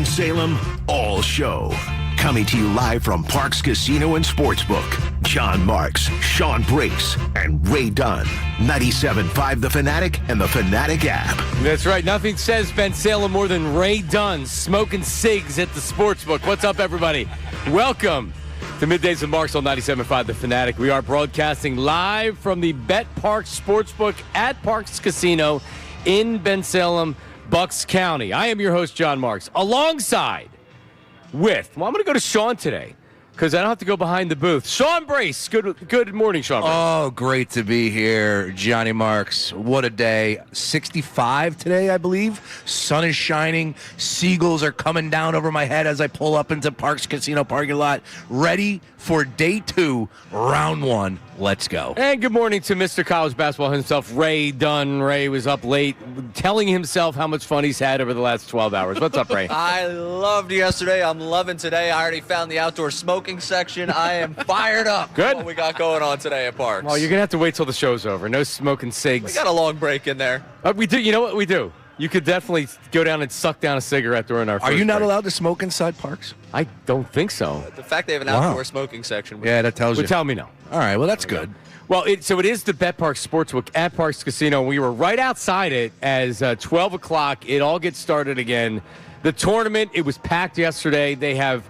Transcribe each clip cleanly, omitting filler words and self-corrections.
Salem, all show. Coming to you live from Parks Casino and Sportsbook. John Marks, Sean Brace, and Ray Dunn. 97.5 The Fanatic and the Fanatic app. That's right. Nothing says Ben Salem more than Ray Dunn smoking cigs at the Sportsbook. What's up, everybody? Welcome to Middays and Marks on 97.5 The Fanatic. We are broadcasting live from the Bet Parks Sportsbook at Parks Casino in Ben Salem, Bucks County. I am your host, John Marks, alongside with, I'm going to go to Sean today because I don't have to go behind the booth. Sean Brace. Good morning, Sean Brace. Oh, great to be here, Johnny Marks. What a day. 65 today, I believe. Sun is shining. Seagulls are coming down over my head as I pull up into Parks Casino parking lot. Ready for day 2, round 1. Let's go. And good morning to Mr. College Basketball himself, Ray Dunn. Ray was up late telling himself how much fun he's had over the last 12 hours. What's up, Ray? I loved yesterday. I'm loving today. I already found the outdoor smoking section. I am fired up. Good. What we got going on today at Parks. Well, you're going to have to wait till the show's over. No smoking cigs. We got a long break in there. We do. You know what we do? You could definitely go down and suck down a cigarette during our first Are you not break. allowed to smoke inside Parks? I don't think so. The fact they have an outdoor smoking section. Yeah, that tells you. Tell me no. All right, well, that's good. Well, it is the Bet Parks Sportsbook at Parks Casino. We were right outside it as 12 o'clock. It all gets started again. The tournament, it was packed yesterday. They have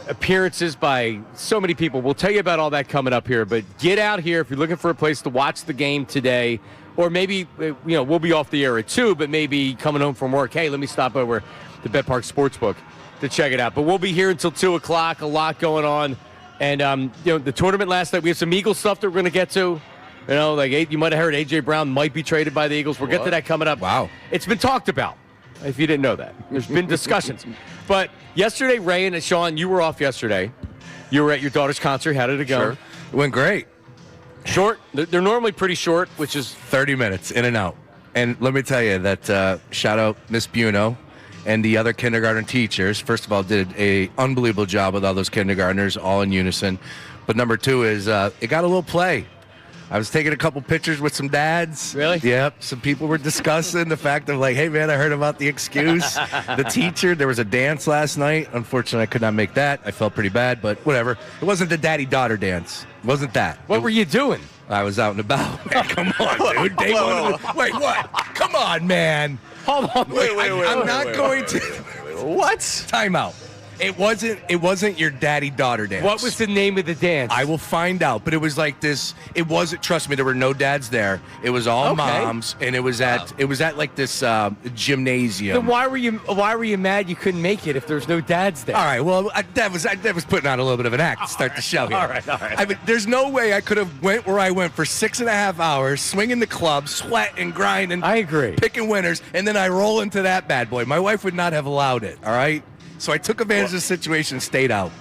appearances by so many people. We'll tell you about all that coming up here. But get out here if you're looking for a place to watch the game today. Or maybe, we'll be off the air at 2, but maybe coming home from work, hey, let me stop over the Bet Parks Sportsbook to check it out. But we'll be here until 2 o'clock, a lot going on. And, the tournament last night, we have some Eagles stuff that we're going to get to. You might have heard A.J. Brown might be traded by the Eagles. We'll get to that coming up. Wow. It's been talked about, if you didn't know that. There's been discussions. But yesterday, Ray and Sean, you were off yesterday. You were at your daughter's concert. How did it go? Sure. It went great. Short? They're normally pretty short, which is 30 minutes, in and out. And let me tell you that shout out Miss Buno and the other kindergarten teachers. First of all, did a unbelievable job with all those kindergartners, all in unison. But number 2 is it got a little play. I was taking a couple pictures with some dads. Really? Yep. Some people were discussing the fact of hey, man, I heard about the excuse. The teacher, there was a dance last night. Unfortunately, I could not make that. I felt pretty bad, but whatever. It wasn't the daddy-daughter dance. It wasn't that. What were you doing? I was out and about. Man, come on, dude. Day one. Wait, what? Come on, man. Hold on. I'm not going to. What? Time out. It wasn't your daddy-daughter dance. What was the name of the dance? I will find out, but it was like this. It wasn't. Trust me, there were no dads there. It was all moms, and it was at like this gymnasium. Then why were you mad you couldn't make it if there's no dads there? All right, well, that was putting on a little bit of an act to start the show here. All right. I mean, there's no way I could have went where I went for 6.5 hours, swinging the club, sweat and grinding. I agree. Picking winners, and then I roll into that bad boy. My wife would not have allowed it. All right. So I took advantage of the situation and stayed out.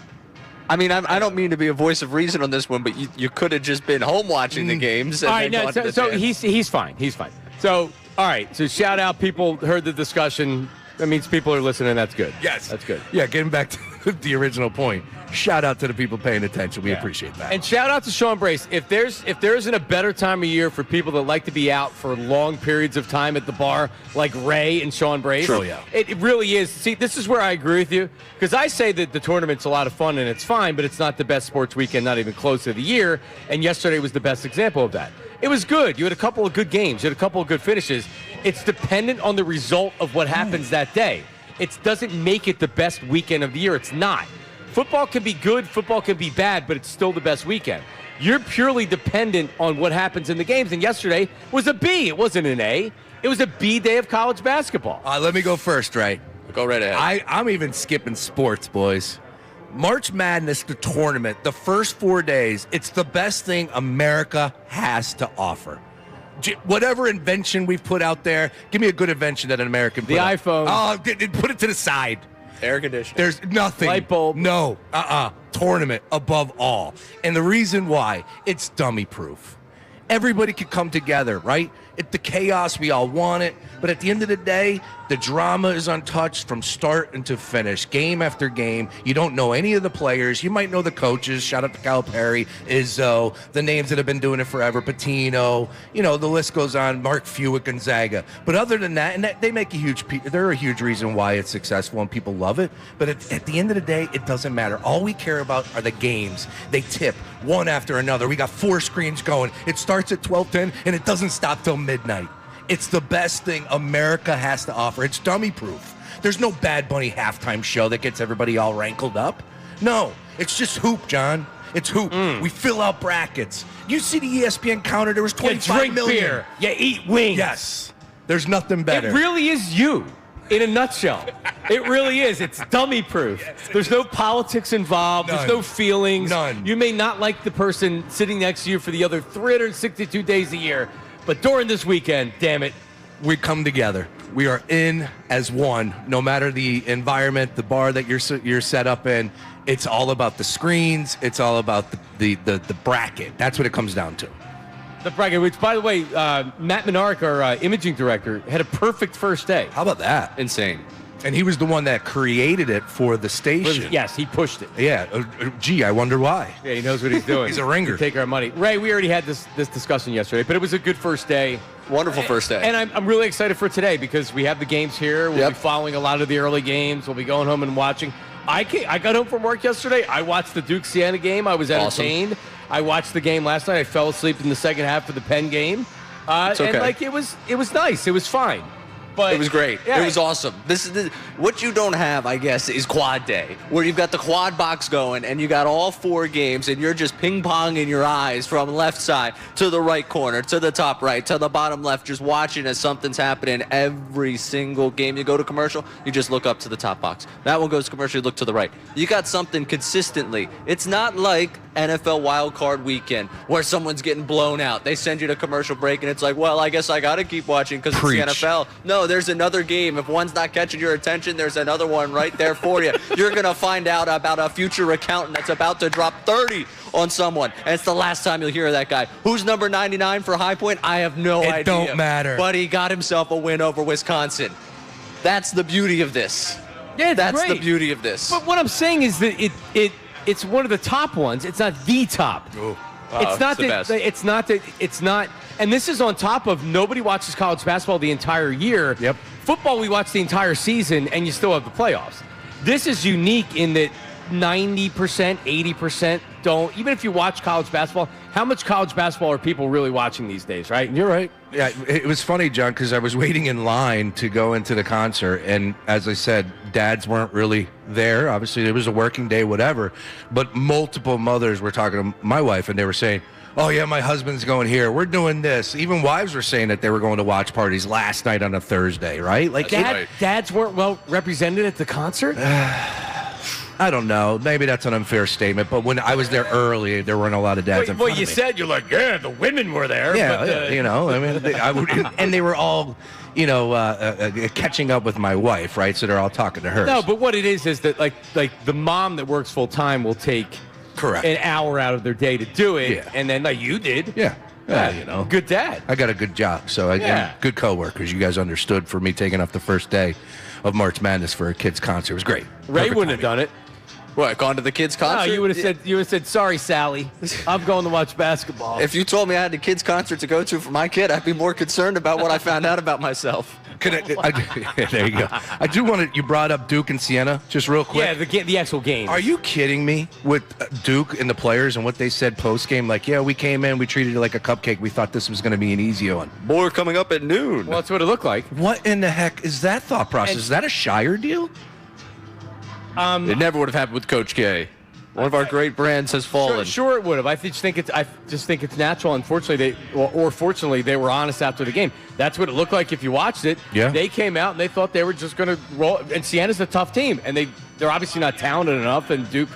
I mean, I don't mean to be a voice of reason on this one, but you could have just been home watching the games. And All right, so he's fine. He's fine. So, all right. So shout out. People heard the discussion. That means people are listening. That's good. Yes. That's good. Yeah, getting back to the original point. Shout out to the people paying attention. We appreciate that. And shout out to Sean Brace. If there isn't a better time of year for people that like to be out for long periods of time at the bar, like Ray and Sean Brace, True, yeah. It really is. See, this is where I agree with you, because I say that the tournament's a lot of fun and it's fine, but it's not the best sports weekend, not even close to the year. And yesterday was the best example of that. It was good. You had a couple of good games. You had a couple of good finishes. It's dependent on the result of what happens that day. It doesn't make it the best weekend of the year. It's not. Football can be good, football can be bad, but it's still the best weekend. You're purely dependent on what happens in the games, and yesterday was a B. It wasn't an A. It was a B day of college basketball. Let me go first, Ray. Go right ahead. I'm even skipping sports, boys. March Madness, the tournament, the first 4 days, it's the best thing America has to offer. Whatever invention we've put out there, give me a good invention that an American put out. iPhone. Oh, put it to the side. Air conditioning. There's nothing. Light bulb. No. Tournament above all. And the reason why, it's dummy proof. Everybody could come together, right? It's the chaos, we all want it. But at the end of the day, The drama is untouched from start into finish, game after game. You don't know any of the players. You might know the coaches. Shout out to Calipari, Izzo, the names that have been doing it forever, Patino. You know, the list goes on. Mark Few at Gonzaga. But other than that, and they make they're a huge reason why it's successful and people love it. But at the end of the day, it doesn't matter. All we care about are the games. They tip one after another. We got 4 screens going. It starts at 12:10 and it doesn't stop till midnight. It's the best thing America has to offer. It's dummy proof. There's no Bad Bunny halftime show that gets everybody all rankled up. No, it's just hoop, John. It's hoop. We fill out brackets. You see the ESPN counter, there was 25 million. Beer. You eat wings. Yes. There's nothing better. It really is you in a nutshell. It really is. It's dummy proof. There's no politics involved. None. There's no feelings. None. You may not like the person sitting next to you for the other 362 days a year, but during this weekend, damn it, we come together. We are in as one, no matter the environment, the bar that you're set up in. It's all about the screens. It's all about the bracket. That's what it comes down to. The bracket, which, by the way, Matt Menarek, our imaging director, had a perfect first day. How about that? Insane. And he was the one that created it for the station. Yes, he pushed it. Yeah. Gee, I wonder why. Yeah, he knows what he's doing. He's a ringer. Take our money. Ray, we already had this discussion yesterday, but it was a good first day. Wonderful first day. And I'm really excited for today because we have the games here. We'll be following a lot of the early games. We'll be going home and watching. I got home from work yesterday. I watched the Duke-Siena game. I was entertained. Awesome. I watched the game last night. I fell asleep in the second half of the Penn game. It's okay. And it was nice. It was fine. But it was great. Yeah. It was awesome. This is what you don't have, I guess, is quad day, where you've got the quad box going and you got all 4 games and you're just ping-ponging your eyes from left side to the right corner, to the top right, to the bottom left, just watching as something's happening every single game. You go to commercial, you just look up to the top box. That one goes to commercial, you look to the right. You got something consistently. It's not like NFL Wild Card Weekend where someone's getting blown out. They send you to commercial break and it's like, well, I guess I got to keep watching because it's the NFL. No, there's another game. If one's not catching your attention, there's another one right there for you. You're going to find out about a future accountant that's about to drop 30 on someone. And it's the last time you'll hear of that guy. Who's number 99 for High Point? I have no idea. It don't matter. But he got himself a win over Wisconsin. That's the beauty of this. Yeah, that's great. the beauty of this. But what I'm saying is that it's one of the top ones. It's not the top. Ooh. It's not the that. best. It's not. And this is on top of nobody watches college basketball the entire year. Yep. Football, we watch the entire season, and you still have the playoffs. This is unique in that 90%, 80% don't. Even if you watch college basketball, how much college basketball are people really watching these days, right? You're right. Yeah, it was funny, John, because I was waiting in line to go into the concert, and as I said, dads weren't really there. Obviously, it was a working day, whatever, but multiple mothers were talking to my wife, and they were saying, oh, yeah, my husband's going here. We're doing this. Even wives were saying that they were going to watch parties last night on a Thursday, right? Like dads weren't well represented at the concert? I don't know. Maybe that's an unfair statement, but when I was there early, there weren't a lot of dads in front Well, of you me. said, you're like, yeah, the women were there. Yeah, but, you know, I mean, and they were all, you know, catching up with my wife, right? So they're all talking to her. No, but what it is that like the mom that works full time will take an hour out of their day to do it, and then like you did. Yeah, you know, good dad. I got a good job, so and good coworkers. You guys understood for me taking off the first day of March Madness for a kids concert. It was great. Ray wouldn't have done it. What, gone to the kids' concert? No, you would have said, sorry, Sally, I'm going to watch basketball. If you told me I had a kids' concert to go to for my kid, I'd be more concerned about what I found out about myself. There you go. I do want to. You brought up Duke and Siena, just real quick. Yeah, the actual game. Are you kidding me with Duke and the players and what they said post game? Like, yeah, we came in, we treated it like a cupcake. We thought this was going to be an easy one. More coming up at noon. Well, that's what it looked like. What in the heck is that thought process? Is that a Shire deal? It never would have happened with Coach K. One of our great brands has fallen. Sure it would have. I just think it's natural. Unfortunately, fortunately, they were honest after the game. That's what it looked like if you watched it. Yeah. They came out and they thought they were just going to roll. And Siena's a tough team, and they're obviously not talented enough. And Duke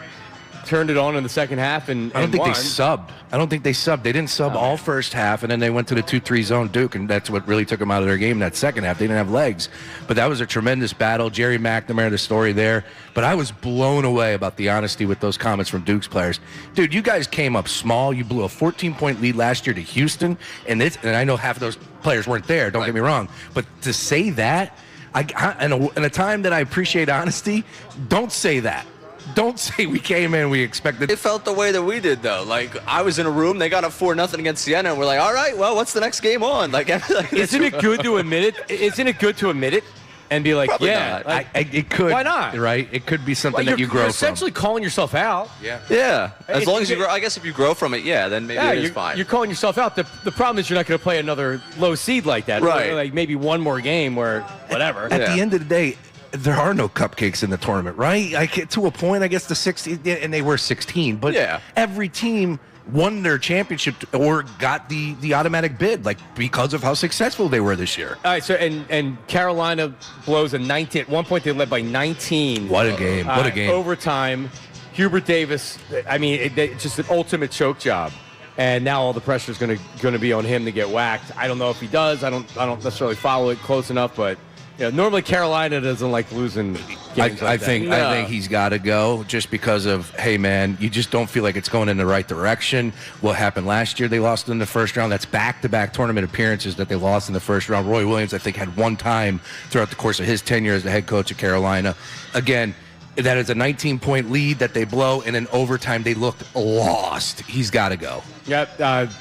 turned it on in the second half and I don't think won. they subbed. They didn't sub all first half, and then they went to the 2-3 zone Duke, and that's what really took them out of their game in that second half. They didn't have legs. But that was a tremendous battle. Jerry McNamara, the story there. But I was blown away about the honesty with those comments from Duke's players. Dude, you guys came up small. You blew a 14-point lead last year to Houston, and I know half of those players weren't there, don't get me wrong. But to say that, In a time that I appreciate honesty, don't say that. Don't say we came in, we expected. It felt the way that we did, though. Like, I was in a room, they got up 4-0 against Siena, and we're like, all right, well, what's the next game on? Like, isn't it good to admit it? Isn't it good to admit it and be like, Probably yeah, not. like, It could. Why not? Right? It could be something well, that you grow you're essentially calling yourself out. from. Yeah. As If long you as you get- grow, I guess if you grow from it, yeah, then maybe it is fine. You're calling yourself out. The problem is you're not going to play another low seed like that. Right. Like maybe one more game where whatever. At Yeah. the end of the day, there are no cupcakes in the tournament, right? Like, to a point, I guess the 16, and they were 16, but Yeah. every team won their championship or got the automatic bid, like, because of how successful they were this year. All right, so and Carolina blows a 19. At one point, they led by 19. What a game! What a game! Overtime. Hubert Davis. I mean, it's just an ultimate choke job. And now all the pressure is going to be on him to get whacked. I don't know if he does. I don't necessarily follow it close enough, but normally Carolina doesn't like losing games. I think he's got to go just because of, hey man, you just don't feel like it's going in the right direction. What happened last year? They lost in the first round. That's back-to-back tournament appearances that they lost in the first round. Roy Williams, I think, had one time throughout the course of his tenure as the head coach of Carolina. Again, that is a 19-point lead that they blow, and in overtime they looked lost. He's got to go. Yep.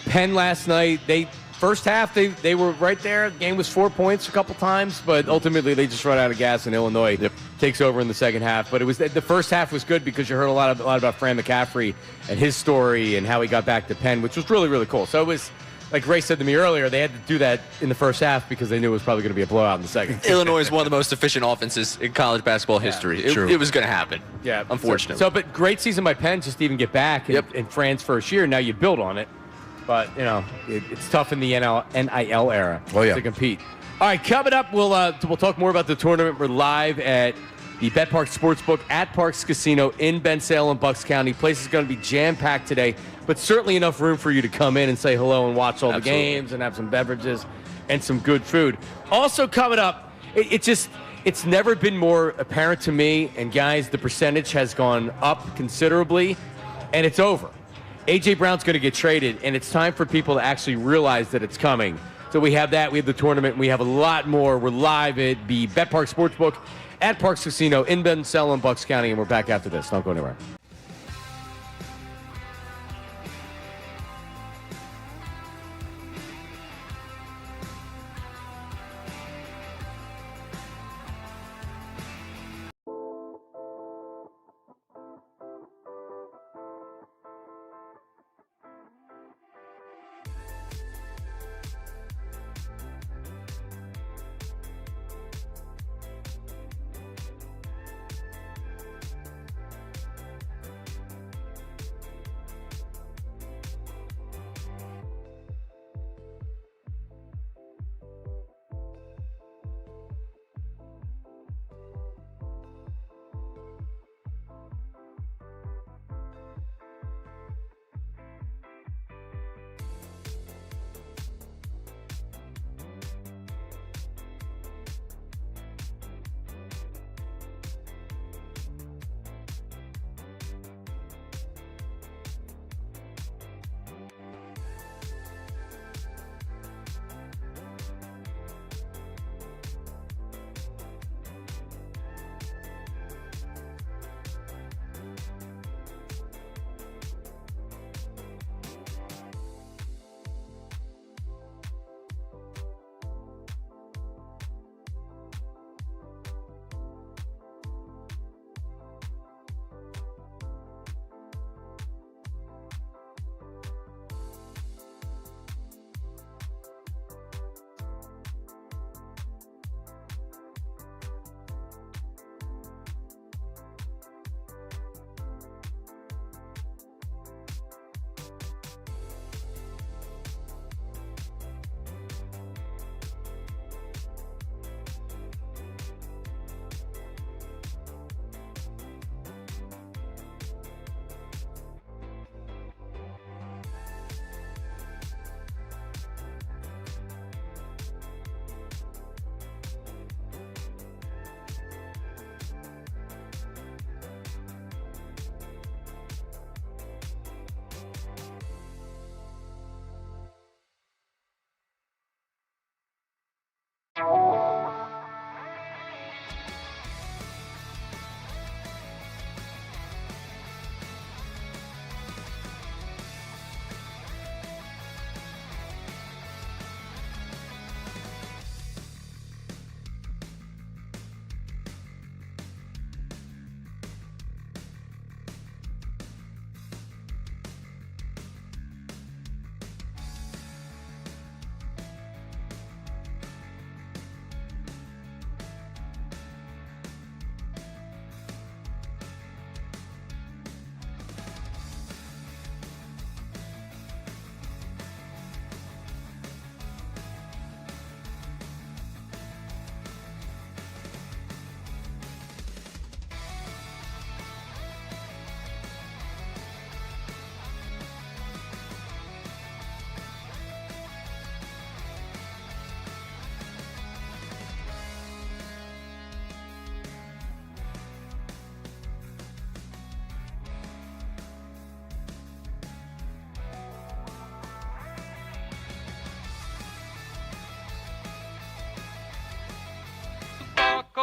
Penn last night, first half, they were right there. The game was 4 points a couple times, but ultimately they just run out of gas, and Illinois takes over in the second half. But it was the first half was good because you heard a lot about Fran McCaffrey and his story and how he got back to Penn, which was really, really cool. So it was, like Ray said to me earlier, they had to do that in the first half because they knew it was probably going to be a blowout in the second. Illinois is one of the most efficient offenses in college basketball history. true. It was going to happen. Yeah, Unfortunately. So, but great season by Penn just to even get back in Fran's first year. Now you build on it. But, it's tough in the NIL era to compete. All right, coming up, we'll talk more about the tournament. We're live at the Bet Park Sportsbook at Parks Casino in Ben Salem, Bucks County. Place is going to be jam-packed today, but certainly enough room for you to come in and say hello and watch all the games and have some beverages and some good food. Also coming up, it's never been more apparent to me, and guys, the percentage has gone up considerably, and it's over. A.J. Brown's going to get traded, and it's time for people to actually realize that it's coming. So we have that. We have the tournament. We have a lot more. We're live at the Bet Park Sportsbook at Parks Casino in Ben Salem, Bucks County, and we're back after this. Don't go anywhere.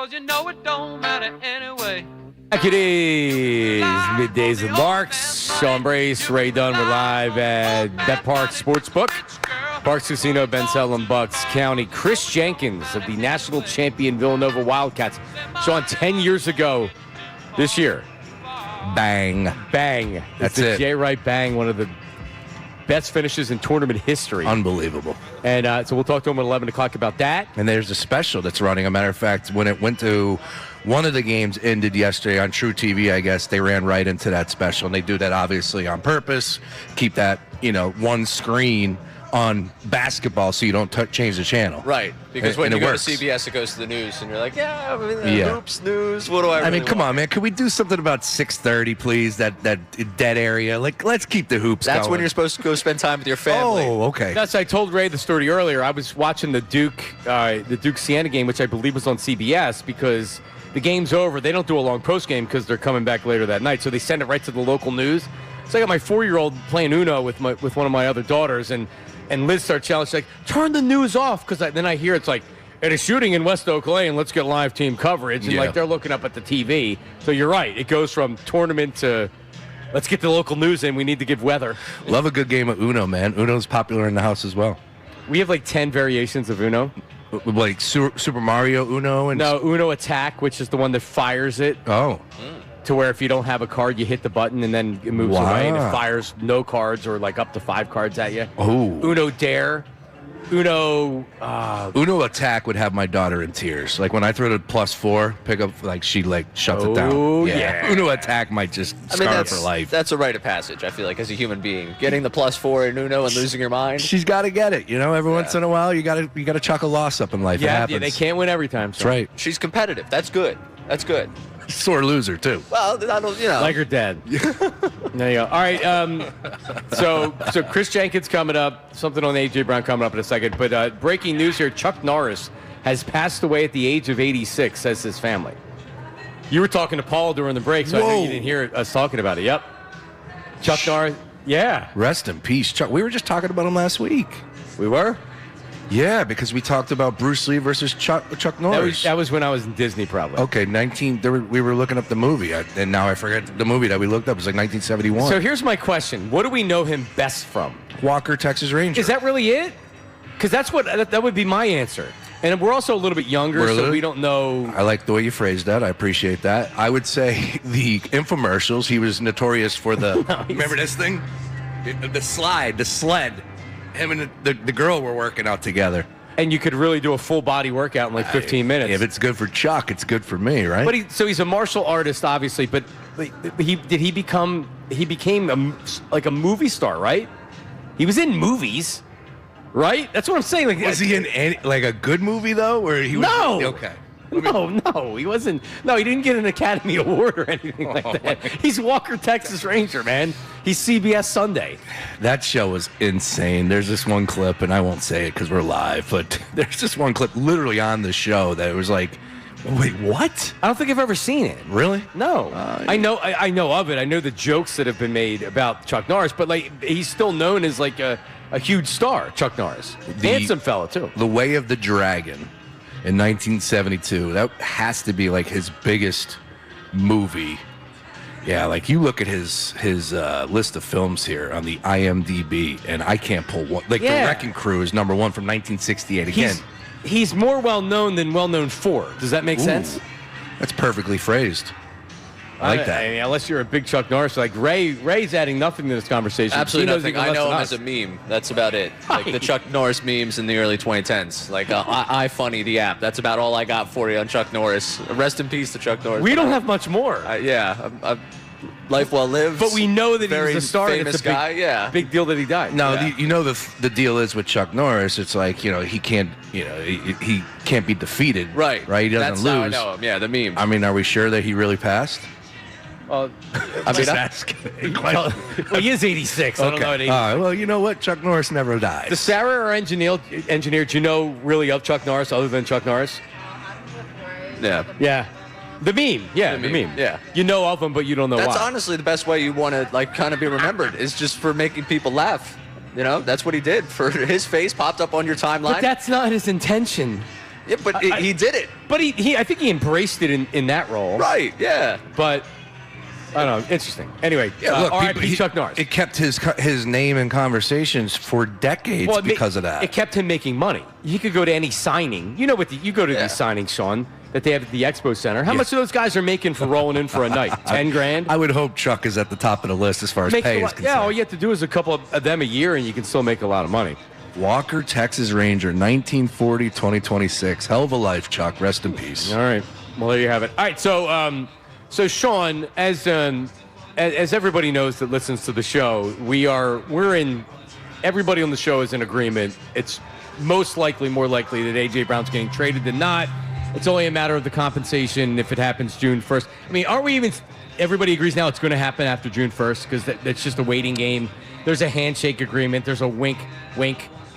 'cause you know it don't matter anyway. Back it is Middays with Marks, Sean Brace, Ray Dunn. We're live at Bet Park Sportsbook. Parks Casino, Ben Selem, Bucks County. Chris Jenkins of the national champion Villanova Wildcats. Sean, 10 years ago this year. Bang. Bang. That's it's the it. J. Wright bang, one of the best finishes in tournament history. Unbelievable. And so we'll talk to him at 11 o'clock about that. And there's a special that's running. A matter of fact, when it went to one of the games ended yesterday on True TV, I guess, they ran right into that special. And they do that obviously on purpose. Keep that, one screen on basketball so you don't change the channel. Right. Because when And you it go works. to CBS, it goes to the news, and you're like, yeah, Yeah. hoops, news, what do I I really mean, come on, man. Could we do something about 6:30, please? That dead area. Like, let's keep the hoops That's going. when you're supposed to go spend time with your family. Oh, okay. That's I told Ray the story earlier. I was watching the Duke Siena game, which I believe was on CBS, because the game's over. They don't do a long post game because they're coming back later that night, so they send it right to the local news. So I got my 4-year-old playing Uno with one of my other daughters, and Liz starts challenging, she's like, turn the news off, because then I hear it's like, it is shooting in West Oak Lane, let's get live team coverage, and like they're looking up at the TV. So you're right, it goes from tournament to let's get the local news in, we need to give weather. Love a good game of Uno, man. Uno's popular in the house as well. We have like 10 variations of Uno. Like Super Mario Uno? And No, Uno Attack, which is the one that fires it Oh. to where if you don't have a card, you hit the button and then it moves away and it Wow. fires no cards or like up to 5 cards at you. Oh. Uno Dare. Uno Uno Attack would have my daughter in tears. Like when I throw the +4, pick up, like she like shuts it down. Oh, yeah. Uno Attack might just scar her for life. That's a rite of passage, I feel like, as a human being. Getting the +4 in Uno and losing your mind. She's got to get it. Every once in a while, you got to chuck a loss up in life. It yeah, happens. they can't win every time. So. That's right. She's competitive. That's good. That's good. Sore loser too. Well, I don't, Like her dad. There you go. All right. So Chris Jenkins coming up. Something on A.J. Brown coming up in a second. But breaking news here: Chuck Norris has passed away at the age of 86, says his family. You were talking to Paul during the break, so I know Whoa. you didn't hear us talking about it. Yep. Chuck Norris. Yeah, Rest in peace, Chuck. We were just talking about him last week. we were. Yeah, because we talked about Bruce Lee versus Chuck Norris. That was when I was in Disney, probably. Okay, we were looking up the movie, and now I forget the movie that we looked up. It was like 1971. So here's my question: what do we know him best from? Walker, Texas Ranger. Is that really it? Because that would be my answer. And we're also a little bit younger, so Really? we don't know. I like the way you phrased that. I appreciate that. I would say the infomercials. He was notorious for the. Remember this thing? The sled. Him and the girl were working out together. And you could really do a full body workout in like 15 minutes. If it's good for Chuck, it's good for me, right? But he's a martial artist, obviously. But he became a movie star, right? He was in movies, right? That's what I'm saying. Like, was he in a good movie though, where he was? No. Okay. No, he wasn't. No, he didn't get an Academy Award or anything like that. He's Walker, Texas Ranger, man. He's CBS Sunday. That show was insane. There's this one clip, and I won't say it because we're live, but there's this one clip literally on the show that it was like, wait, what? I don't think I've ever seen it. Really? No, I know of it. I know the jokes that have been made about Chuck Norris, but like he's still known as like a huge star, Chuck Norris. Handsome fella too. The Way of the Dragon in 1972. That has to be like his biggest movie. Yeah, like you look at his list of films here on the IMDb, and I can't pull one. Like Yeah. The Wrecking Crew is number 1 from 1968. Again, He's more well known than well known for. Does that make sense? that's perfectly phrased. I like that. I mean, unless you're a big Chuck Norris, like Ray's adding nothing to this conversation. Absolutely He knows nothing. even I less know than him us. as a meme. That's about it. Like the Chuck Norris memes in the early 2010s. Like iFunny, the app. That's about all I got for you on Chuck Norris. Rest in peace to Chuck Norris. We don't have much more. Life well lived. But we know that very he's the star. famous It's a big, guy. Yeah. big deal that he died. No, Yeah. the deal is with Chuck Norris. It's like he can't he can't be defeated. Right. Right. He doesn't That's lose. how I know him. Yeah, the meme. I mean, are we sure that he really passed? Well, I mean, well, he is 86. I don't know. At 86. All right. Well, you know what? Chuck Norris never dies. Does Sarah, our engineer, do you know really of Chuck Norris other than Chuck Norris? yeah. Yeah. The meme. Yeah, the meme. Yeah. You know of him, but you don't know That's why. honestly the best way you want to like kind of be remembered is just for making people laugh. That's what he did. For his face popped up on your timeline. But that's not his intention. Yeah, but he did it. But I think he embraced it in that role. Right, yeah. But I don't know. Interesting. Anyway, look, R.I.P. Chuck Norris. It kept his name in conversations for decades because of that. It kept him making money. He could go to any signing. You know what? You go to these signings, Sean, that they have at the Expo Center. How much of those guys are making for rolling in for a night? 10 grand? I would hope Chuck is at the top of the list as far as pay is concerned. Yeah, all you have to do is a couple of them a year, and you can still make a lot of money. Walker, Texas Ranger, 1940-2026. Hell of a life, Chuck. Rest in peace. All right. Well, there you have it. All right. So Sean, as everybody knows that listens to the show, everybody on the show is in agreement. It's more likely that A.J. Brown's getting traded than not. It's only a matter of the compensation if it happens June 1st. I mean, everybody agrees now it's going to happen after June 1st because that's just a waiting game. There's a handshake agreement. There's a wink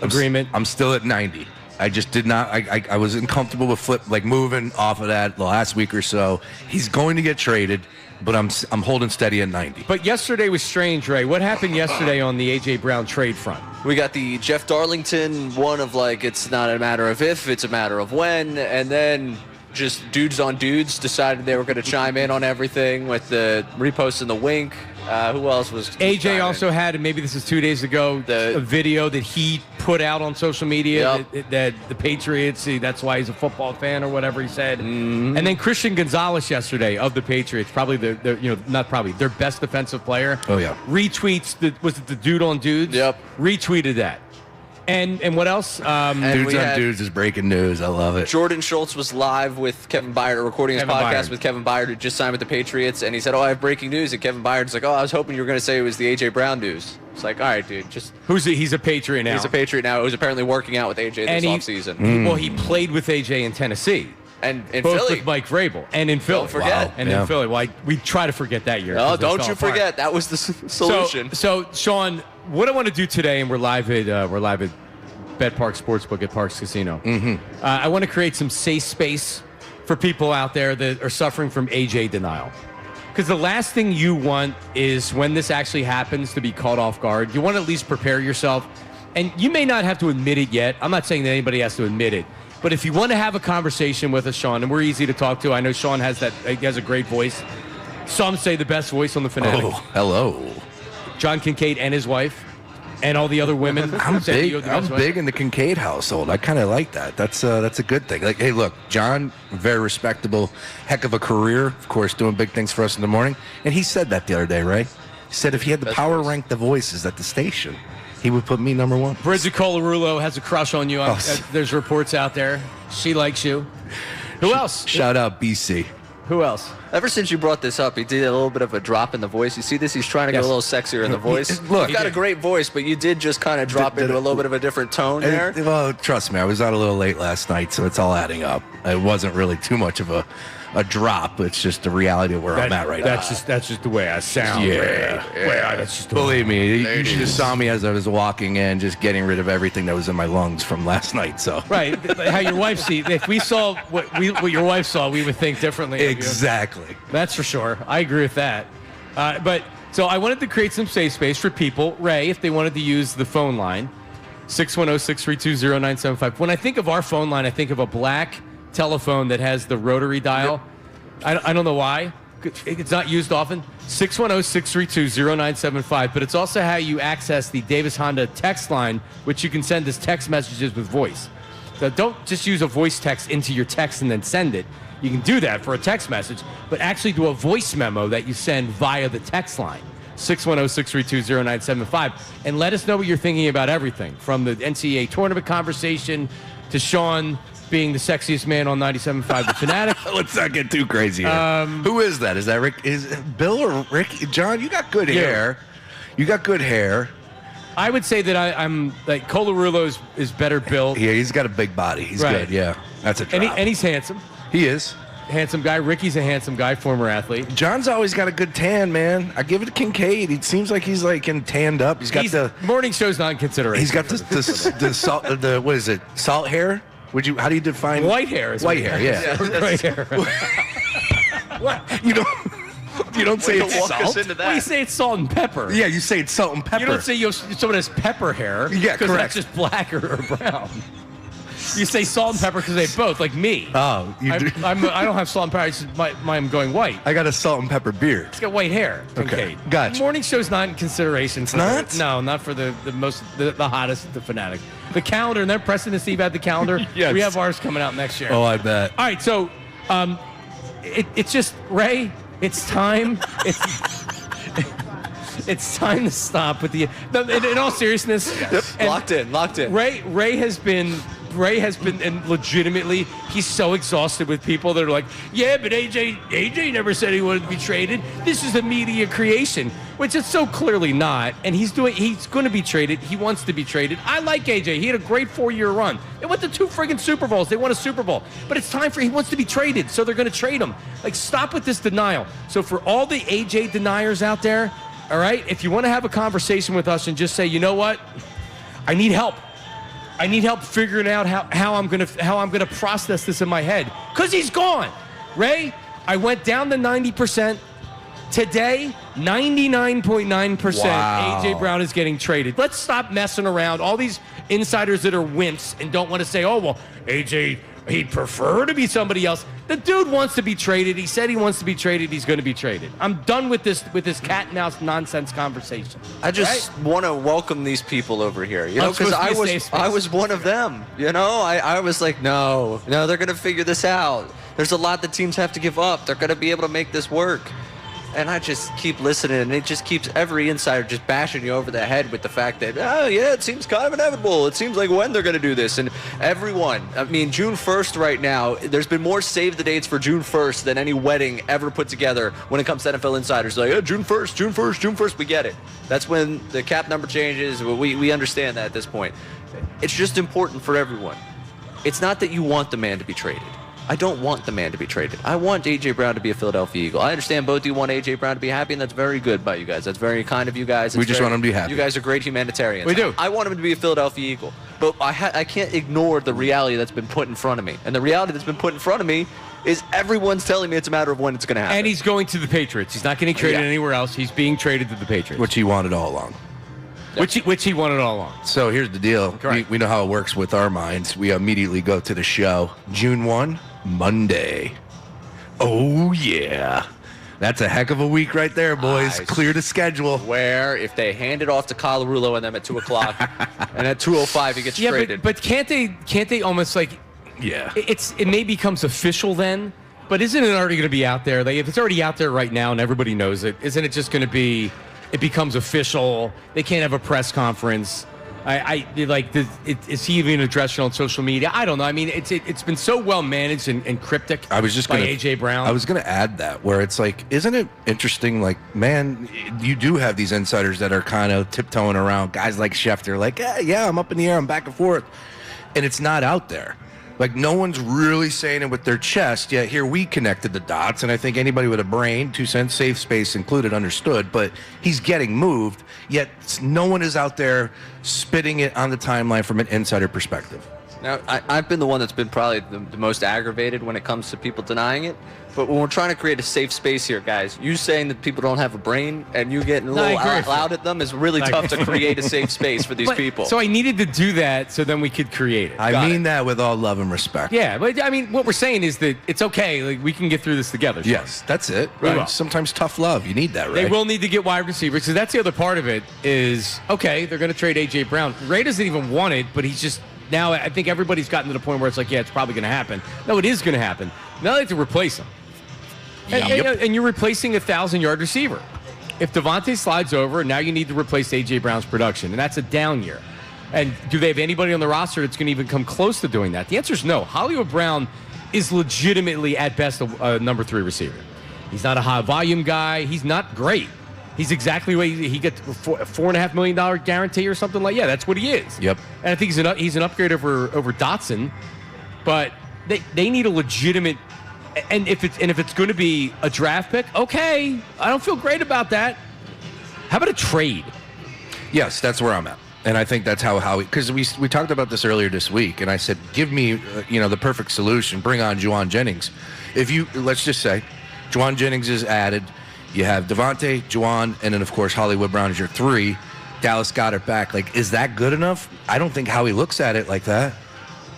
agreement. I'm still at 90. I just did not. I was uncomfortable with moving off of that the last week or so. He's going to get traded, but I'm holding steady at 90. But yesterday was strange, Ray. What happened yesterday on the A.J. Brown trade front? We got the Jeff Darlington one of it's not a matter of if, it's a matter of when, and then just dudes on dudes decided they were going to chime in on everything with the repost and the wink. Who else was AJ also had, and maybe this is 2 days ago, a video that he put out on social media that the Patriots, that's why he's a football fan or whatever he said. Mm-hmm. And then Christian Gonzalez yesterday of the Patriots, probably their best defensive player. Oh yeah. Retweets the dude on dudes? Yep. Retweeted that. And what else? Dudes on Dudes is breaking news. I love it. Jordan Schultz was live with Kevin Byard, recording his podcast with Kevin Byard, who just signed with the Patriots, and he said, I have breaking news. And Kevin Byard's like, I was hoping you were going to say it was the A.J. Brown news. It's like, all right, dude, just... He's a Patriot now. He's a Patriot now. It was apparently working out with A.J. this offseason. Well, he played with A.J. in Tennessee. And in both Philly. with Mike Vrabel. And in Philly. Don't forget. Wow. And in Philly. Well, we try to forget that year. No, don't you forget. That was the solution. So, Sean, what I want to do today, and we're live at Bet Park Sportsbook at Parks Casino. Mm-hmm. I want to create some safe space for people out there that are suffering from AJ denial. Because the last thing you want is when this actually happens to be caught off guard. You want to at least prepare yourself. And you may not have to admit it yet. I'm not saying that anybody has to admit it. But if you want to have a conversation with us, Sean, and we're easy to talk to. I know Sean has a great voice. Some say the best voice on the Fanatic. Oh, hello. John Kincade and his wife. And all the other women. I'm big in the Kincade household. I kind of like that. That's a good thing. Hey, look, John, very respectable, heck of a career. Of course, doing big things for us in the morning. And he said that the other day, right? He said if he had to power rank the voices at the station, he would put me number one. Bridget Colarulo has a crush on you. There's reports out there. She likes you. Who else? Shout out BC. Who else? Ever since you brought this up, he did a little bit of a drop in the voice. You see this? He's trying to get a little sexier in the voice. Look, you got a great voice, but you did just kind of drop into a little bit of a different tone there. Well, trust me, I was out a little late last night, so it's all adding up. It wasn't really too much of a drop. It's just the reality of where I'm at right now. That's just the way I sound. That's just Believe me, you just saw me as I was walking in, just getting rid of everything that was in my lungs from last night. So right, how your wife sees. If we saw what your wife saw, we would think differently. Exactly. That's for sure. I agree with that. So I wanted to create some safe space for people, Ray, if they wanted to use the phone line, 610-632-0975. When I think of our phone line, I think of a black telephone that has the rotary dial. I don't know why. It's not used often. 610-632-0975. But it's also how you access the Davis Honda text line, which you can send as text messages with voice. So don't just use a voice text into your text and then send it. You can do that for a text message, but actually do a voice memo that you send via the text line, 610-632-0975, and let us know what you're thinking about everything, from the NCAA tournament conversation to Sean being the sexiest man on 97.5 The Fanatic. Let's not get too crazy here. Who is that? Is that Rick? Is it Bill or Rick? John, you got good hair. You got good hair. I would say that I'm like Colarulo is better built. Yeah, he's got a big body. He's good. Yeah, that's a drop. And he's handsome. He is. Handsome guy. Ricky's a handsome guy, former athlete. John's always got a good tan, man. I give it to Kincade. It seems like he's tanned up. He's got the morning show's not in consideration. He's got the salt. What is it? Salt hair? How do you define white hair? White hair, yeah. White hair. What? You don't say it's walk salt. us into that. Well, you say it's salt and pepper. Yeah, you say it's salt and pepper. You don't say someone has pepper hair. Yeah, because correct. that's just black or brown. You say salt and pepper because they both, like me. Oh, I don't have salt and pepper. It's just I'm going white. I got a salt and pepper beard. It's got white hair. Okay, Kincade. gotcha. Morning show's not in consideration. It's not? No, not for the hottest, the Fanatic. The calendar, and then Preston and Steve had the calendar. Yes. We have ours coming out next year. Oh, I bet. All right, so it's just, Ray, it's time. It's time to stop with the. In all seriousness, Locked in. Ray has been, and legitimately, he's so exhausted with people that are like, yeah, but AJ never said he wanted to be traded. This is a media creation, which it's so clearly not. And he's going to be traded. He wants to be traded. I like AJ. He had a great 4-year run. They went to 2 friggin' Super Bowls. They won a Super Bowl. But it's time he wants to be traded, so they're going to trade him. Like, stop with this denial. So for all the AJ deniers out there, all right, if you want to have a conversation with us and just say, you know what, I need help. I need help figuring out how I'm gonna process this in my head. Because he's gone. Ray, I went down to 90%. Today, 99.9%. Wow. A.J. Brown is getting traded. Let's stop messing around. All these insiders that are wimps and don't want to say, oh, well, A.J., he'd prefer to be somebody else. The dude wants to be traded. He said he wants to be traded. He's going to be traded. I'm done with this cat and mouse nonsense conversation. I just want to welcome these people over here, you know, I'm supposed because to be a safe space. I was one of them, you know. I was like, no, they're going to figure this out. There's a lot that teams have to give up. They're going to be able to make this work. And I just keep listening, and it just keeps every insider just bashing you over the head with the fact that, oh, yeah, it seems kind of inevitable. It seems like when they're going to do this. And everyone, I mean, June 1st right now, there's been more save the dates for June 1st than any wedding ever put together when it comes to NFL insiders. Like, oh, June 1st, we get it. That's when the cap number changes. We understand that at this point. It's just important for everyone. It's not that you want the man to be traded. I don't want the man to be traded. I want A.J. Brown to be a Philadelphia Eagle. I understand both of you want A.J. Brown to be happy, and that's very good by you guys. That's very kind of you guys. We just want him to be happy. You guys are great humanitarians. We do. I want him to be a Philadelphia Eagle. But I can't ignore the reality that's been put in front of me. And the reality that's been put in front of me is everyone's telling me it's a matter of when it's going to happen. And he's going to the Patriots. He's not getting traded anywhere else. He's being traded to the Patriots. Which he wanted all along. Which he wanted all along. So here's the deal. Correct. We know how it works with our minds. We immediately go to the show. June 1, Monday. Oh, yeah. That's a heck of a week right there, boys. Nice. Clear the schedule. Where if they hand it off to Colarulo and them at 2 o'clock, and at 2:05 he gets traded. But can't they almost like, Yeah. it may becomes official then, but isn't it already going to be out there? Like, if it's already out there right now and everybody knows it, isn't it just going to be, it becomes official? They can't have a press conference. Is he even addressed it on social media? I don't know. I mean, it's been so well managed and cryptic. I was just by gonna, A.J. Brown. I was going to add that, where it's like, isn't it interesting? Like, man, you do have these insiders that are kind of tiptoeing around. Guys like Schefter, like, yeah, I'm up in the air, I'm back and forth, and it's not out there. Like, no one's really saying it with their chest, yet here we connected the dots, and I think anybody with a brain, 2 cents, safe space included, understood, but he's getting moved, yet no one is out there spitting it on the timeline from an insider perspective. Now, I've been the one that's been probably the most aggravated when it comes to people denying it. But when we're trying to create a safe space here, guys, you saying that people don't have a brain and you getting a little loud at them is really tough to create a safe space for these people. So I needed to do that so then we could create it. I mean that with all love and respect. Yeah, but I mean, what we're saying is that it's okay. Like, we can get through this together. Yes, that's it. We will. Right. Sometimes tough love. You need that, right? They will need to get wide receivers, because that's the other part of it is, okay, they're going to trade A.J. Brown. Ray doesn't even want it, but he's just, now I think everybody's gotten to the point where it's like, yeah, it's probably going to happen. No, it is going to happen. Now they have to replace him. And you're replacing a 1,000-yard receiver. If Devontae slides over, now you need to replace A.J. Brown's production, and that's a down year. And do they have anybody on the roster that's going to even come close to doing that? The answer is no. Hollywood Brown is legitimately, at best, a number 3 receiver. He's not a high-volume guy. He's not great. He's exactly what he gets, a $4.5 million guarantee or something like. Yeah, that's what he is. Yep. And I think he's an upgrade over Dotson, but they need a legitimate. And if it's going to be a draft pick, okay, I don't feel great about that. How about a trade? Yes, that's where I'm at. And I think that's how because we talked about this earlier this week, and I said, give me the perfect solution. Bring on Juwan Jennings. Let's just say Juwan Jennings is added. You have Devontae, Juwan, and then, of course, Hollywood Brown is your 3. Dallas Goedert back. Like, is that good enough? I don't think Howie looks at it like that.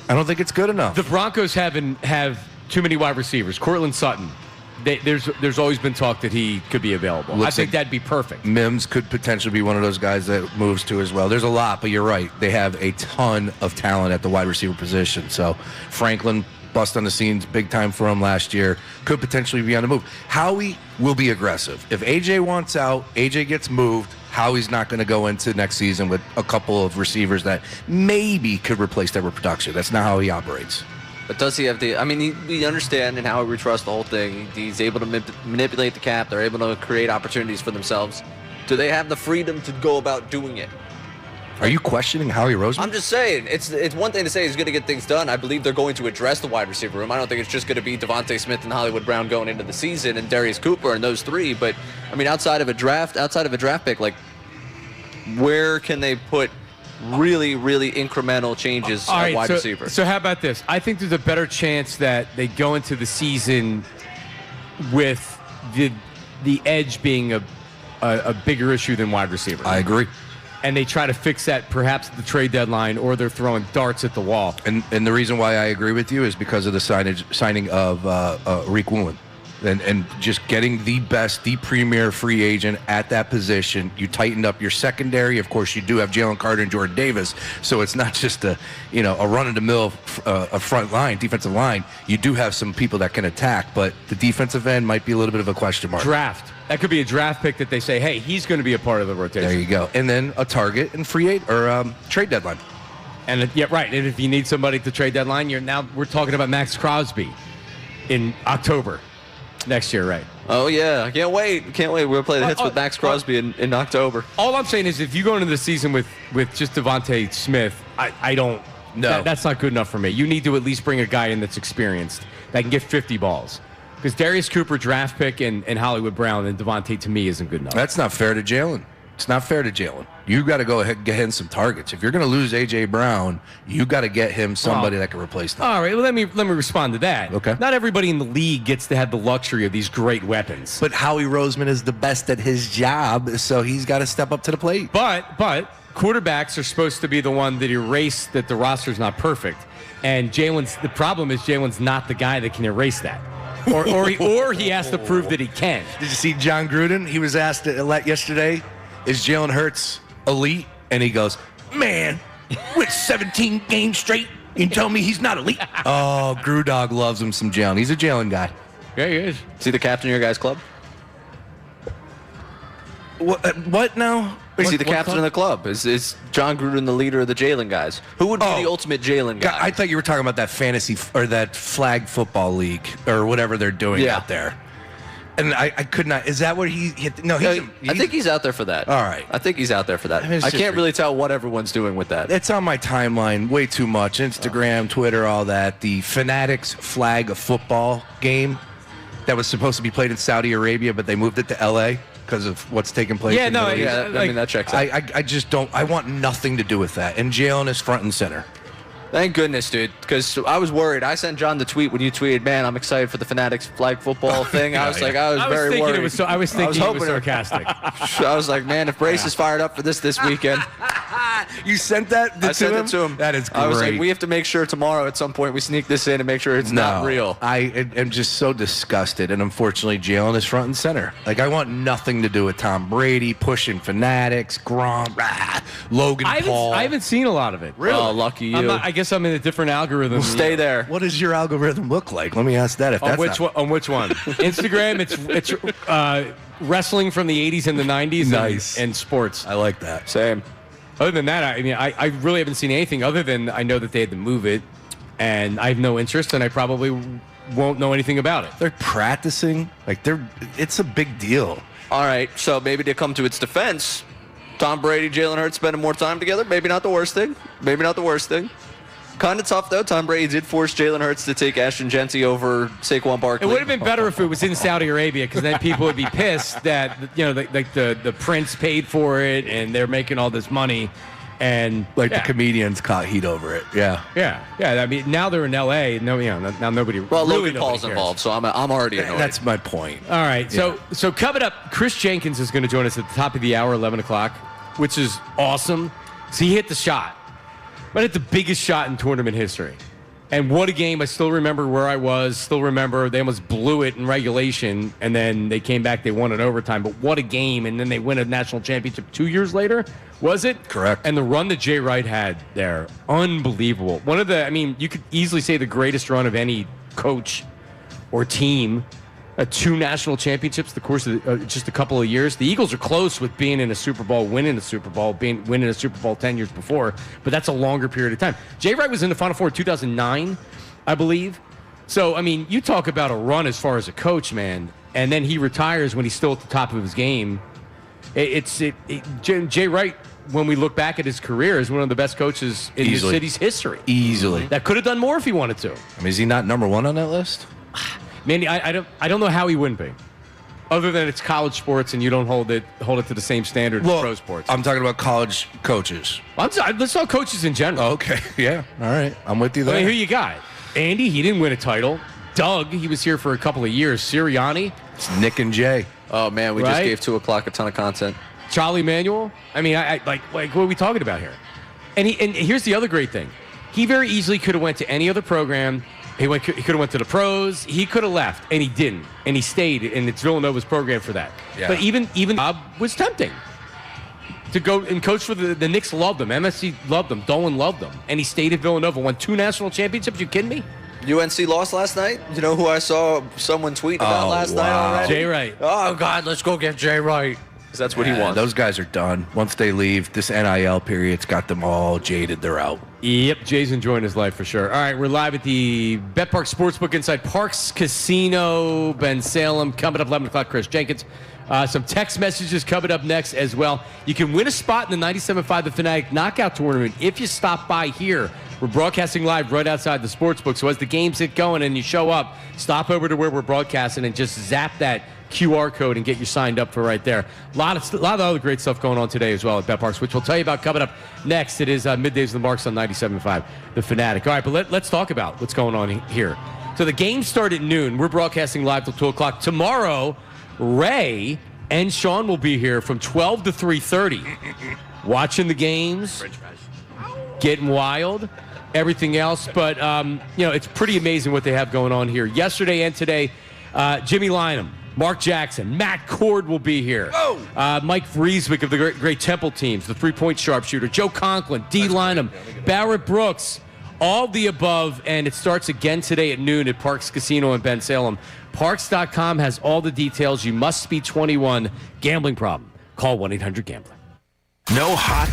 I don't think it's good enough. The Broncos have too many wide receivers. Cortland Sutton. There's always been talk that he could be available. I think that'd be perfect. Mims could potentially be one of those guys that moves to as well. There's a lot, but you're right. They have a ton of talent at the wide receiver position. So Franklin bust on the scenes big time for him last year. Could potentially be on the move. Howie will be aggressive. If AJ wants out, AJ gets moved, Howie's not going to go into next season with a couple of receivers that maybe could replace their production. That's not how he operates. But does he have the? I mean, we understand and how we trust the whole thing. He's able to manipulate the cap. They're able to create opportunities for themselves. Do they have the freedom to go about doing it? Are you questioning Howie Roseman? I'm just saying, it's one thing to say he's going to get things done. I believe they're going to address the wide receiver room. I don't think it's just going to be Devontae Smith and Hollywood Brown going into the season and Darius Cooper and those three. But I mean, outside of a draft pick, like where can they put really incremental changes at wide receiver? So how about this? I think there's a better chance that they go into the season with the edge being a bigger issue than wide receiver. I agree. And they try to fix that perhaps at the trade deadline, or they're throwing darts at the wall. And the reason why I agree with you is because of the signing of Reek Woolen. And just getting the premier free agent at that position. You tightened up your secondary. Of course, you do have Jalen Carter and Jordan Davis, so it's not just a run-of-the-mill front line, defensive line. You do have some people that can attack, but the defensive end might be a little bit of a question mark. Draft. That could be a draft pick that they say, hey, he's going to be a part of the rotation. There you go. And then a target and trade deadline. And yeah, right. And if you need somebody at the trade deadline, we're talking about Max Crosby in October. Next year, right? Oh, yeah. I can't wait. We're going to play the hits with Max Crosby in October. All I'm saying is if you go into the season with just Devontae Smith, I don't know. That's not good enough for me. You need to at least bring a guy in that's experienced that can get 50 balls. Because Darius Cooper, draft pick, and Hollywood Brown and Devontae, to me, isn't good enough. That's not fair to Jalen. It's not fair to Jalen. You got to go ahead and get him some targets. If you're going to lose A.J. Brown, you got to get him somebody that can replace them. All right, well, let me respond to that. Okay. Not everybody in the league gets to have the luxury of these great weapons. But Howie Roseman is the best at his job, so he's got to step up to the plate. But quarterbacks are supposed to be the one that erase that the roster's not perfect. And the problem is Jalen's not the guy that can erase that. Or he has to prove that he can. Did you see John Gruden? He was asked yesterday, is Jalen Hurts elite? And he goes, man, with 17 games straight, you tell me he's not elite? Oh, Grudog loves him some Jalen. He's a Jalen guy. Yeah, he is. Is he the captain of your guys' club? What now? Is he the captain of the club? Is John Gruden the leader of the Jalen guys? Who would be the ultimate Jalen guy? I thought you were talking about that fantasy or that flag football league or whatever they're doing out there. And I could not. Is that what he? No, I think he's out there for that. All right. I think he's out there for that. I can't really tell what everyone's doing with that. It's on my timeline way too much. Instagram, Twitter, all that. The Fanatics flag football game that was supposed to be played in Saudi Arabia, but they moved it to L.A. because of what's taking place. Yeah, in the Middle East. I mean, that checks out. I just don't. I want nothing to do with that. And Jalen is front and center. Thank goodness, dude, because I was worried. I sent John the tweet when you tweeted, man, I'm excited for the Fanatics flag football thing. I was very worried. I was thinking it was sarcastic. I was like, man, if Brace is fired up for this weekend. You sent that I sent it to him. That is great. I was like, we have to make sure tomorrow at some point we sneak this in and make sure it's not real. I am just so disgusted, and unfortunately, Jalen is front and center. Like, I want nothing to do with Tom Brady, pushing Fanatics, Gronk, Logan Paul. I haven't seen a lot of it. Really? Oh, lucky you. I guess I'm in a different algorithm. Stay there. What does your algorithm look like? Let me ask that. On which one? Instagram, it's wrestling from the 80s and the 90s. Nice. And sports. I like that. Same. Other than that, I really haven't seen anything other than I know that they had to move it, and I have no interest, and I probably won't know anything about it. They're practicing. It's a big deal. All right, so maybe to come to its defense, Tom Brady, Jalen Hurts spending more time together, maybe not the worst thing. Kind of tough, though. Tom Brady did force Jalen Hurts to take Ashton Genty over Saquon Barkley. It would have been better if it was in Saudi Arabia, because then people would be pissed that the prince paid for it and they're making all this money, and the comedians caught heat over it. Yeah. I mean, now they're in L.A. Now nobody. Well, really Logan Paul's cares. involved, so I'm already annoyed. That's my point. All right, so coming up, Chris Jenkins is going to join us at the top of the hour, 11 o'clock, which is awesome. So he hit the shot. But it's the biggest shot in tournament history. And what a game. I still remember where I was. Still remember they almost blew it in regulation, and then they came back. They won in overtime. But what a game. And then they win a national championship 2 years later, was it? Correct. And the run that Jay Wright had there, unbelievable. One of the, I mean, you could easily say the greatest run of any coach or team. 2 national championships the course of just a couple of years. The Eagles are close with being in a Super Bowl, winning a Super Bowl, winning a Super Bowl 10 years before, but that's a longer period of time. Jay Wright was in the Final Four in 2009, I believe. So, I mean, you talk about a run as far as a coach, man, and then he retires when he's still at the top of his game. Jay Wright, when we look back at his career, is one of the best coaches in the city's history. Easily. That could have done more if he wanted to. I mean, is he not number 1 on that list? Mandy, I don't know how he wouldn't be, other than it's college sports and you don't hold it to the same standard as pro sports. I'm talking about college coaches. Let's talk coaches in general. Okay, yeah, all right, I'm with you there. I mean, who you got? Andy, he didn't win a title. Doug, he was here for a couple of years. Sirianni, it's Nick and Jay. Oh man, we just gave 2 o'clock a ton of content. Charlie Manuel. I mean, I like what are we talking about here? And here's the other great thing. He very easily could have went to any other program. He could have went to the pros. He could have left, and he didn't, and he stayed. And it's Villanova's program for that. Yeah. But even Bob was tempting to go and coach for the Knicks. Loved him. MSC loved him. Dolan loved him, and he stayed at Villanova. Won 2 national championships. You kidding me? UNC lost last night. You know who I saw someone tweet about last night already? Jay Wright. Oh God, let's go get Jay Wright. Because that's what he wants. Those guys are done. Once they leave, this NIL period's got them all jaded. They're out. Yep, Jay's enjoying his life for sure. All right, we're live at the Bet Park Sportsbook inside Parks Casino, Ben Salem. Coming up 11 o'clock, Chris Jenkins. Some text messages coming up next as well. You can win a spot in the 97.5 The Fanatic Knockout Tournament if you stop by here. We're broadcasting live right outside the sportsbook. So as the games get going and you show up, stop over to where we're broadcasting and just zap that QR code and get you signed up for right there. A lot of other great stuff going on today as well at Bet Parks, which we'll tell you about coming up next. It is Middays with the Marks on 97.5 The Fanatic. All right, but let's talk about what's going on here. So the games start at noon. We're broadcasting live till 2 o'clock. Tomorrow, Ray and Sean will be here from 12 to 3:30 watching the games, getting wild, everything else. But, it's pretty amazing what they have going on here. Yesterday and today, Jimmy Lynam, Mark Jackson, Matt Cord will be here. Mike Vrieswick of the great Temple teams, the three-point sharpshooter, Joe Conklin, D. Lynam, Barrett Brooks, all the above. And it starts again today at noon at Parks Casino in Ben Salem. Parks.com has all the details. You must be 21. Gambling problem. Call 1-800-GAMBLER. No hot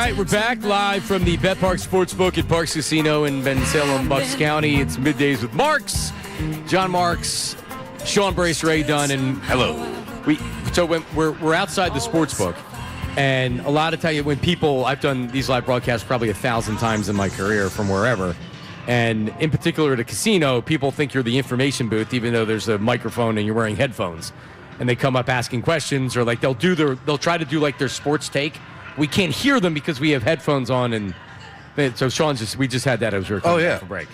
right, we're back live from the Bet Park Sportsbook at Parks Casino in Ben Salem, Bucks County. It's Middays with Marks, John Marks, Sean Brace, Ray Dunn, and Hello. So when we're outside the sportsbook, and a lot of time when people, I've done these live broadcasts probably 1,000 times in my career from wherever, and in particular at a casino, people think you're the information booth, even though there's a microphone and you're wearing headphones, and they come up asking questions, or like they'll try to do like their sports take. We can't hear them because we have headphones on, and so we just had that as we were coming back from break.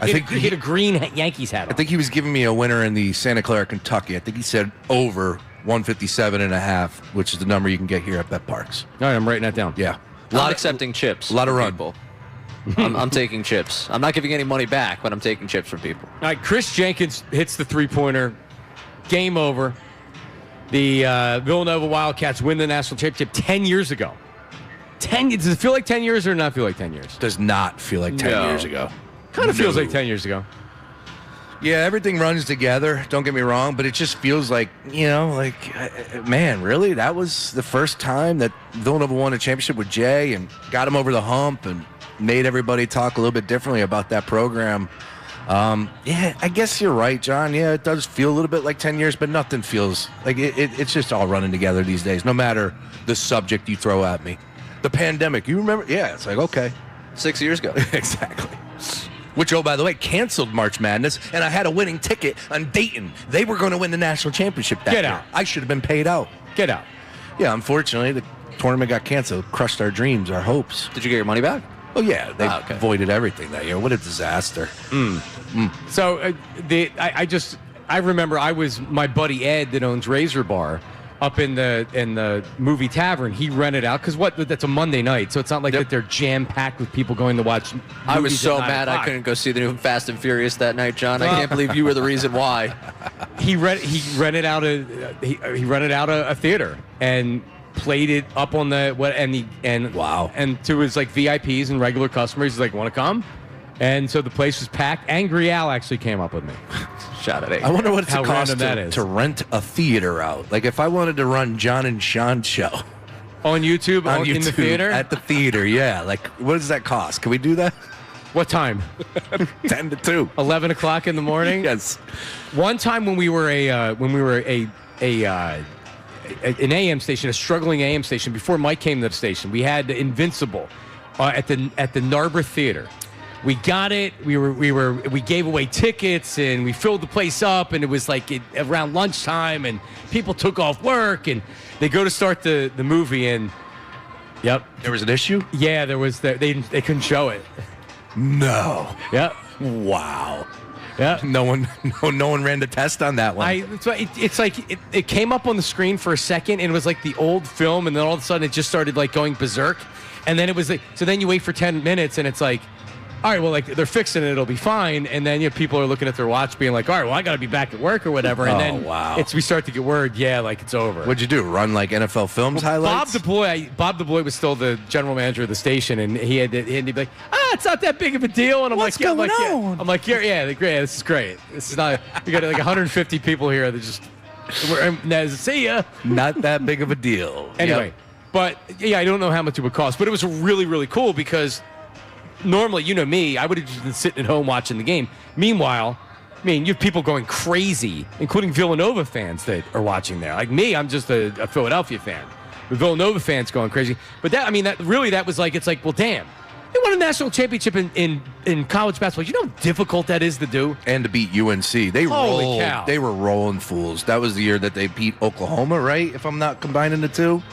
He had a green Yankees hat on. I think he was giving me a winner in the Santa Clara, Kentucky. I think he said over 157.5, which is the number you can get here at Bet Parks. All right, I'm writing that down. Yeah. Not accepting chips. A lot of run. People. I'm taking chips. I'm not giving any money back, but I'm taking chips from people. All right, Chris Jenkins hits the three-pointer. Game over. The Villanova Wildcats win the national championship 10 years ago. Does it feel like 10 years or not feel like 10 years? Does not feel like 10 years ago. Kind of feels like 10 years ago. Yeah, everything runs together. Don't get me wrong, but it just feels like, man, really? That was the first time that Villanova won a championship with Jay and got him over the hump and made everybody talk a little bit differently about that program. Yeah, I guess you're right, John. Yeah, it does feel a little bit like 10 years, but nothing feels like it's just all running together these days, no matter the subject you throw at me. The pandemic, you remember? Yeah, it's like, okay. 6 years ago. Exactly. Which, oh, by the way, canceled March Madness, and I had a winning ticket on Dayton. They were going to win the national championship that year. Get out. I should have been paid out. Get out. Yeah, unfortunately, the tournament got canceled, crushed our dreams, our hopes. Did you get your money back? Oh, yeah, they voided everything that year. What a disaster. So I remember I was my buddy Ed that owns Razor Bar up in the movie tavern. He rented out because that's a Monday night, so it's not like that they're jam packed with people going to watch. I was so at 9 mad o'clock. I couldn't go see the new Fast and Furious that night, John. I can't believe you were the reason why. He rented out a theater and played it up on wow, and to his like VIPs and regular customers, he's like, want to come? And so the place was packed. Angry Al actually came up with me. Shot at 8. I wonder what it's How cost random that to rent a theater out. Like if I wanted to run John and Sean's show on YouTube, in the theater? At the theater, yeah. Like what does that cost? Can we do that? What time? 10 to 2. 11 o'clock in the morning? Yes. One time when we were an AM station, a struggling AM station, before Mike came to the station, we had Invincible at the Narberth Theater. We got it. We gave away tickets and we filled the place up, and it was like around lunchtime, and people took off work and they go to start the movie, and yep, There was an issue? yeah, there was they couldn't show it. No. Yep. Wow. Yep. No one ran the test on that one. It's like it came up on the screen for a second, and it was like the old film, and then all of a sudden it just started like going berserk, and then it was like, so then you wait for 10 minutes, and it's like, all right, well, like they're fixing it, it'll be fine, and then people are looking at their watch, being like, all right, well, I got to be back at work or whatever, and then we start to get word, like it's over. What'd you do? Run like NFL Films highlights? Bob DeBlois was still the general manager of the station, and he'd be like, it's not that big of a deal, and I'm What's going on? I'm like, yeah, this is great. This is not. We got like 150 people here that just see ya. Not that big of a deal. Anyway, Yep. but yeah, I don't know how much it would cost, but it was really, really cool because normally, you know me, I would have just been sitting at home watching the game. Meanwhile, I mean, you have people going crazy, including Villanova fans that are watching there. Like me, I'm just a Philadelphia fan. The Villanova fans going crazy. But that was like, it's like, well, damn. They won a national championship in college basketball. You know how difficult that is to do? And to beat UNC. Holy cow. They were rolling fools. That was the year that they beat Oklahoma, right? If I'm not combining the two.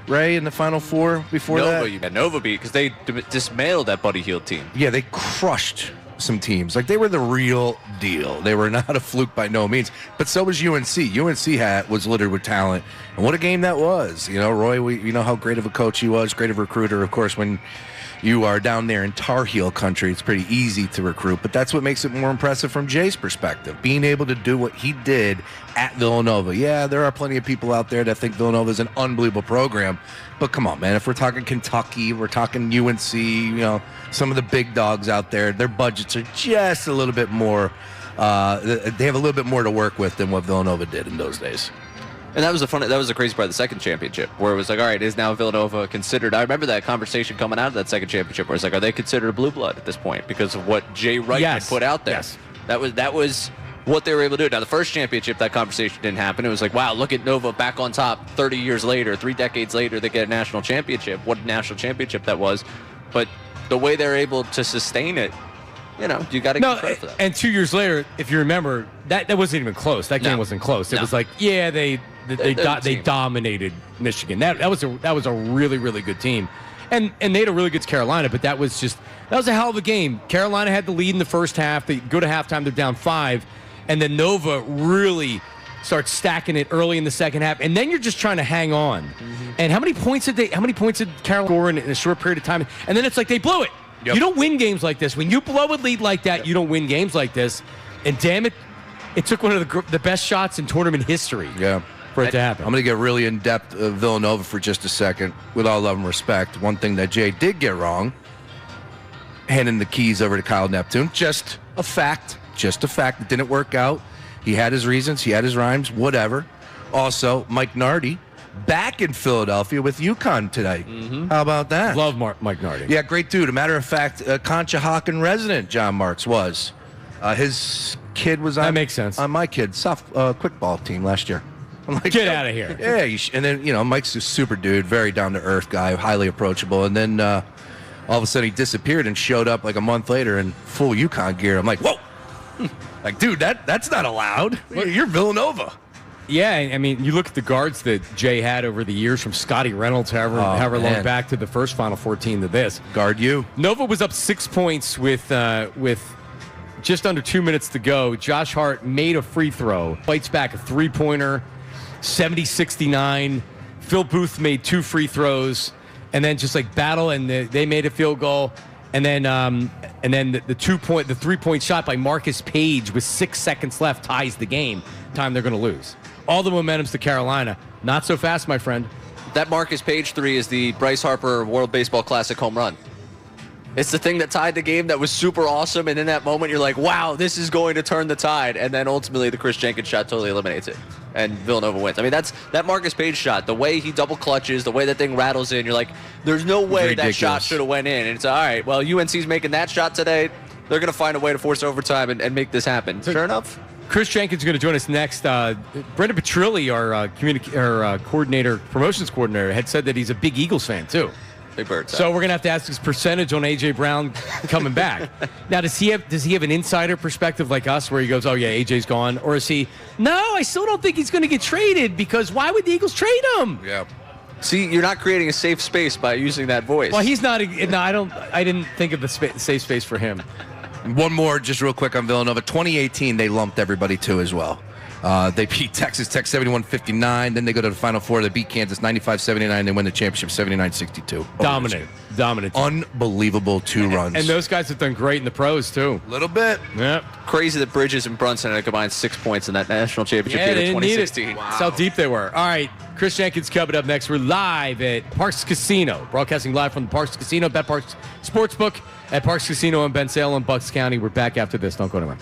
Ray in the Final Four before that? You got Nova beat because they dismantled that Buddy Hield team. Yeah, they crushed some teams. Like, they were the real deal. They were not a fluke by no means. But so was UNC. UNC was littered with talent. And what a game that was. You know, Roy, you know how great of a coach he was, great of a recruiter. Of course, when you are down there in Tar Heel country, it's pretty easy to recruit. But that's what makes it more impressive from Jay's perspective, being able to do what he did at Villanova. Yeah, there are plenty of people out there that think Villanova is an unbelievable program. But come on, man, if we're talking Kentucky, we're talking UNC, you know, some of the big dogs out there, their budgets are just a little bit more, they have a little bit more to work with than what Villanova did in those days. And that was the crazy part of the second championship, where it was like, all right, is now Villanova considered? I remember that conversation coming out of that second championship, where it's like, are they considered a blue blood at this point because of what Jay Wright had put out there? Yes. That was what they were able to do. Now, the first championship, that conversation didn't happen. It was like, wow, look at Nova back on top 30 years later, 3 decades later, they get a national championship. What a national championship that was. But the way they're able to sustain it, you got to give credit for that. And 2 years later, if you remember, that wasn't even close. That game wasn't close. It was like, yeah, they dominated Michigan. That was a really, really good team. And they had a really good Carolina, but that was a hell of a game. Carolina had the lead in the first half. They go to halftime, they're down 5, and then Nova really starts stacking it early in the second half, and then you're just trying to hang on. Mm-hmm. And how many points did Carolina score in a short period of time? And then it's like they blew it. Yep. You don't win games like this. When you blow a lead like that, you don't win games like this. And damn it, it took one of the best shots in tournament history. Yeah. For it to happen. I'm going to get really in-depth of Villanova for just a second, with all love and respect. One thing that Jay did get wrong, handing the keys over to Kyle Neptune, just a fact. It didn't work out. He had his reasons. He had his rhymes, whatever. Also, Mike Nardi back in Philadelphia with UConn today. Mm-hmm. How about that? Love Mike Nardi. Yeah, great dude. A matter of fact, Conshohocken resident John Marks was. His kid was on, that makes sense. On my kid's quickball team last year. I'm like, get out of here. Yeah, and then, Mike's a super dude, very down-to-earth guy, highly approachable. And then all of a sudden he disappeared and showed up like a month later in full UConn gear. I'm like, whoa. Like, dude, that's not allowed. You're Villanova. Yeah, I mean, you look at the guards that Jay had over the years, from Scotty Reynolds, however long back, to the first Final 14 to this. Guard you. Nova was up 6 points with just under 2 minutes to go. Josh Hart made a free throw, fights back a three-pointer, 70-69. Phil Booth made 2 free throws, and then just like battle, and they made a field goal. And then the 3-point shot by Marcus Page with 6 seconds left ties the game. Time they're going to lose. All the momentum's to Carolina. Not so fast, my friend. That Marcus Page 3 is the Bryce Harper World Baseball Classic home run. It's the thing that tied the game that was super awesome, and in that moment you're like, wow, this is going to turn the tide, and then ultimately the Chris Jenkins shot totally eliminates it, and Villanova wins. I mean, that's that Marcus Page shot, the way he double clutches, the way that thing rattles in, you're like, there's no way that shot should have went in, and it's all right, well, UNC's making that shot today, they're going to find a way to force overtime and make this happen. Sure enough. Chris Jenkins is going to join us next. Brendan Petrilli, our coordinator, promotions coordinator, had said that he's a big Eagles fan, too. Big Bird. So we're gonna have to ask his percentage on A.J. Brown coming back. Now, does he have an insider perspective like us, where he goes, "Oh yeah, A.J.'s gone," or is he? No, I still don't think he's going to get traded, because why would the Eagles trade him? Yeah. See, you're not creating a safe space by using that voice. Well, he's not. No, I didn't think of the safe space for him. One more, just real quick on Villanova. 2018, they lumped everybody too as well. They beat Texas Tech 71-59. Then they go to the Final Four. They beat Kansas 95-79. They win the championship 79-62. Dominant. Unbelievable 2 runs. And those guys have done great in the pros, too. A little bit. Yeah. Crazy that Bridges and Brunson had combined 6 points in that national championship game in 2016. Wow. That's how deep they were. All right, Chris Jenkins coming up next. We're live at Parks Casino, broadcasting live from the Parks Casino, Bet Parks Sportsbook at Parks Casino in Ben Salem, Bucks County. We're back after this. Don't go anywhere.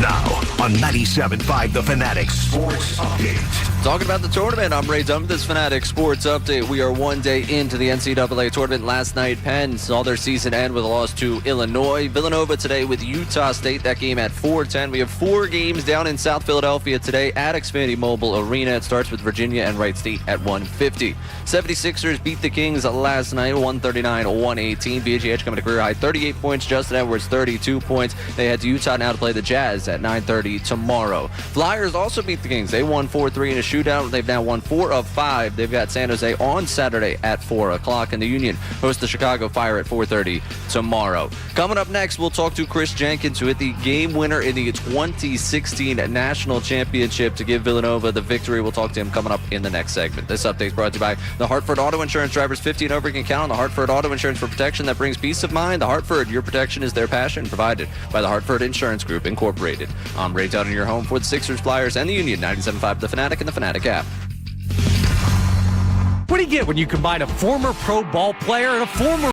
Now on 97.5 The Fanatic Sports Update. Talking about the tournament, I'm Ray Dunn with this Fanatic Sports Update. We are 1 day into the NCAA tournament. Last night, Penn saw their season end with a loss to Illinois. Villanova today with Utah State. That game at 4:10. We have 4 games down in South Philadelphia today at Xfinity Mobile Arena. It starts with Virginia and Wright State at 1:50. 76ers beat the Kings last night, 139-118. BGH coming to career high 38 points. Justin Edwards 32 points. They head to Utah now to play the Jazz at 9:30 tomorrow. Flyers also beat the Kings. They won 4-3 in a shootout. They've now won 4 of 5. They've got San Jose on Saturday at 4 o'clock, and the Union hosts the Chicago Fire at 4:30 tomorrow. Coming up next, we'll talk to Chris Jenkins, who hit the game winner in the 2016 National Championship to give Villanova the victory. We'll talk to him coming up in the next segment. This update is brought to you by the Hartford Auto Insurance. Drivers 50 and over can count on the Hartford Auto Insurance for protection that brings peace of mind. The Hartford, your protection is their passion, provided by the Hartford Insurance Group, Incorporated. I'm Ray Dunn in your home for the Sixers, Flyers, and the Union. 97.5 The Fanatic and the Fanatic app. What do you get when you combine a former pro ball player and a former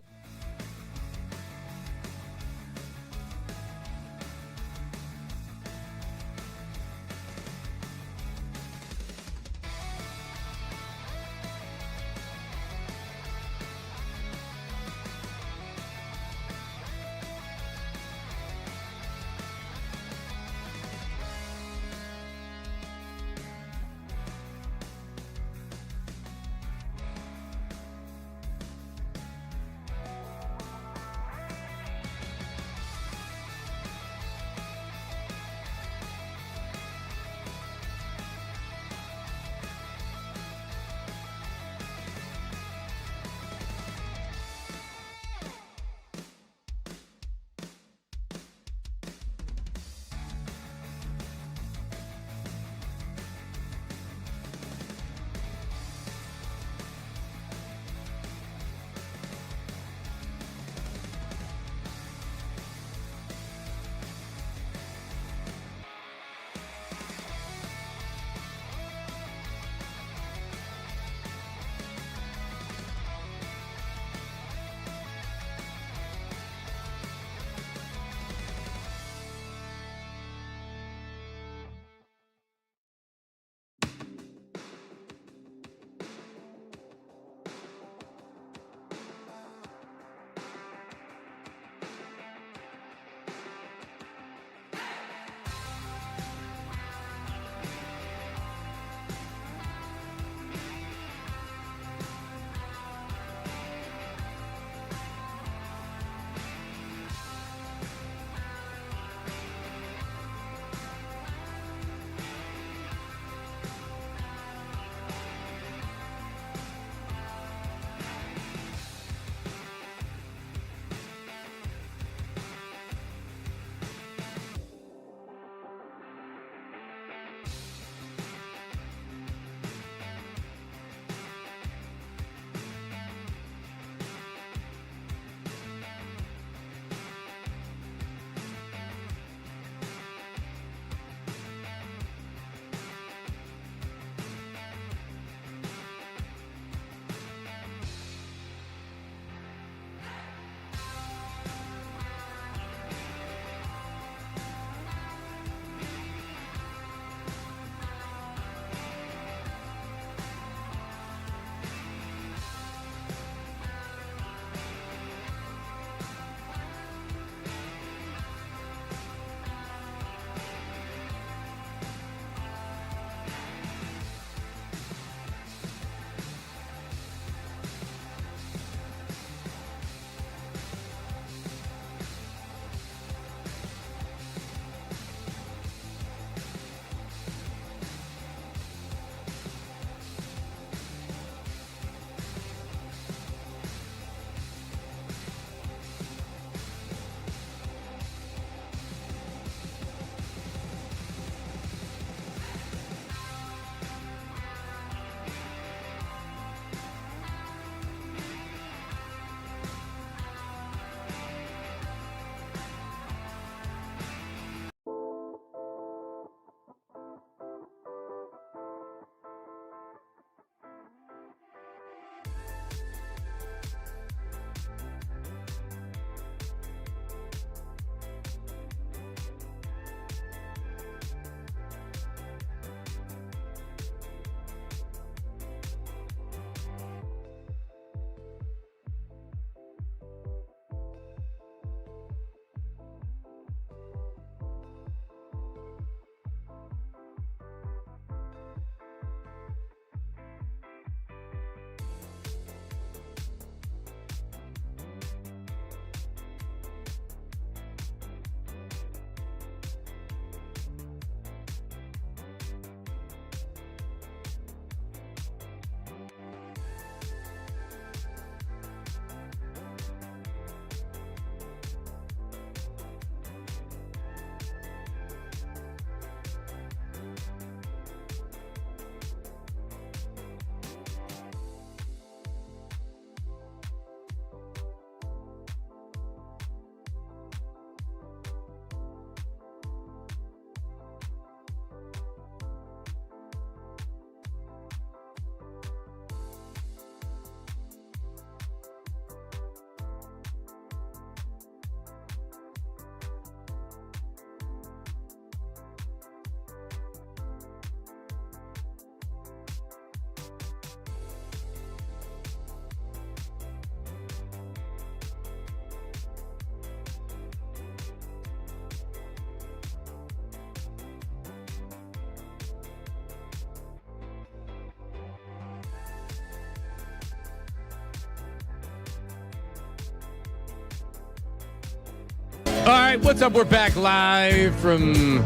All right, what's up? We're back live from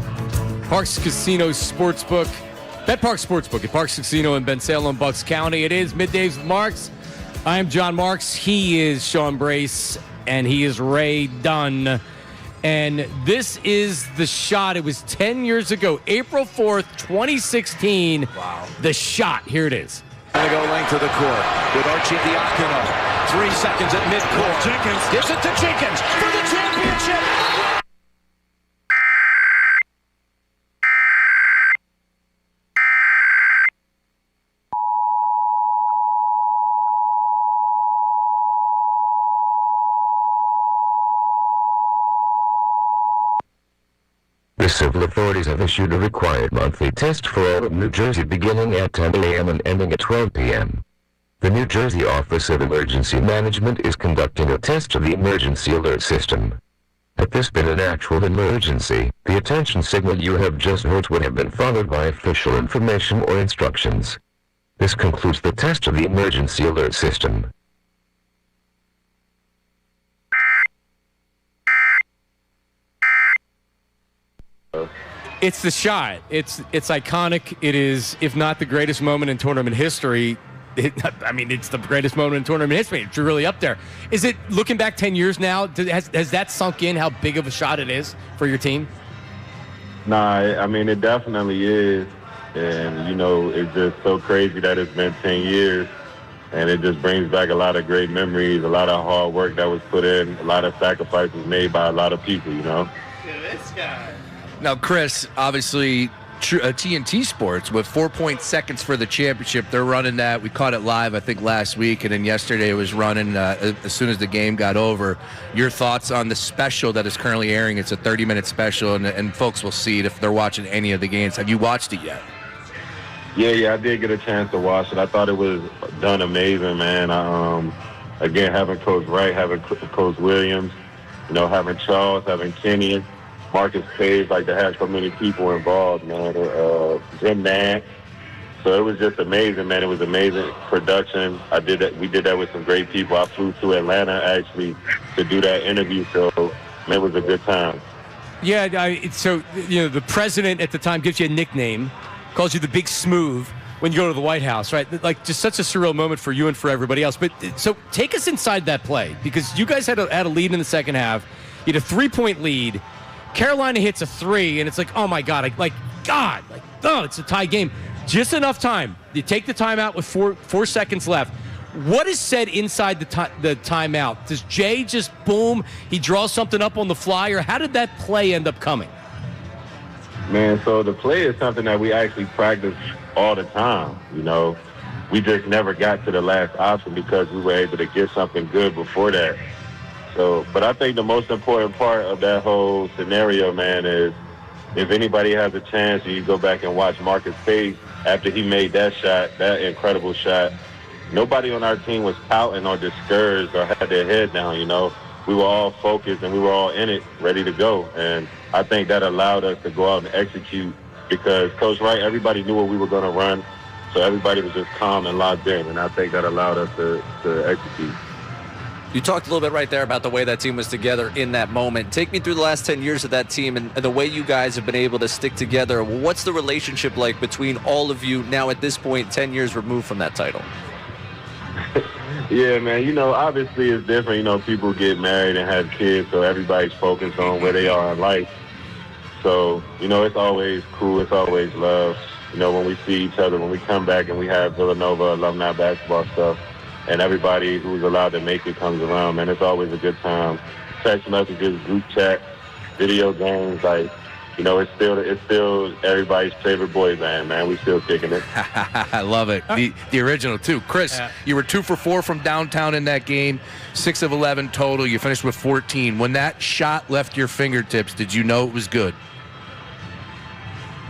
Parks Casino Sportsbook. Bet Park Sportsbook at Parks Casino in Ben Salem, Bucks County. It is Middays with Marks. I am John Marks. He is Sean Brace, and he is Ray Dunn. And this is the shot. It was 10 years ago, April 4th, 2016. Wow. The shot. Here it is. Going to go length of the court with Archie Diacono. 3 seconds at midcourt. Jenkins gives it to Jenkins for the championship. The civil authorities have issued a required monthly test for all of New Jersey beginning at 10 a.m. and ending at 12 p.m. The New Jersey Office of Emergency Management is conducting a test of the emergency alert system. Had this been an actual emergency, the attention signal you have just heard would have been followed by official information or instructions. This concludes the test of the emergency alert system. It's the shot. It's iconic. It is, if not the greatest moment in tournament history, it's the greatest moment in tournament history. It's really up there. Is it, looking back 10 years now, has that sunk in how big of a shot it is for your team? Nah, it definitely is. And, it's just so crazy that it's been 10 years. And it just brings back a lot of great memories, a lot of hard work that was put in, a lot of sacrifices made by a lot of people, This guy. Now, Chris, obviously, TNT Sports with 4 seconds for the championship. They're running that. We caught it live, I think, last week, and then yesterday it was running as soon as the game got over. Your thoughts on the special that is currently airing? It's a 30-minute special, and folks will see it if they're watching any of the games. Have you watched it yet? Yeah, I did get a chance to watch it. I thought it was done amazing, man. Again, having Coach Wright, having Coach Williams, having Charles, having Kenny, Marcus Page, to have so many people involved, man. Jim Nance. So it was just amazing, man. It was amazing production. We did that with some great people. I flew to Atlanta, actually, to do that interview. So, man, it was a good time. Yeah, the president at the time gives you a nickname, calls you the Big Smooth when you go to the White House, right? Just such a surreal moment for you and for everybody else. But so take us inside that play, because you guys had a lead in the second half. You had a 3-point lead. Carolina hits a 3, and it's like, oh my God, it's a tie game. Just enough time. You take the timeout with 4 seconds left. What is said inside the timeout? Does Jay just boom, he draws something up on the fly, or how did that play end up coming? Man, so the play is something that we actually practice all the time. We just never got to the last option because we were able to get something good before that. So, but I think the most important part of that whole scenario, man, is if anybody has a chance and you go back and watch Marcus Page after he made that shot, that incredible shot, nobody on our team was pouting or discouraged or had their head down, We were all focused and we were all in it, ready to go. And I think that allowed us to go out and execute because Coach Wright, everybody knew what we were going to run. So everybody was just calm and locked in. And I think that allowed us to execute. You talked a little bit right there about the way that team was together in that moment. Take me through the last 10 years of that team and the way you guys have been able to stick together. What's the relationship like between all of you now at this point, 10 years removed from that title? Yeah, man, obviously it's different. People get married and have kids, so everybody's focused on where they are in life. So, it's always cool. It's always love. When we see each other, when we come back and we have Villanova alumni basketball stuff, and everybody who's allowed to make it comes around, man, it's always a good time. Text messages, group chat, video games, it's still everybody's favorite boy band, man. We still kicking it. I love it. The original, too. Chris, You were 2 for 4 from downtown in that game, 6 of 11 total. You finished with 14. When that shot left your fingertips, did you know it was good?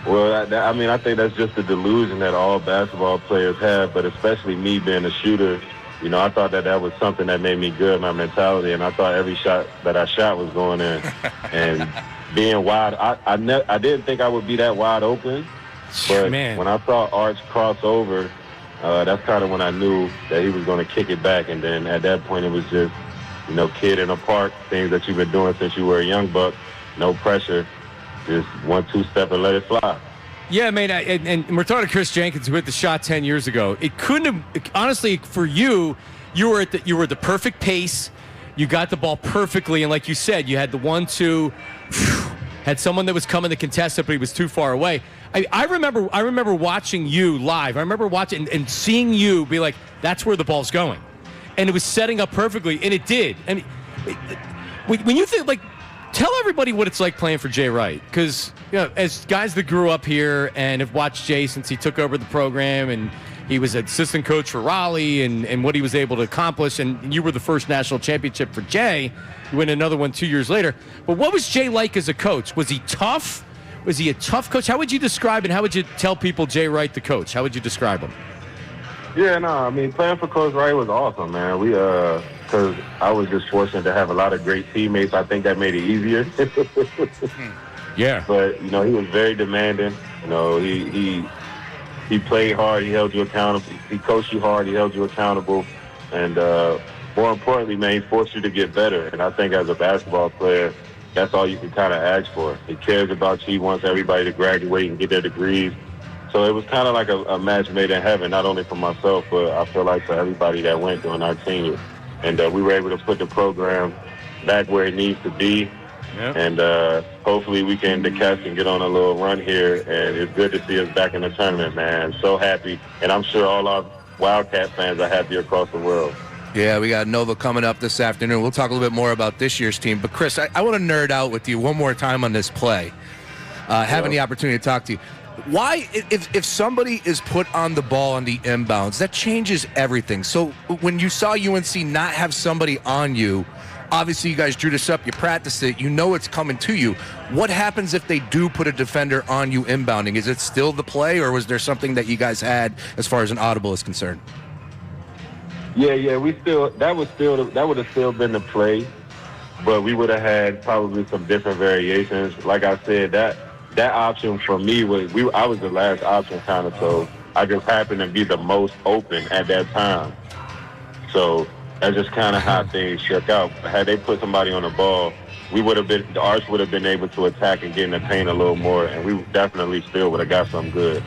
Well, I think that's just the delusion that all basketball players have, but especially me being a shooter, I thought that was something that made me good, my mentality, and I thought every shot that I shot was going in. And being wide, I didn't think I would be that wide open, but when I saw Arch cross over, that's kind of when I knew that he was going to kick it back, and then at that point it was just kid in a park, things that you've been doing since you were a young buck. No pressure, just 1-2 step and let it fly. Yeah, man, and we're talking to Chris Jenkins, who hit the shot 10 years ago. It couldn't have, honestly, for you, you were at the perfect pace. You got the ball perfectly, and like you said, you had the 1-2, had someone that was coming to contest it, but he was too far away. I remember watching you live. I remember watching and seeing you be like, that's where the ball's going. And it was setting up perfectly, and it did. And when you think, like, tell everybody what it's like playing for Jay Wright, because as guys that grew up here and have watched Jay since he took over the program, and he was assistant coach for Raleigh, and what he was able to accomplish, and you were the first national championship for Jay. You win another one 2 years later. But what was Jay like as a coach? Was he tough? Was he a tough coach? How would you describe and how would you tell people Jay Wright the coach? How would you describe him? Yeah, no, I mean, playing for Coach Wright was awesome, man. Because I was just fortunate to have a lot of great teammates. I think that made it easier. Yeah. But, he was very demanding. He played hard. He held you accountable. He coached you hard. He held you accountable. And more importantly, man, he forced you to get better. And I think as a basketball player, that's all you can kind of ask for. He cares about you. He wants everybody to graduate and get their degrees. So it was kind of like a match made in heaven, not only for myself, but I feel like for everybody that went during our tenure. And we were able to put the program back where it needs to be. Yep. And hopefully we can catch and get on a little run here. And it's good to see us back in the tournament, man. So happy. And I'm sure all our Wildcat fans are happy across the world. Yeah, we got Nova coming up this afternoon. We'll talk a little bit more about this year's team. But, Chris, I want to nerd out with you one more time on this play. Having the opportunity to talk to you. Why, if somebody is put on the ball on the inbounds, that changes everything. So when you saw UNC not have somebody on you, obviously you guys drew this up, you practiced it, you know it's coming to you. What happens if they do put a defender on you inbounding? Is it still the play, or was there something that you guys had as far as an audible is concerned? Yeah, that would have still been the play, but we would have had probably some different variations. Like I said, that option for me I was the last option kind of, so I just happened to be the most open at that time. So that's just kind of how things shook out. Had they put somebody on the ball, the Arch would have been able to attack and get in the paint a little more, and we definitely still would have got something good.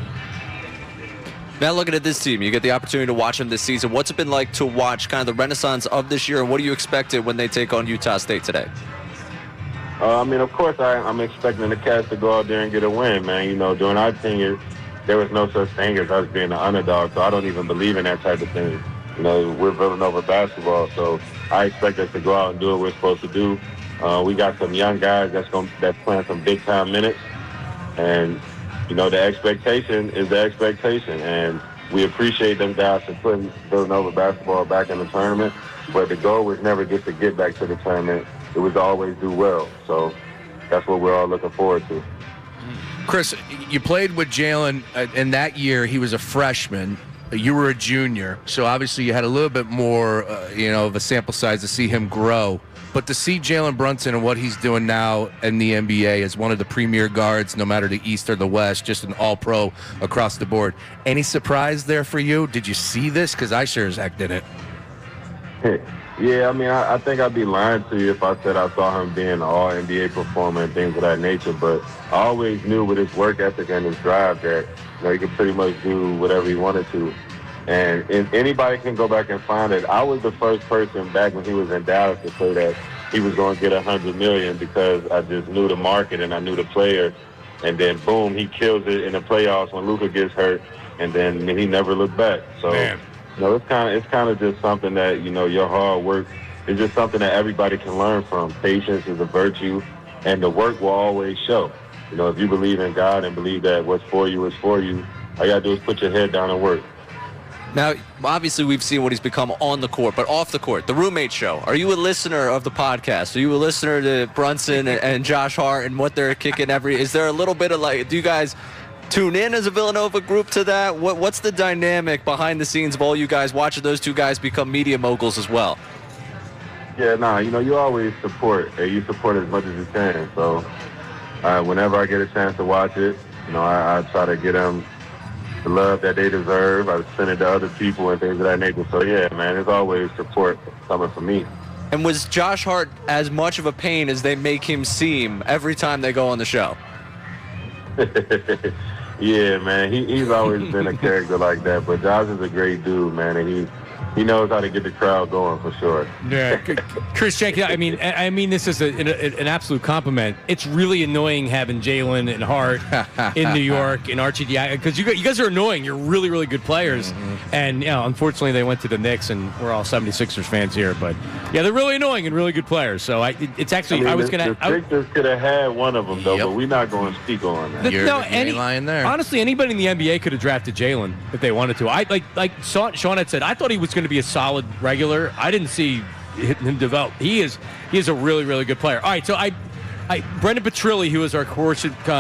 Now looking at this team, you get the opportunity to watch them this season. What's it been like to watch kind of the renaissance of this year, and what do you expect when they take on Utah State today? Of course, I'm expecting the Cats to go out there and get a win, man. During our tenure, there was no such thing as us being the underdog, so I don't even believe in that type of thing. We're Villanova basketball, so I expect us to go out and do what we're supposed to do. We got some young guys that's playing some big-time minutes, and, the expectation is the expectation, and we appreciate them guys for putting Villanova basketball back in the tournament, but the goal was never just to get back to the tournament. It was to always do well, so that's what we're all looking forward to. Chris, you played with Jalen in that year. He was a freshman. You were a junior, so obviously you had a little bit more, of a sample size to see him grow. But to see Jalen Brunson and what he's doing now in the NBA as one of the premier guards, no matter the East or the West, just an all-pro across the board. Any surprise there for you? Did you see this? Because I sure as heck didn't. Yeah, I think I'd be lying to you if I said I saw him being an all-NBA performer and things of that nature. But I always knew with his work ethic and his drive that he could pretty much do whatever he wanted to. And anybody can go back and find it. I was the first person back when he was in Dallas to say that he was going to get $100 million because I just knew the market and I knew the player. And then, boom, he kills it in the playoffs when Luka gets hurt, and then he never looked back. So, it's kind of just something that, your hard work is just something that everybody can learn from. Patience is a virtue, and the work will always show. If you believe in God and believe that what's for you is for you, all you got to do is put your head down and work. Now, obviously, we've seen what he's become on the court, but off the court, the Roommate Show. Are you a listener of the podcast? Are you a listener to Brunson and Josh Hart and what they're kicking is there a little bit of do you guys tune in as a Villanova group to that? What's the dynamic behind the scenes of all you guys watching those two guys become media moguls as well? Yeah, you always support. You support as much as you can. So whenever I get a chance to watch it, I try to get them the love that they deserve. I send it to other people and things of that nature. So, yeah, man, there's always support coming from me. And was Josh Hart as much of a pain as they make him seem every time they go on the show? Yeah, man, he's always been a character like that. But Josh is a great dude, man, and he knows how to get the crowd going for sure. Yeah, Chris Jenkins. I mean this is an absolute compliment. It's really annoying having Jalen and Hart in New York and Archie because you guys are annoying. You're really, really good players, and unfortunately they went to the Knicks, and we're all 76ers fans here. But yeah, they're really annoying and really good players. So it's actually I was gonna. The Sixers could have had one of them though, but we're not going to speak on that. You're lying there. Honestly, anybody in the NBA could have drafted Jalen if they wanted to. Like Sean had said, I thought he was going to be a solid regular. I didn't see him develop. He is a really, really good player. All right, so Brendan Petrilli, who is our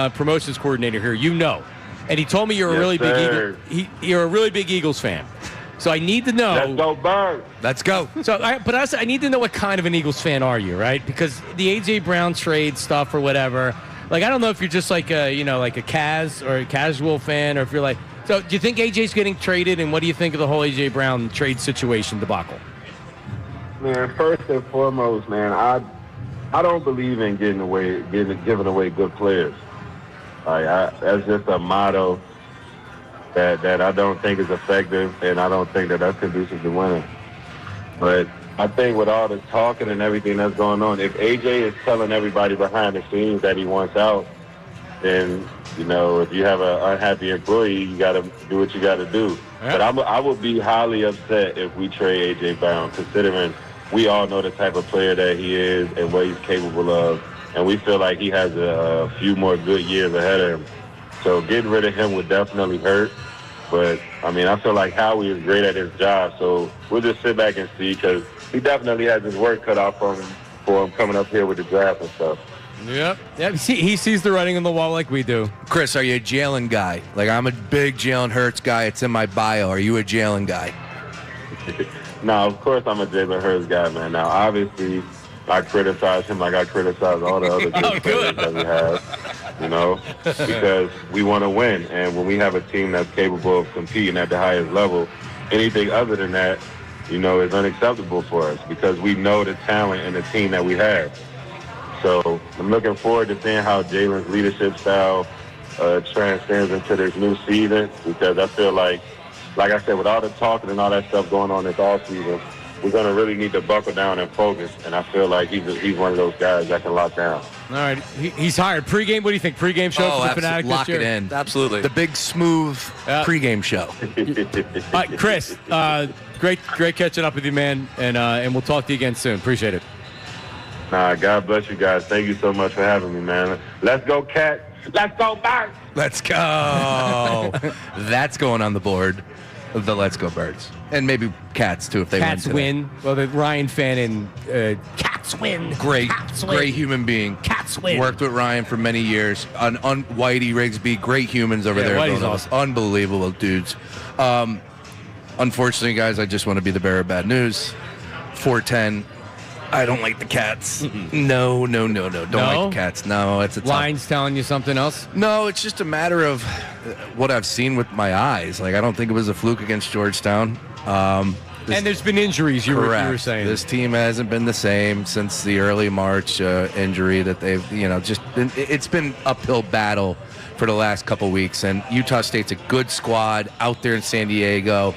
promotions coordinator here, and he told me you're a really big you're a really big Eagles fan. So I need to know. Let's go, Bird. Let's go. So, I need to know what kind of an Eagles fan are you, right? Because the A.J. Brown trade stuff or whatever. Like, I don't know if you're just like a Kaz or a casual fan, or if you're like. So, do you think A.J.'s getting traded, and what do you think of the whole A.J. Brown trade situation debacle? Man, first and foremost, man, I don't believe in giving away good players. That's just a motto that I don't think is effective, and I don't think that's conducive to winning. But I think with all the talking and everything that's going on, if AJ is telling everybody behind the scenes that he wants out, then, if you have an unhappy employee, you got to do what you got to do. Yeah. But I would be highly upset if we trade A.J. Brown, considering we all know the type of player that he is and what he's capable of, and we feel like he has a few more good years ahead of him. So getting rid of him would definitely hurt. But, I feel like Howie is great at his job, so we'll just sit back and see, because he definitely has his work cut out for him coming up here with the draft and stuff. Yep. He sees the writing on the wall like we do. Chris, are you a Jalen guy? Like, I'm a big Jalen Hurts guy. It's in my bio. Are you a Jalen guy? No, of course I'm a Jalen Hurts guy, man. Now, obviously, I criticize him like I criticize all the other good players that we have, because we want to win. And when we have a team that's capable of competing at the highest level, anything other than that, is unacceptable for us, because we know the talent and the team that we have. So I'm looking forward to seeing how Jalen's leadership style transcends into this new season, because I feel like I said, with all the talking and all that stuff going on this offseason, we're going to really need to buckle down and focus, and I feel like he's one of those guys that can lock down. All right, he's hired. Pre-game, what do you think? Pre-game show for the Fanatic lock this year? It in. Absolutely. The big, smooth pre-game show. All right, Chris, great catching up with you, man, and we'll talk to you again soon. Appreciate it. God bless you guys. Thank you so much for having me, man. Let's go, Cat. Let's go, Birds. Let's go. That's going on the board of the Let's Go Birds. And maybe Cats, too, if they Cats win. Well, the Ryan fan and Cats win. Great human being. Cats win. Worked with Ryan for many years. On Whitey, Rigsby, great humans over there. Whitey's awesome. Unbelievable dudes. Unfortunately, guys, I just want to be the bearer of bad news. 410. I don't like the Cats. No. Don't like the Cats. No, it's a Line's telling you something else? No, it's just a matter of what I've seen with my eyes. Like, I don't think it was a fluke against Georgetown. And there's been injuries, you were saying. This team hasn't been the same since the early March injury that they've, it's been uphill battle for the last couple weeks. And Utah State's a good squad out there in San Diego.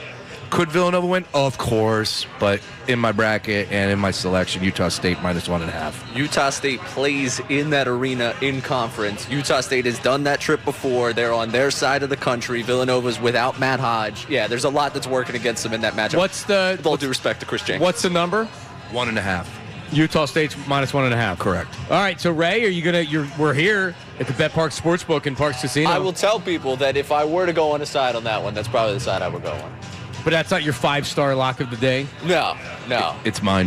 Could Villanova win? Of course, but in my bracket and in my selection, Utah State -1.5. Utah State plays in that arena in conference. Utah State has done that trip before. They're on their side of the country. Villanova's without Matt Hodge. Yeah, there's a lot that's working against them in that matchup. With all due respect to Chris Jenkins. What's the number? 1.5. Utah State's -1.5. Correct. All right, so Ray, we're here at the Bet Park Sportsbook in Parks Casino. I will tell people that if I were to go on a side on that one, that's probably the side I would go on. But that's not your 5-star lock of the day? No. It's mine.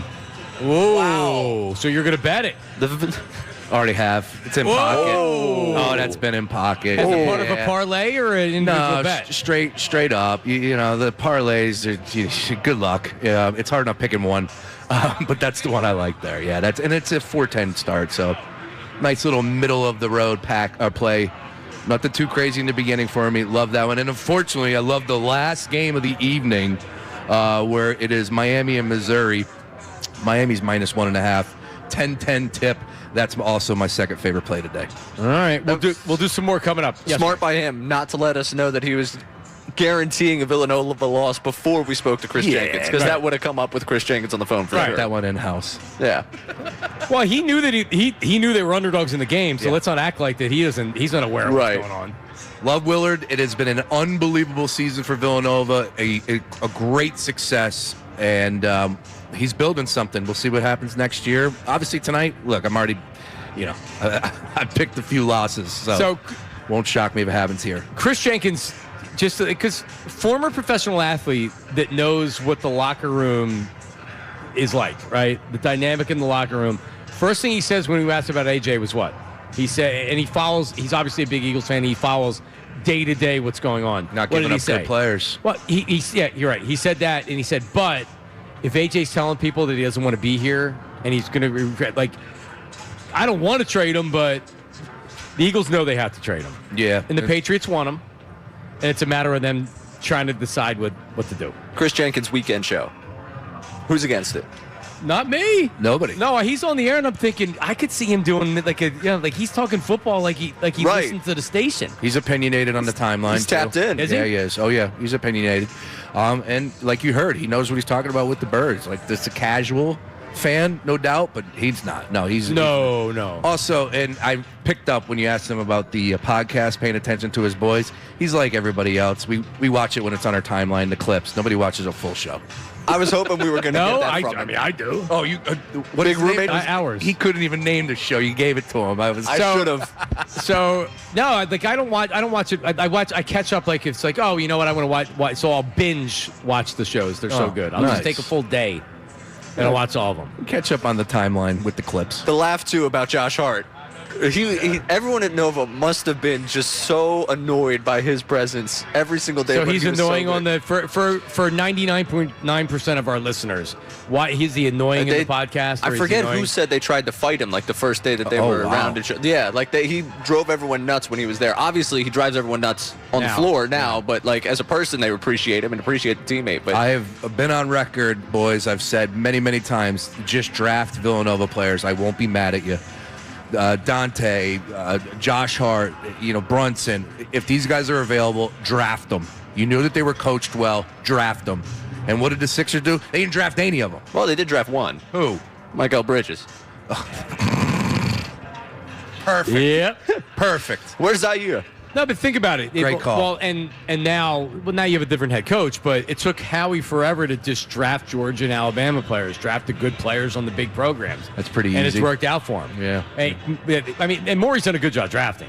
Whoa. Wow. So you're going to bet it? Already have. It's in pocket. Oh, that's been in pocket. Is it part of a parlay or an individual bet? Straight up. The parlays are good luck. It's hard enough picking one, but that's the one I like there. Yeah, and it's a 4-10 start, so nice little middle of the road play. Nothing too crazy in the beginning for me. Love that one. And unfortunately, I love the last game of the evening where it is Miami and Missouri. Miami's -1.5. 10-10 tip. That's also my second favorite play today. All right, we'll do some more coming up. Yes. Smart by him not to let us know that he was guaranteeing a Villanova loss before we spoke to Chris Jenkins, because that would have come up with Chris Jenkins on the phone for sure. That one in-house. Yeah. Well, he knew that he knew they were underdogs in the game, so let's not act like that he's not aware of what's going on. Love Willard. It has been an unbelievable season for Villanova, a great success, and he's building something. We'll see what happens next year. Obviously tonight, look, I'm already, I picked a few losses, so won't shock me if it happens here. Chris Jenkins, just because former professional athlete that knows what the locker room is like, right? The dynamic in the locker room. First thing he says when we asked about AJ was what? He said, and he's obviously a big Eagles fan. He follows day to day what's going on. Not giving up good players. Well, you're right. He said that, and he said, but if AJ's telling people that he doesn't want to be here and he's going to regret, I don't want to trade him, but the Eagles know they have to trade him. Yeah. And the Patriots want him, and it's a matter of them trying to decide what to do. Chris Jenkins' weekend show. Who's against it? Not me. Nobody. No, he's on the air, and I'm thinking I could see him doing like he's talking football like he listens to the station. He's opinionated on the timeline. He's tapped in. Is he? Yeah, he is. Oh yeah, he's opinionated. And like you heard, he knows what he's talking about with the Birds. Like this, a casual fan, no doubt, but he's not. No, he's no. Also, and I picked up when you asked him about the podcast, paying attention to his boys. He's like everybody else. We watch it when it's on our timeline, the clips. Nobody watches a full show. I was hoping we were going to get that from him. I mean, I do. Oh, you? What Big his name roommate was? Ours. He couldn't even name the show. You gave it to him. I should have. So no, I don't watch it. I catch up like it's like, oh, you know what? I want to watch. So I'll binge watch the shows. They're so good. I'll just take a full day and I'll watch all of them. Catch up on the timeline with the clips. The laugh too about Josh Hart. Everyone at Nova must have been just so annoyed by his presence every single day. So he's annoying on the for 99.9% of our listeners. Why he's the annoying in the podcast? I forget who said they tried to fight him like the first day that they were around. Yeah, like he drove everyone nuts when he was there. Obviously, he drives everyone nuts on the floor now, but like as a person, they appreciate him and appreciate the teammate. But I have been on record, boys. I've said many, many times, just draft Villanova players. I won't be mad at you. Dante, Josh Hart, Brunson. If these guys are available, draft them. You knew that they were coached well. Draft them. And what did the Sixers do? They didn't draft any of them. Well, they did draft one. Who? Michael Bridges. Perfect. Yeah. Perfect. Where's Zaire? No, but think about it. Great call. Well, and now you have a different head coach, but it took Howie forever to just draft Georgia and Alabama players, draft the good players on the big programs. That's pretty easy. And it's worked out for him. Yeah. Hey, I mean, and Maury's done a good job drafting.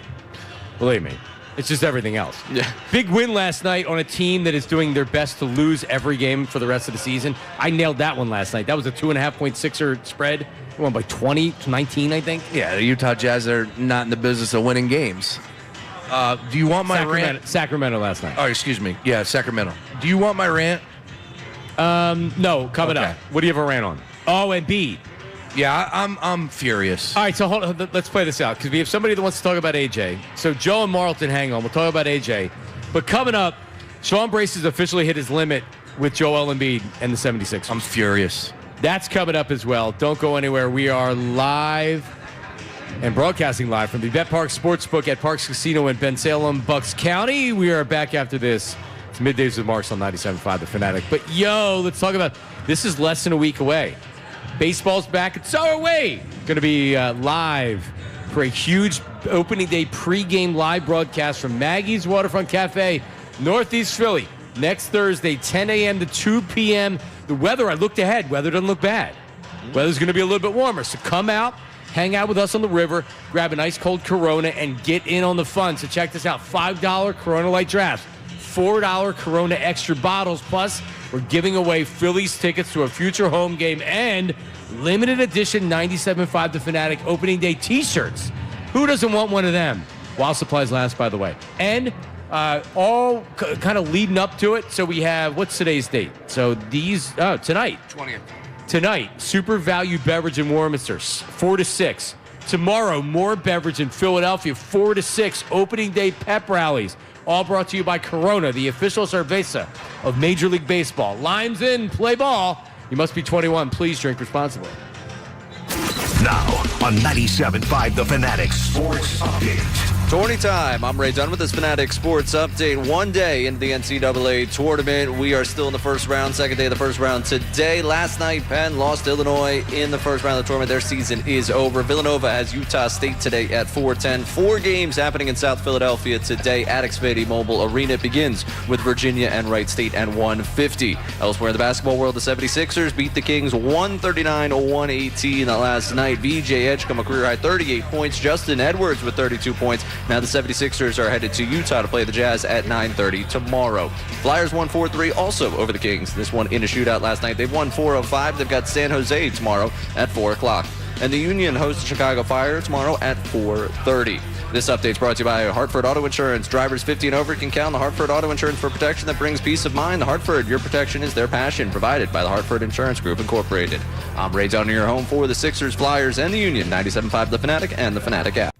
Believe me. It's just everything else. Yeah. Big win last night on a team that is doing their best to lose every game for the rest of the season. I nailed that one last night. That was a 2.5-point Sixer spread. They won by 20 to 19, I think. Yeah, the Utah Jazz are not in the business of winning games. Do you want my rant? Sacramento last night. Oh, excuse me. Yeah, Sacramento. Do you want my rant? No, coming up. What do you have a rant on? Oh, and B. Yeah, I'm furious. All right, so hold on. Let's play this out because we have somebody that wants to talk about AJ. So Joe and Marlton, hang on. We'll talk about AJ. But coming up, Sean Brace has officially hit his limit with Joel Embiid and the 76ers. I'm furious. That's coming up as well. Don't go anywhere. We are live and broadcasting live from the Bet Park Sportsbook at Parks Casino in Bensalem, Bucks County. We are back after this. It's Middays with Marks on 97.5 The Fanatic. But, let's talk about this is less than a week away. Baseball's back. It's so away. Going to be live for a huge opening day pregame live broadcast from Maggie's Waterfront Cafe, Northeast Philly. Next Thursday, 10 a.m. to 2 p.m. The weather, I looked ahead. Weather doesn't look bad. Weather's going to be a little bit warmer. So come out. Hang out with us on the river, grab a nice cold Corona, and get in on the fun. So check this out, $5 Corona Light drafts, $4 Corona extra bottles, plus we're giving away Phillies tickets to a future home game and limited edition 97.5 The Fanatic opening day t-shirts. Who doesn't want one of them? While supplies last, by the way. And all kind of leading up to it. So we have, what's today's date? So tonight. 20th. Tonight, Super Value Beverage in Warminster, 4 to 6. Tomorrow, more beverage in Philadelphia, 4 to 6. Opening day pep rallies, all brought to you by Corona, the official cerveza of Major League Baseball. Limes in, play ball. You must be 21. Please drink responsibly. Now on 97.5 The Fanatic Sports Update. 20 time. I'm Ray Dunn with this Fanatic Sports Update. One day into the NCAA tournament. We are still in the first round, second day of the first round today. Last night, Penn lost to Illinois in the first round of the tournament. Their season is over. Villanova has Utah State today at 4:10. 4 games happening in South Philadelphia today at Xfinity Mobile Arena. It begins with Virginia and Wright State at 1:50. Elsewhere in the basketball world, the 76ers beat the Kings 139-118 last night. VJ Edgecombe, a career-high 38 points. Justin Edwards with 32 points. Now the 76ers are headed to Utah to play the Jazz at 9:30 tomorrow. Flyers won 4-3 also over the Kings. This one in a shootout last night. They've won 4-5. They've got San Jose tomorrow at 4 o'clock. And the Union hosts the Chicago Fire tomorrow at 4:30. This update is brought to you by Hartford Auto Insurance. Drivers 50 and over can count on the Hartford Auto Insurance for protection that brings peace of mind. The Hartford, your protection is their passion. Provided by the Hartford Insurance Group, Incorporated. I'm Ray Dunn, your home for the Sixers, Flyers, and the Union. 97.5 The Fanatic and the Fanatic app.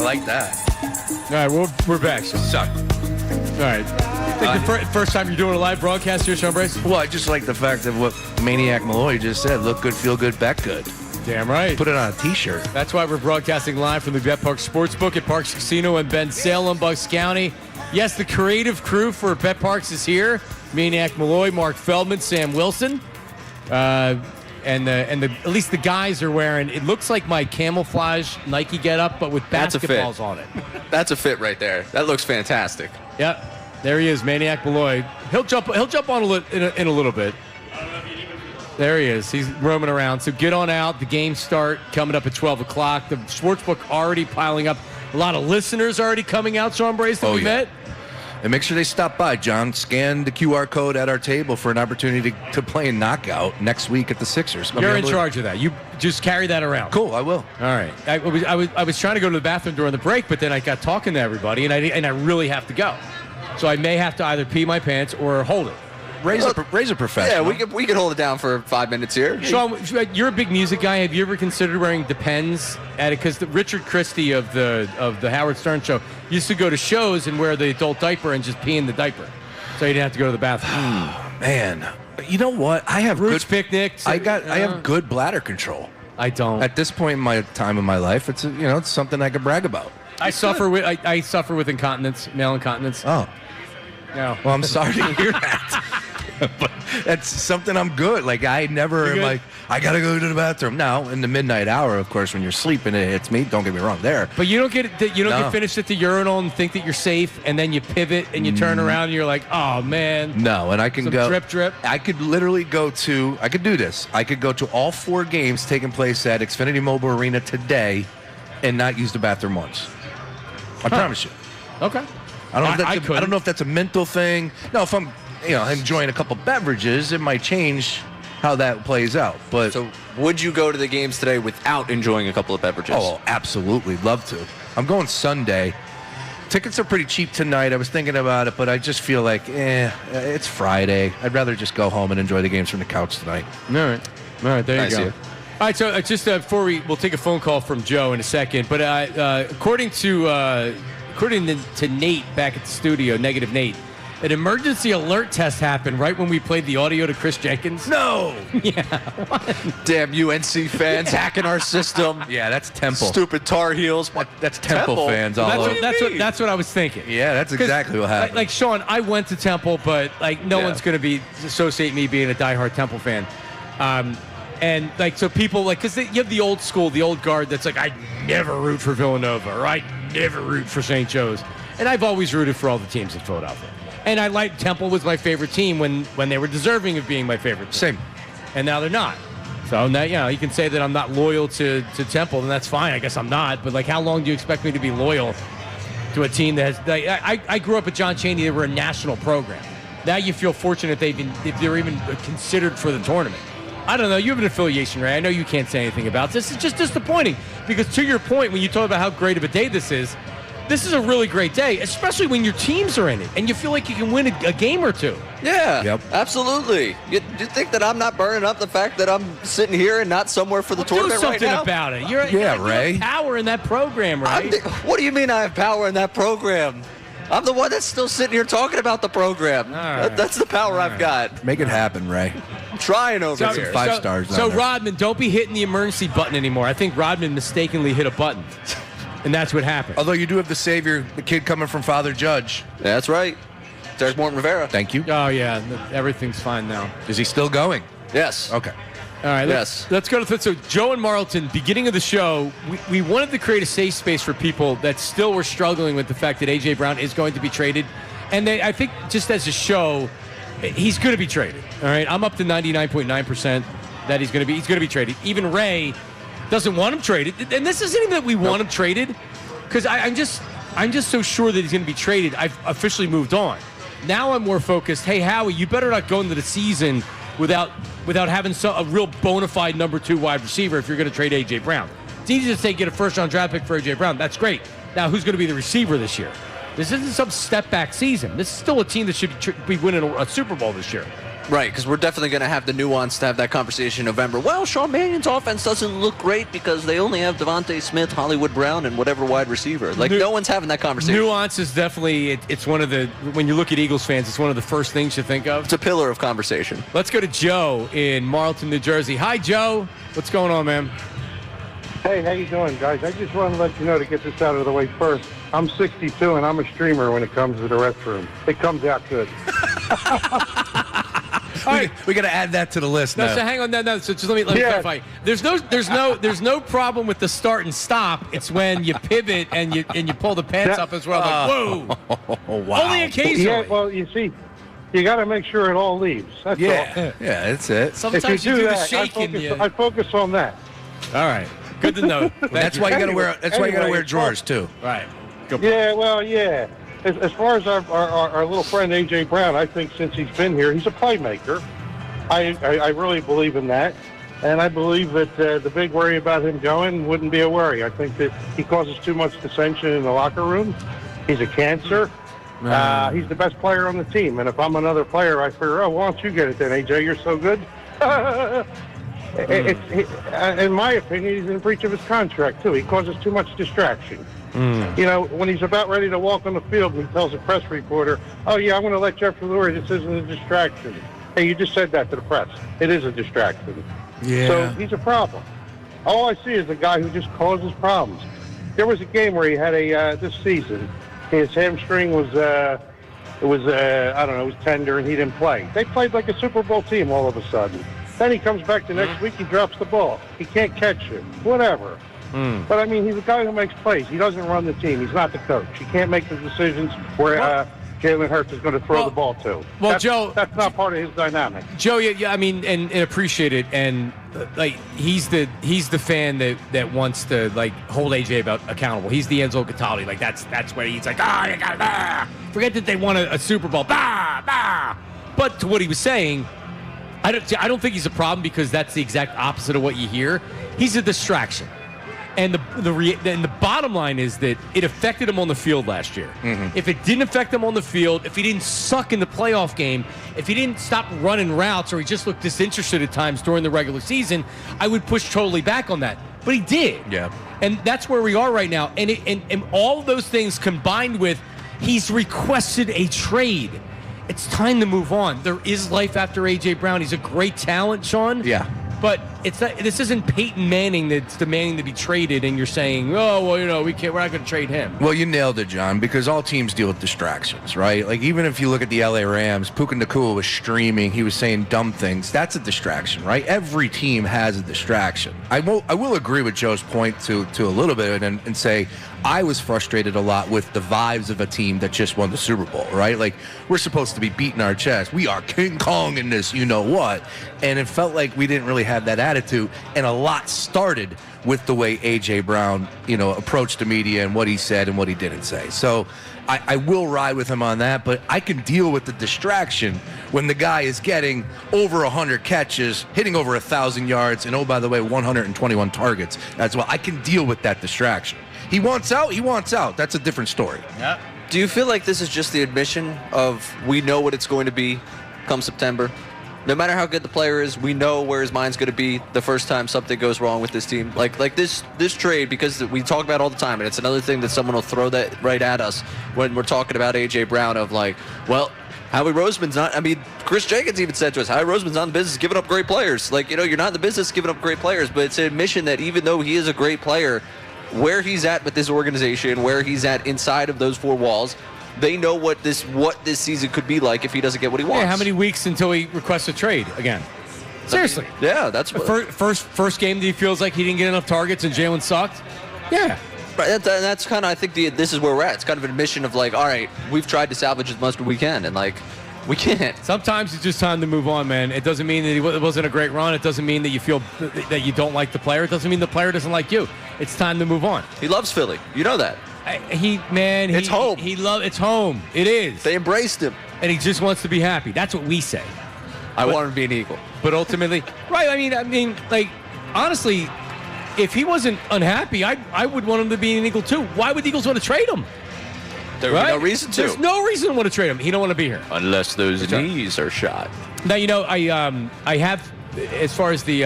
like that. All right, we're back. So. Suck. All right. I think the first time you're doing a live broadcast here, Sean Brace? Well, I just like the fact of what Maniac Malloy just said. Look good, feel good, bet good. Damn right. Put it on a T-shirt. That's why we're broadcasting live from the Bet Park Sportsbook at Parks Casino in Ben Salem, Bucks County. Yes, the creative crew for Bet Parks is here. Maniac Malloy, Mark Feldman, Sam Wilson. And at least the guys are wearing, it looks like my camouflage Nike getup, but with basketballs on it. That's a fit right there. That looks fantastic. Yep. There he is, Maniac Malloy. He'll jump on in a little bit. There he is. He's roaming around. So get on out. The games start coming up at 12 o'clock. The sportsbook already piling up. A lot of listeners already coming out, Sean Brace, that we met. And make sure they stop by, John. Scan the QR code at our table for an opportunity to play in Knockout next week at the Sixers. You're in charge of that. You just carry that around. Cool, I will. All right. I was trying to go to the bathroom during the break, but then I got talking to everybody, and I really have to go. So I may have to either pee my pants or hold it. Raise a professional. Yeah, we could hold it down for 5 minutes here. Sean, you're a big music guy. Have you ever considered wearing Depends at it? Because Richard Christie of the Howard Stern show used to go to shows and wear the adult diaper and just pee in the diaper, so you didn't have to go to the bathroom. Man, you know what? I have Roots good picnics. I have good bladder control. I don't. At this point in my time in my life, it's it's something I can brag about. I suffer with incontinence, male incontinence. Oh, no. well, I'm sorry to hear that. But that's something I'm good. Like I never am like I gotta go to the bathroom. Now in the midnight hour, of course, when you're sleeping, it hits me. Don't get me wrong there. But you don't get finished at the urinal and think that you're safe, and then you pivot and you turn around and you're like, oh man. No, and I can go drip. I could literally go to. I could do this. I could go to all 4 games taking place at Xfinity Mobile Arena today, and not use the bathroom once. I promise you. Okay. I don't know if that's a mental thing. No, if I'm enjoying a couple beverages, it might change how that plays out. But so would you go to the games today without enjoying a couple of beverages? Oh, absolutely. Love to. I'm going Sunday. Tickets are pretty cheap tonight. I was thinking about it, but I just feel like, it's Friday. I'd rather just go home and enjoy the games from the couch tonight. All right. There you go. All right, so just before we'll take a phone call from Joe in a second, but according to Nate back at the studio, Negative Nate, an emergency alert test happened right when we played the audio to Chris Jenkins. No! Yeah. Damn UNC fans hacking our system. Yeah, that's Temple. Stupid Tar Heels. That's Temple fans all over. That's what I was thinking. Yeah, that's exactly what happened. Like Sean, I went to Temple, but no one's going to associate me being a diehard Temple fan. And so people because you have the old school, the old guard that's like, I never root for Villanova or I never root for St. Joe's. And I've always rooted for all the teams in Philadelphia. And I liked Temple was my favorite team when they were deserving of being my favorite team. Same. And now they're not. So now, you can say that I'm not loyal to Temple, and that's fine. I guess I'm not. But how long do you expect me to be loyal to a team that has? I grew up at John Chaney. They were a national program. Now you feel fortunate if they're even considered for the tournament. I don't know. You have an affiliation, Ray. I know you can't say anything about this. It's just disappointing because to your point, when you talk about how great of a day this is a really great day, especially when your teams are in it and you feel like you can win a game or two. Yeah, yep. Absolutely. You think that I'm not burning up the fact that I'm sitting here and not somewhere for the tournament right now? Do something about it. You Ray. have power in that program, right? What do you mean I have power in that program? I'm the one that's still sitting here talking about the program. Right. That's the power I've got. Make it happen, Ray. I'm trying over here. 5 stars. So Rodman, don't be hitting the emergency button anymore. I think Rodman mistakenly hit a button. And that's what happened. Although you do have the savior, the kid coming from Father Judge. That's right. Derek Morton Rivera. Thank you. Oh, yeah. Everything's fine now. Is he still going? Yes. Okay. All right. Let's go to so Joe and Marlton, beginning of the show, we wanted to create a safe space for people that still were struggling with the fact that A.J. Brown is going to be traded. And I think just as a show, he's going to be traded. All right. I'm up to 99.9% that he's going to be traded. Even Ray doesn't want him traded, and this isn't even that we want him traded, because I'm just so sure that he's going to be traded. I've officially moved on. Now I'm more focused. Hey, Howie, you better not go into the season without having a real bona fide number 2 wide receiver if you're going to trade A.J. Brown. It's easy to say get a first-round draft pick for A.J. Brown. That's great. Now, who's going to be the receiver this year? This isn't some step-back season. This is still a team that should be winning a Super Bowl this year. Right, because we're definitely going to have the nuance to have that conversation in November. Well, Sean Mannion's offense doesn't look great because they only have Devontae Smith, Hollywood Brown, and whatever wide receiver. Like, no one's having that conversation. Nuance is definitely, it's one of the, when you look at Eagles fans, it's one of the first things you think of. It's a pillar of conversation. Let's go to Joe in Marlton, New Jersey. Hi, Joe. What's going on, man? Hey, how you doing, guys? I just want to let you know, to get this out of the way first, I'm 62 and I'm a streamer when it comes to the restroom. It comes out good. All right, we got to add that to the list no, now. so hang on. No. So just let me clarify. There's no problem with the start and stop. It's when you pivot and you pull the pants up as well. Like, whoa! Oh, wow. Only occasionally. Yeah, well, you see, you got to make sure it all leaves. That's all. Yeah, that's it. Sometimes you do the shaking. I focus on that. All right, good to know. That's why you got to wear. That's why you got to wear drawers too. Right. Good point. Yeah, well, yeah. As far as our little friend A.J. Brown, I think since he's been here, he's a playmaker. I really believe in that. And I believe that the big worry about him going wouldn't be a worry. I think that he causes too much dissension in the locker room. He's a cancer. He's the best player on the team. And if I'm another player, I figure, oh, why don't you get it then, A.J.? You're so good. In my opinion, he's in breach of his contract, too. He causes too much distraction. You know, when he's about ready to walk on the field and he tells a press reporter, oh, yeah, I'm going to let Jeffrey Lurie, this isn't a distraction. Hey, you just said that to the press. It is a distraction. Yeah. So he's a problem. All I see is a guy who just causes problems. There was a game where he had this season, his hamstring was tender and he didn't play. They played like a Super Bowl team all of a sudden. Then he comes back the next week, he drops the ball. He can't catch it. Whatever. But, I mean, he's a guy who makes plays. He doesn't run the team. He's not the coach. He can't make the decisions where Jalen Hurts is going to throw the ball to. Well, Joe, that's not part of his dynamic. Joe, yeah, I mean, and appreciate it, and like he's the fan that wants to like hold AJ accountable. He's the Enzo Cataldi, like that's where he's like, you got forget that they won a Super Bowl, But to what he was saying, I don't think he's a problem because that's the exact opposite of what you hear. He's a distraction. And the bottom line is that it affected him on the field last year. Mm-hmm. If it didn't affect him on the field, if he didn't suck in the playoff game, if he didn't stop running routes or he just looked disinterested at times during the regular season, I would push totally back on that. But he did. Yeah. And that's where we are right now. And all of those things combined with he's requested a trade. It's time to move on. There is life after A.J. Brown. He's a great talent, Sean. Yeah. But it's not, this isn't Peyton Manning that's demanding to be traded, and you're saying, oh, well, you know, we're not going to trade him. Well, you nailed it, John, because all teams deal with distractions, right? Like, even if you look at the LA Rams, Puka Nacua was streaming. He was saying dumb things. That's a distraction, right? Every team has a distraction. I will agree with Joe's point to a little bit and say I was frustrated a lot with the vibes of a team that just won the Super Bowl, right? Like, we're supposed to be beating our chest. We are King Kong in this, you know what? And it felt like we didn't really have that attitude. And a lot started with the way A.J. Brown, you know, approached the media and what he said and what he didn't say. So I will ride with him on that, but I can deal with the distraction when the guy is getting over 100 catches, hitting over 1,000 yards, and, oh, by the way, 121 targets as well. I can deal with that distraction. He wants out, he wants out. That's a different story. Yeah. Do you feel like this is just the admission of we know what it's going to be come September? No matter how good the player is, we know where his mind's going to be the first time something goes wrong with this team. Like this trade, because we talk about it all the time, and it's another thing that someone will throw that right at us when we're talking about A.J. Brown of like, well, Howie Roseman's not, I mean, Chris Jenkins even said to us, Howie Roseman's not in the business of giving up great players. Like, you know, you're not in the business of giving up great players, but it's an admission that even though he is a great player, where he's at with this organization, where he's at inside of those four walls, they know what this season could be like if he doesn't get what he wants. Yeah, how many weeks until he requests a trade again? Seriously. Yeah, that's what... First game that he feels like he didn't get enough targets and Jalen sucked? Yeah. Right, that's kind of, I think, this is where we're at. It's kind of an admission of like, all right, we've tried to salvage as much as we can, and like, we can't. Sometimes it's just time to move on, man. It doesn't mean that it wasn't a great run. It doesn't mean that you feel that you don't like the player. It doesn't mean the player doesn't like you. It's time to move on. He loves Philly. You know that. It's home. It's home. It is. They embraced him. And he just wants to be happy. That's what we say. I want him to be an Eagle. But ultimately, right, I mean, like, honestly, if he wasn't unhappy, I would want him to be an Eagle too. Why would the Eagles want to trade him? There would be no reason to. There's no reason to want to trade him. He don't want to be here. Unless those knees are shot. Now, I have, as far as the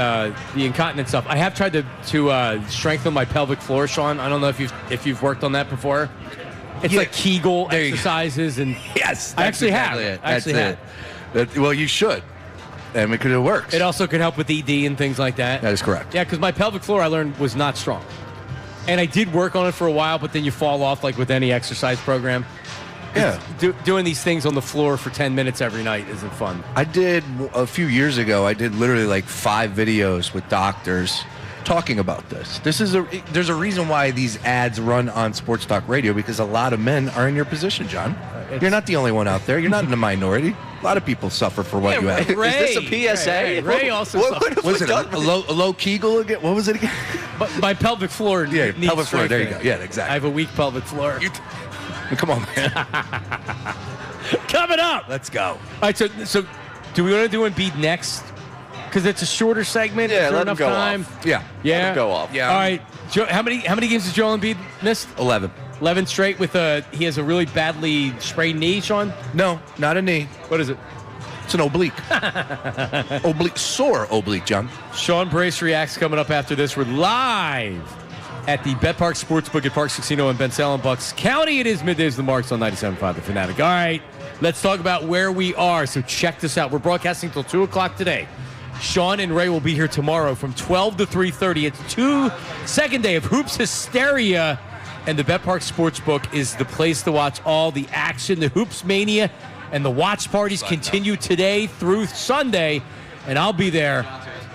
incontinence stuff, I have tried to strengthen my pelvic floor, Sean. I don't know if you've worked on that before. It's like Kegel exercises, and yes, I actually have. It. I actually have. Well, you should. And because it works. It also could help with ED and things like that. That is correct. Yeah, because my pelvic floor, I learned, was not strong. And I did work on it for a while, but then you fall off like with any exercise program. Yeah. Doing these things on the floor for 10 minutes every night isn't fun. I did, a few years ago, I did literally like 5 videos with doctors talking about this. There's a reason why these ads run on sports talk radio, because a lot of men are in your position, John. You're not the only one out there. You're not in the minority. A lot of people suffer for what you have. Is this a PSA? Ray also what was it? A low Kegel again? What was it again? But my pelvic floor Yeah, needs pelvic floor. There you go. strengthening. Yeah, exactly. I have a weak pelvic floor. Come on, man. Coming up. Let's go. All right, so do we want to do Embiid next? Because it's a shorter segment. Yeah, Is there let him enough go time? off. Yeah. Yeah. Let him go off. Yeah. All right. How many games has Joel Embiid missed? 11. 11 straight with he has a really badly sprained knee, Sean? No, not a knee. What is it? It's an oblique. Sore oblique, John. Sean Brace reacts coming up after this. We're live at the Bet Park Sportsbook at Parks Casino in Ben Salem, Bucks County. It is Middays the Marks on 97.5 The Fanatic. All right, let's talk about where we are. So check this out. We're broadcasting till 2 o'clock today. Sean and Ray will be here tomorrow from 12 to 3:30. It's second day of Hoops Hysteria. And the Bet Park Sportsbook is the place to watch all the action. The Hoops Mania and the watch parties continue today through Sunday. And I'll be there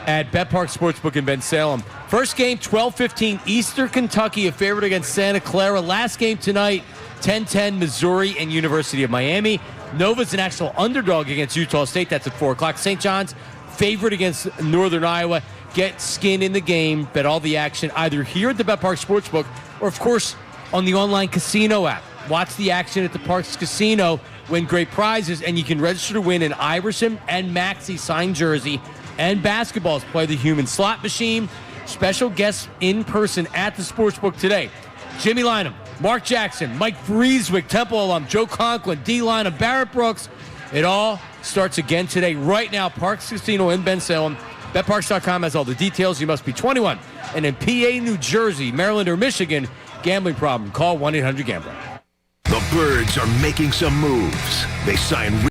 at Bet Park Sportsbook in Ben Salem. First game, 12:15, Eastern Kentucky, a favorite against Santa Clara. Last game tonight, 10-10, Missouri and University of Miami. Nova's an actual underdog against Utah State. That's at 4 o'clock. St. John's, favorite against Northern Iowa. Get skin in the game. Bet all the action either here at the Bet Park Sportsbook or, of course, on the online casino app. Watch the action at the Parks Casino. Win great prizes, and you can register to win an Iverson and Maxey signed jersey and basketballs. Play the human slot machine. Special guests in person at the Sportsbook today. Jimmy Lynam, Mark Jackson, Mike Frieswick, Temple alum, Joe Conklin, D. Lynam, Barrett Brooks. It all starts again today. Right now, Parks Casino in Ben Salem. BetParks.com has all the details. You must be 21. And in PA, New Jersey, Maryland, or Michigan, gambling problem, call 1-800-GAMBLER. The Birds are making some moves. They sign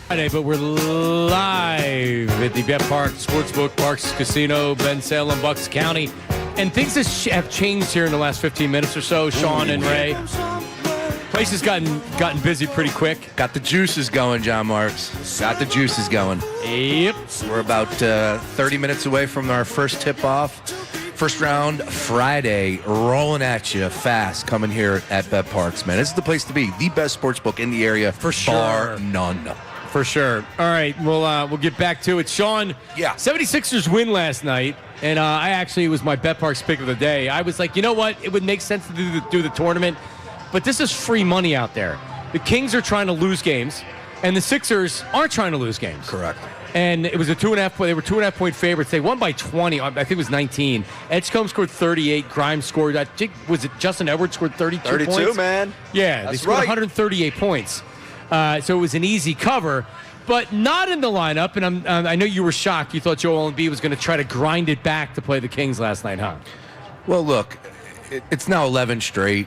Friday, but we're live at the Bet Park Sportsbook, Parks Casino, Ben Salem, Bucks County. And things have changed here in the last 15 minutes or so, Sean and Ray. Place has gotten busy pretty quick. Got the juices going, John Marks. Got the juices going. Yep. We're about 30 minutes away from our first tip-off. First round Friday, rolling at you fast, coming here at Bet Parks, man. This is the place to be. The best sports book in the area, for sure. Bar none. For sure. All right, we'll get back to it. Sean, 76ers win last night, and it was my Bet Parks pick of the day. I was like, you know what? It would make sense to do the tournament, but this is free money out there. The Kings are trying to lose games, and the Sixers aren't trying to lose games. Correct. And it was a 2.5 point. They were 2.5 point favorites. They won by 20. I think it was 19. Edgecombe scored 38. Grimes scored. I think was it Justin Edwards scored 32 points? 32, man. Yeah, that's they scored 138 points. So it was an easy cover, but not in the lineup. And I know you were shocked. You thought Joel Embiid was going to try to grind it back to play the Kings last night, huh? Well, look, it's now 11 straight.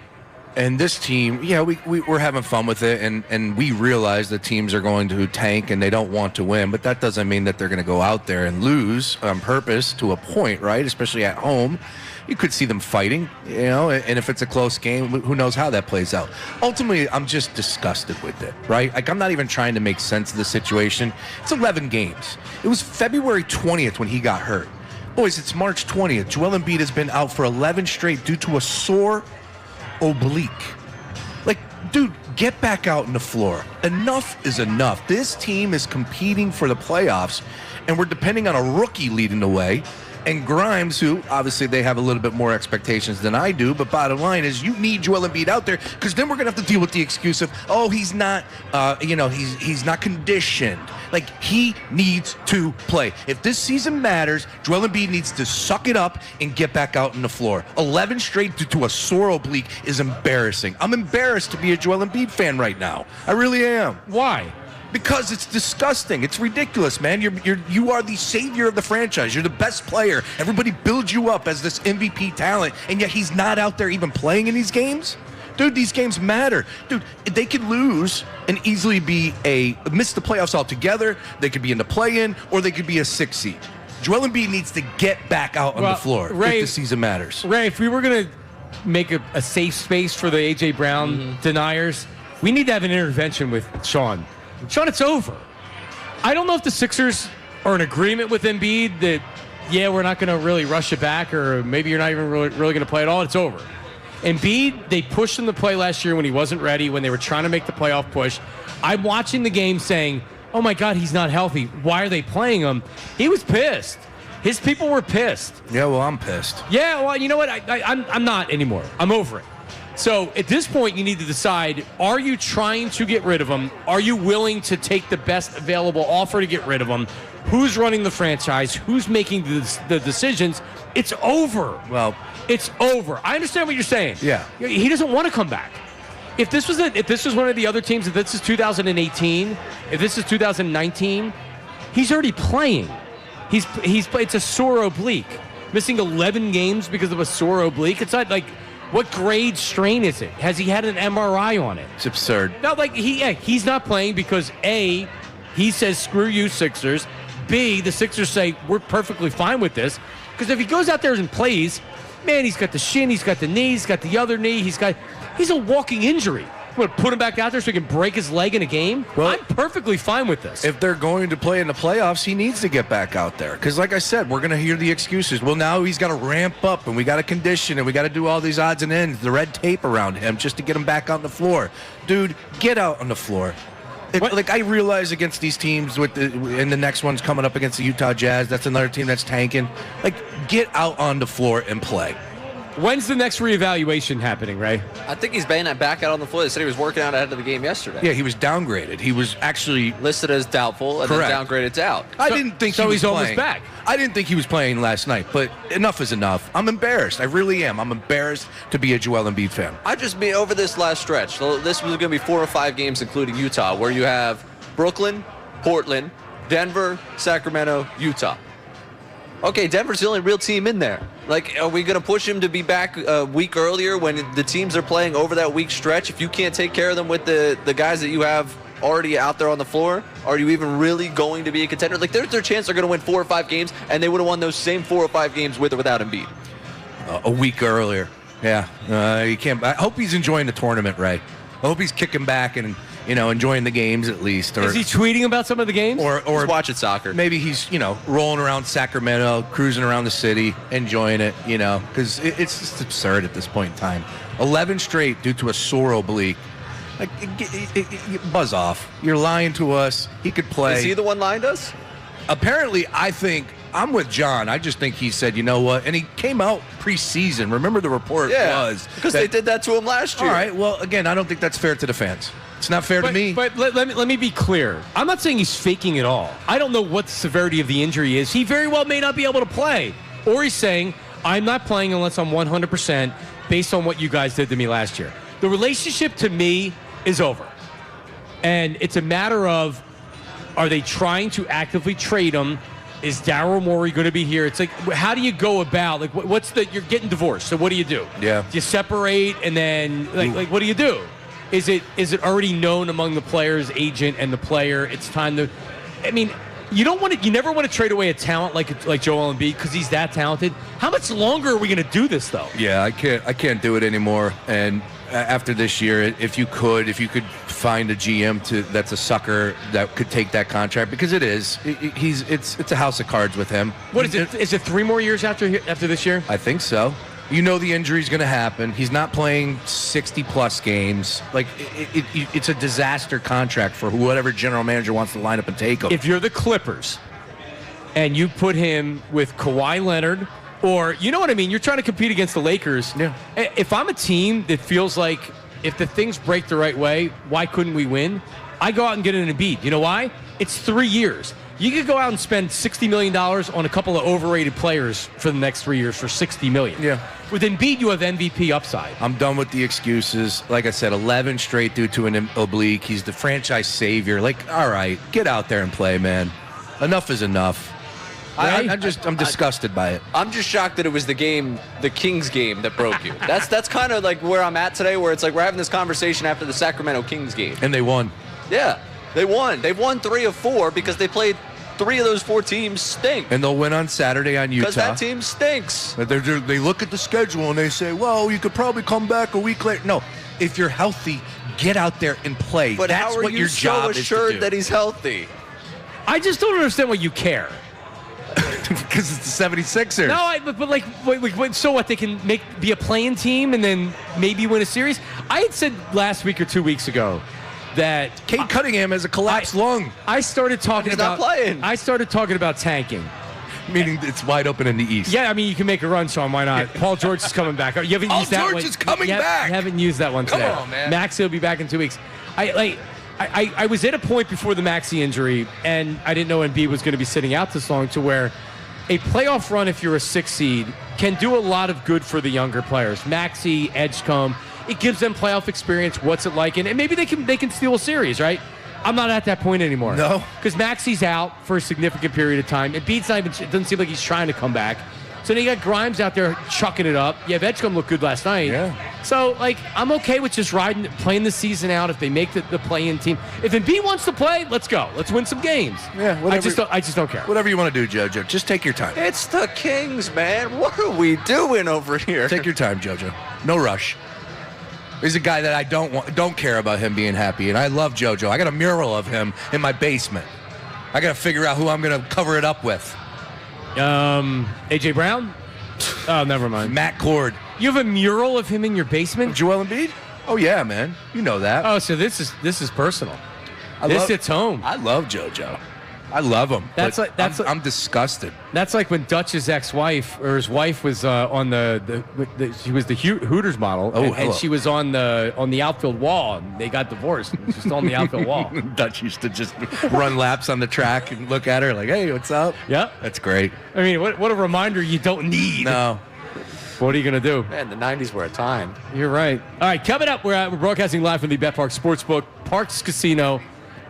And this team, we're having fun with it, and we realize that teams are going to tank and they don't want to win, but that doesn't mean that they're going to go out there and lose on purpose to a point, right? Especially at home. You could see them fighting, and if it's a close game, who knows how that plays out. Ultimately, I'm just disgusted with it, right? Like, I'm not even trying to make sense of the situation. It's 11 games. It was February 20th when he got hurt. Boys, it's March 20th. Joel Embiid has been out for 11 straight due to a sore oblique. Like, dude, get back out on the floor. Enough is enough. This team is competing for the playoffs, and we're depending on a rookie leading the way. And Grimes, who obviously they have a little bit more expectations than I do, but bottom line is you need Joel Embiid out there, because then we're going to have to deal with the excuse of, he's not, he's not conditioned. Like, he needs to play. If this season matters, Joel Embiid needs to suck it up and get back out on the floor. 11 straight due to a sore oblique is embarrassing. I'm embarrassed to be a Joel Embiid fan right now. I really am. Why? Because it's disgusting. It's ridiculous, man. You are the savior of the franchise. You're the best player. Everybody builds you up as this MVP talent, and yet he's not out there even playing in these games. Dude, these games matter. Dude, they could lose and easily miss the playoffs altogether. They could be in the play-in, or they could be a 6 seed. Joel Embiid needs to get back out on the floor Ray, if the season matters. Ray, if we were going to make a safe space for the A.J. Brown deniers, we need to have an intervention with Sean. Sean, it's over. I don't know if the Sixers are in agreement with Embiid that, we're not going to really rush it back, or maybe you're not even really going to play at all. It's over. Embiid, they pushed him to play last year when he wasn't ready, when they were trying to make the playoff push. I'm watching the game saying, oh, my God, he's not healthy. Why are they playing him? He was pissed. His people were pissed. Yeah, well, I'm pissed. Yeah, well, you know what? I'm not anymore. I'm over it. So at this point, you need to decide, are you trying to get rid of him? Are you willing to take the best available offer to get rid of him? Who's running the franchise? Who's making the decisions? It's over. Well, it's over. I understand what you're saying. Yeah. He doesn't want to come back. If this was one of the other teams, if this is 2018, if this is 2019, he's already playing. It's a sore oblique. Missing 11 games because of a sore oblique. It's not like, what grade strain is it? Has he had an MRI on it? It's absurd. No, like he's not playing because A, he says screw you Sixers. B, the Sixers say we're perfectly fine with this, because if he goes out there and plays, man, he's got the shin, he's got the knee, he's got the other knee, he's a walking injury. I'm going to put him back out there so he can break his leg in a game? Well, I'm perfectly fine with this. If they're going to play in the playoffs, he needs to get back out there. Because like I said, we're going to hear the excuses. Well, now he's got to ramp up, and we got to condition, and we got to do all these odds and ends, the red tape around him just to get him back on the floor. Dude, get out on the floor. I realize against these teams, and the next one's coming up against the Utah Jazz, that's another team that's tanking. Get out on the floor and play. When's the next reevaluation happening, Ray? I think he's been back out on the floor. They said he was working out ahead of the game yesterday. Yeah, he was downgraded. He was actually listed as doubtful and correct. Then downgraded to out. I didn't think he was he's playing. Almost back. I didn't think he was playing last night, but enough is enough. I'm embarrassed. I really am. I'm embarrassed to be a Joel Embiid fan. I just mean over this last stretch. This was going to be 4 or 5 games, including Utah, where you have Brooklyn, Portland, Denver, Sacramento, Utah. Okay, Denver's the only real team in there. Are we going to push him to be back a week earlier when the teams are playing over that week stretch? If you can't take care of them with the guys that you have already out there on the floor, are you even really going to be a contender? Like, there's their chance they're going to win 4 or 5 games, and they would have won those same 4 or 5 games with or without Embiid. A week earlier. Yeah. You can't. I hope he's enjoying the tournament, Ray. I hope he's kicking back and, enjoying the games at least. Or, is he tweeting about some of the games? Or he's watching soccer. Maybe he's, rolling around Sacramento, cruising around the city, enjoying it, because it's just absurd at this point in time. 11 straight due to a sore oblique. Like, buzz off. You're lying to us. He could play. Is he the one lying to us? Apparently, I think I'm with John. I just think he said, you know what? And he came out preseason. Remember the report was. Because they did that to him last year. All right. Well, again, I don't think that's fair to the fans. It's not fair to me. But let me be clear. I'm not saying he's faking it all. I don't know what the severity of the injury is. He very well may not be able to play. Or he's saying, I'm not playing unless I'm 100% based on what you guys did to me last year. The relationship to me is over. And it's a matter of, are they trying to actively trade him? Is Daryl Morey going to be here? It's like, how do you go about, like, you're getting divorced, so what do you do? Yeah. Do you separate, and then, like what do you do? Is it already known among the player's agent and the player, it's time to, you never want to trade away a talent like Joel Embiid because he's that talented. How much longer are we going to do this, though? Yeah, I can't do it anymore. And after this year, if you could find a GM that's a sucker that could take that contract, because it is. It's a house of cards with him. What is it? Is it 3 more years after this year? I think so. The injury's going to happen. He's not playing 60-plus games. Like, it's a disaster contract for whatever general manager wants to line up and take him. If you're the Clippers and you put him with Kawhi Leonard, or, you know what I mean? You're trying to compete against the Lakers. Yeah. If I'm a team that feels like if the things break the right way, why couldn't we win? I go out and get an Embiid. You know why? It's 3 years. You could go out and spend $60 million on a couple of overrated players for the next 3 years for $60 million. Yeah. With Embiid, you have MVP upside. I'm done with the excuses. Like I said, 11 straight due to an oblique. He's the franchise savior. Like, all right, get out there and play, man. Enough is enough. I'm disgusted by it. I'm just shocked that it was the Kings game that broke you. That's kind of like where I'm at today, where it's like we're having this conversation after the Sacramento Kings game. And they won. Yeah, they won. They've won 3 of 4 because they played 3 of those 4 teams stink. And they'll win on Saturday on Utah. Because that team stinks. But they look at the schedule and they say, well, you could probably come back a week later. No, if you're healthy, get out there and play. But that's how are what you your so job is to assured do. that he's healthy? I just don't understand why you care. Because it's the 76ers. No, but wait, so what? They can be a playing team and then maybe win a series? I had said last week or 2 weeks ago that Kate Cunningham has a collapsed lung. I started talking about not playing. I started talking about tanking. Meaning it's wide open in the East. Yeah, you can make a run, Sean. Why not? Paul George is coming back. You haven't used that one. Paul George is coming back. You haven't used that one today. Come on, man. Maxey will be back in 2 weeks. I was at a point before the Maxey injury, and I didn't know Embiid was going to be sitting out this long, to where a playoff run, if you're a 6 seed, can do a lot of good for the younger players. Maxey, Edgecombe, it gives them playoff experience. What's it like? And maybe they can steal a series, right? I'm not at that point anymore. No. Because Maxey's out for a significant period of time. Embiid's not even, it doesn't seem like he's trying to come back. So then you got Grimes out there chucking it up. Yeah, Edgecombe looked good last night. Yeah. So, I'm okay with just playing the season out if they make the play-in team. If Embiid wants to play, let's go. Let's win some games. Yeah, whatever. I just don't care. Whatever you want to do, JoJo. Just take your time. It's the Kings, man. What are we doing over here? Take your time, JoJo. No rush. He's a guy that I don't care about him being happy, and I love JoJo. I got a mural of him in my basement. I got to figure out who I'm going to cover it up with. AJ Brown? Oh, never mind. Matt Cord. You have a mural of him in your basement? Joel Embiid? Oh yeah, man. You know that. Oh, so this is personal. This hits home. I love JoJo. I love him. I'm disgusted. That's like when Dutch's ex-wife or his wife was on she was the Hooters model, and she was on the outfield wall, and they got divorced. Just on the outfield wall. Dutch used to just run laps on the track and look at her like, "Hey, what's up?" Yeah, that's great. I mean, what a reminder you don't need. No. What are you going to do? Man, the 90s were a time. You're right. All right, coming up, we're broadcasting live from the Bet Park Sportsbook, Parks Casino,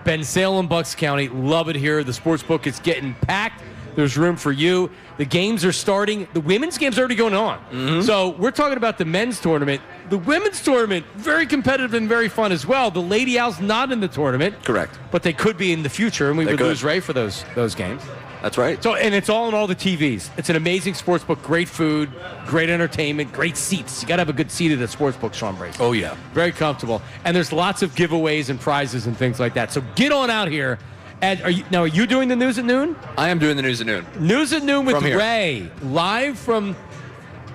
Ben Salem, Bucks County. Love it here. The sportsbook is getting packed. There's room for you. The games are starting. The women's game's already going on. Mm-hmm. So we're talking about the men's tournament. the women's tournament, very competitive and very fun as well. The Lady Owls not in the tournament. Correct. But they could be in the future, and we would lose Ray for those games. That's right. So, and it's all in all the TVs. It's an amazing sports book, great food, great entertainment, great seats. You got to have a good seat at a sports book, Sean Brace. Oh, yeah. Very comfortable. And there's lots of giveaways and prizes and things like that. So get on out here. And are you doing the news at noon? I am doing the news at noon. News at noon with From here. Ray, live from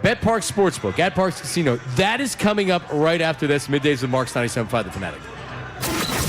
Bet Park Sportsbook at Parks Casino. That is coming up right after this. Middays with Marks 97.5 The Fanatic.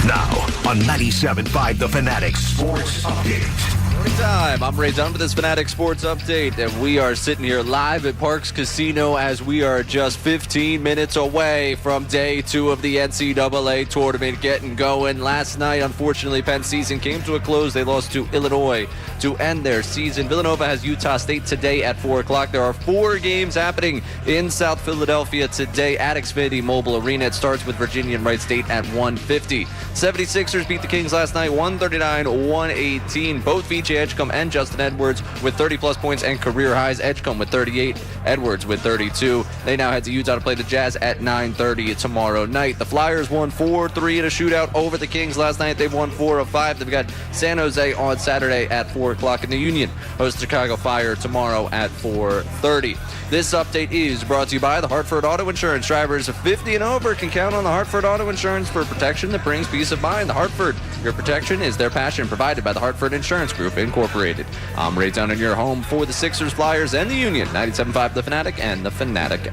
Now on 97.5 The Fanatic Sports Update. Morning time. I'm Ray Dunn with this Fanatic Sports Update, and we are sitting here live at Parks Casino as we are just 15 minutes away from day 2 of the NCAA tournament getting going. Last night, unfortunately, Penn's season came to a close. They lost to Illinois to end their season. Villanova has Utah State today at 4 o'clock. There are 4 games happening in South Philadelphia today at Xfinity Mobile Arena. It starts with Virginia and Wright State at 1:50. 76ers beat the Kings last night, 139-118. Both feature Edgecombe and Justin Edwards with 30-plus points and career highs. Edgecombe with 38, Edwards with 32. They now head to Utah to play the Jazz at 9:30 tomorrow night. The Flyers won 4-3 in a shootout over the Kings last night. They've won 4 of 5. They've got San Jose on Saturday at 4 o'clock, and the Union hosts Chicago Fire tomorrow at 4:30. This update is brought to you by the Hartford Auto Insurance. Drivers 50 and over can count on the Hartford Auto Insurance for protection that brings peace of mind. The Hartford, your protection is their passion, provided by the Hartford Insurance Group, Incorporated. I'm Ray Dunn in your home for the Sixers, Flyers, and the Union. 97.5 The Fanatic and The Fanatic.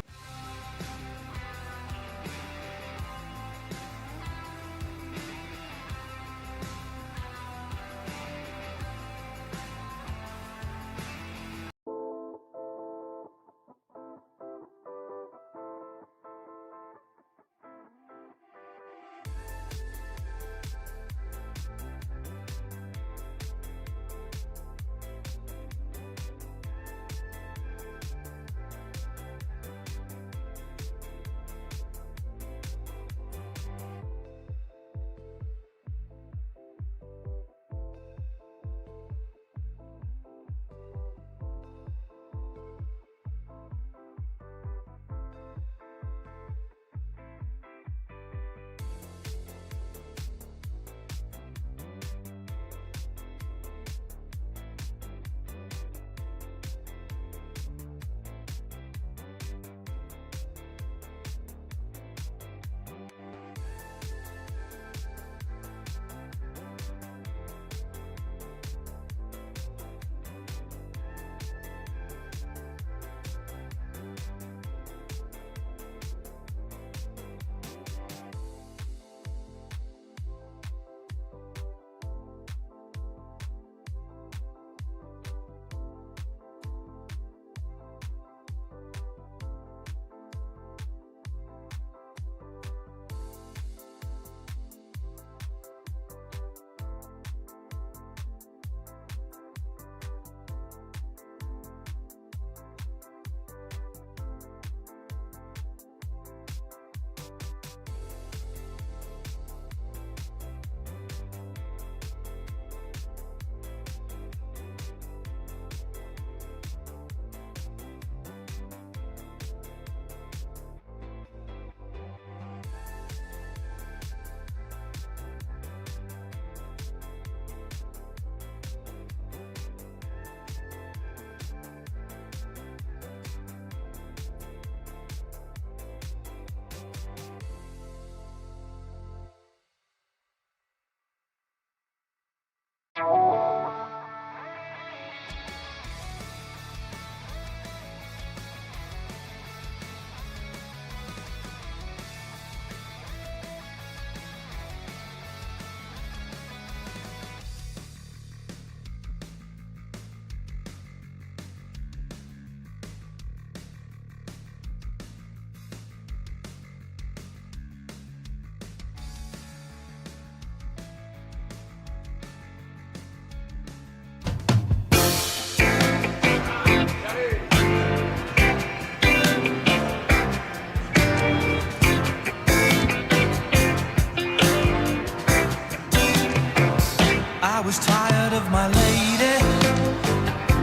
was tired of my lady.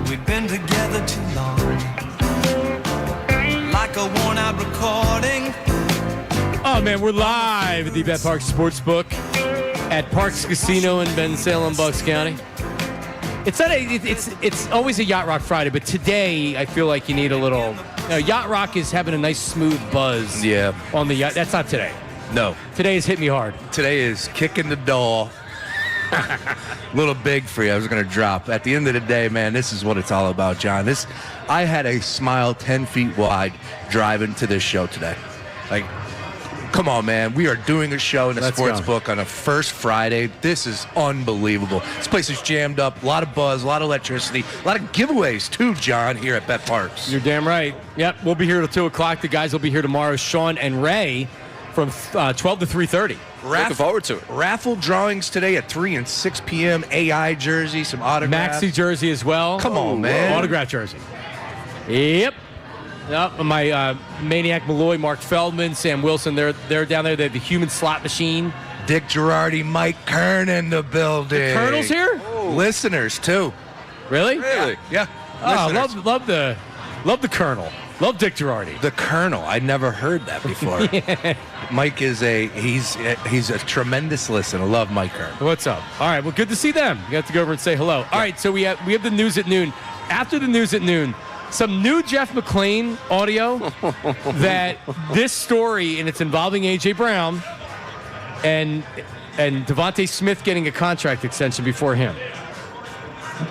We'd been together too long. Like a worn-out recording, Oh, man, we're live at the Bet Park Sportsbook at Parks Casino in Bensalem, Bucks County. It's always a Yacht Rock Friday, but today I feel like you need a little. Yacht Rock is having a nice smooth buzz. Yeah. On the yacht. That's not today. No. Today is hit me hard. Today is kicking the door. A little big for you. I was going to drop. At the end of the day, man, this is what it's all about, John. I had a smile 10 feet wide driving to this show today. Like, come on, man. We are doing a show in a sports book on a first Friday. This is unbelievable. This place is jammed up. A lot of buzz, a lot of electricity, a lot of giveaways, too, John, here at Bet Parks. You're damn right. Yep, we'll be here till 2 o'clock. The guys will be here tomorrow, Sean and Ray, from 12 to 3:30. Looking forward to it. Raffle drawings today at 3 and 6 p.m. AI jersey, some autographs. Maxi jersey as well. Come on, man. Autograph jersey. Yep. My Maniac Malloy, Mark Feldman, Sam Wilson, they're down there. They have the human slot machine. Dick Girardi, Mike Kern in the building. The Colonel's here? Oh. Listeners, too. Really? Yeah. Oh, love the Colonel. Love Dick Girardi. The Colonel. I'd never heard that before. Yeah. Mike is he's a tremendous listener. I love Mike Kern. What's up? All right, well, good to see them. You have to go over and say hello. All right, so we have the news at noon. After the news at noon, some new Jeff McClain audio that this story, and it's involving A.J. Brown and Devontae Smith getting a contract extension before him.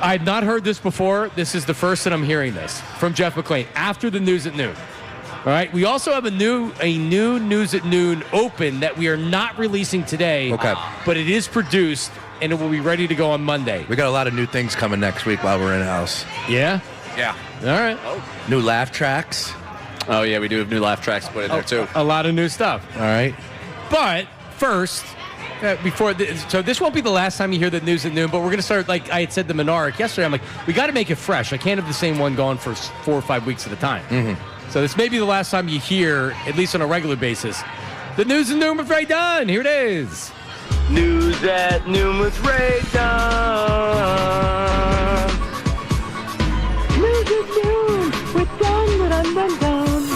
I had not heard this before. This is the first that I'm hearing this from Jeff McClain after the news at noon. All right. We also have a new news at noon open that we are not releasing today. Okay. But it is produced and it will be ready to go on Monday. We got a lot of new things coming next week while we're in the house. Yeah. Yeah. All right. New laugh tracks. Oh yeah, we do have new laugh tracks put in there too. A lot of new stuff. All right. But first. So this won't be the last time you hear the news at noon, but we're going to start, like I had said to Menard yesterday, I'm like, we got to make it fresh. I can't have the same one going for 4 or 5 weeks at a time. Mm-hmm. So this may be the last time you hear, at least on a regular basis, the news at noon with Ray Dunn. Here it is. News at noon with Ray Dunn. News at noon with Dunn.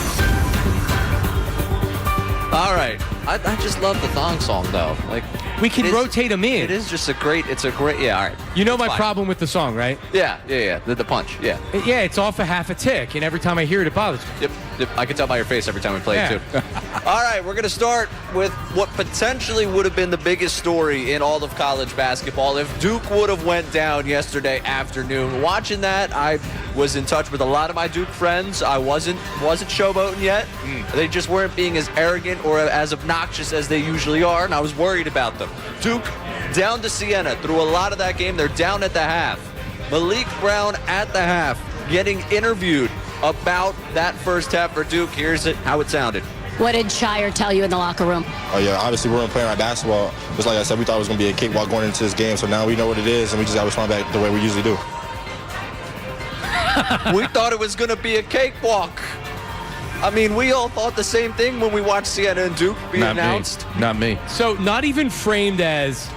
All right. I just love the thong song though. Like we can rotate them in. It is just a great. Yeah. All right. You know my problem with the song, right? Yeah. The punch. Yeah. Yeah. It's off a half a tick, and every time I hear it, it bothers me. Yep. I can tell by your face every time we play it too. All right. We're gonna start with what potentially would have been the biggest story in all of college basketball if Duke would have went down yesterday afternoon. Watching that, I was in touch with a lot of my Duke friends. I wasn't showboating yet. They just weren't being as arrogant or as obnoxious as they usually are, and I was worried about them. Duke down to Siena through a lot of that game. They're down at the half. Malik Brown at the half getting interviewed about that first half for Duke. Here's how it sounded. What did Shire tell you in the locker room? Oh, yeah, obviously we weren't playing our basketball. Just like I said, we thought it was going to be a cakewalk going into this game, so now we know what it is, and we just got to respond back the way we usually do. We thought it was going to be a cakewalk. I mean, we all thought the same thing when we watched Siena and Duke be announced. Not me. So not even framed as,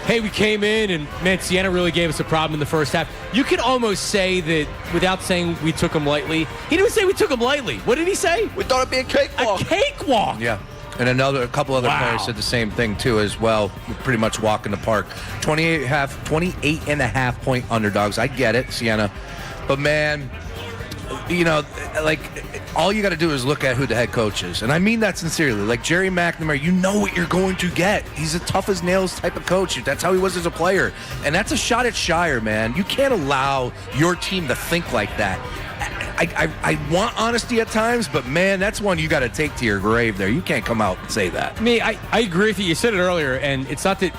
hey, we came in and, man, Siena really gave us a problem in the first half. You could almost say that without saying we took them lightly. He didn't say we took them lightly. What did he say? We thought it'd be a cakewalk. A cakewalk. Yeah. And a couple other players said the same thing, too, as well. Pretty much walk in the park. 28 and a half point underdogs. I get it, Siena. But, man, you know, like, all you got to do is look at who the head coach is. And I mean that sincerely. Like, Jerry McNamara, you know what you're going to get. He's a tough-as-nails type of coach. That's how he was as a player. And that's a shot at Shire, man. You can't allow your team to think like that. I want honesty at times, but, man, that's one you got to take to your grave there. You can't come out and say that. I mean, I agree with you. You said it earlier, and it's not that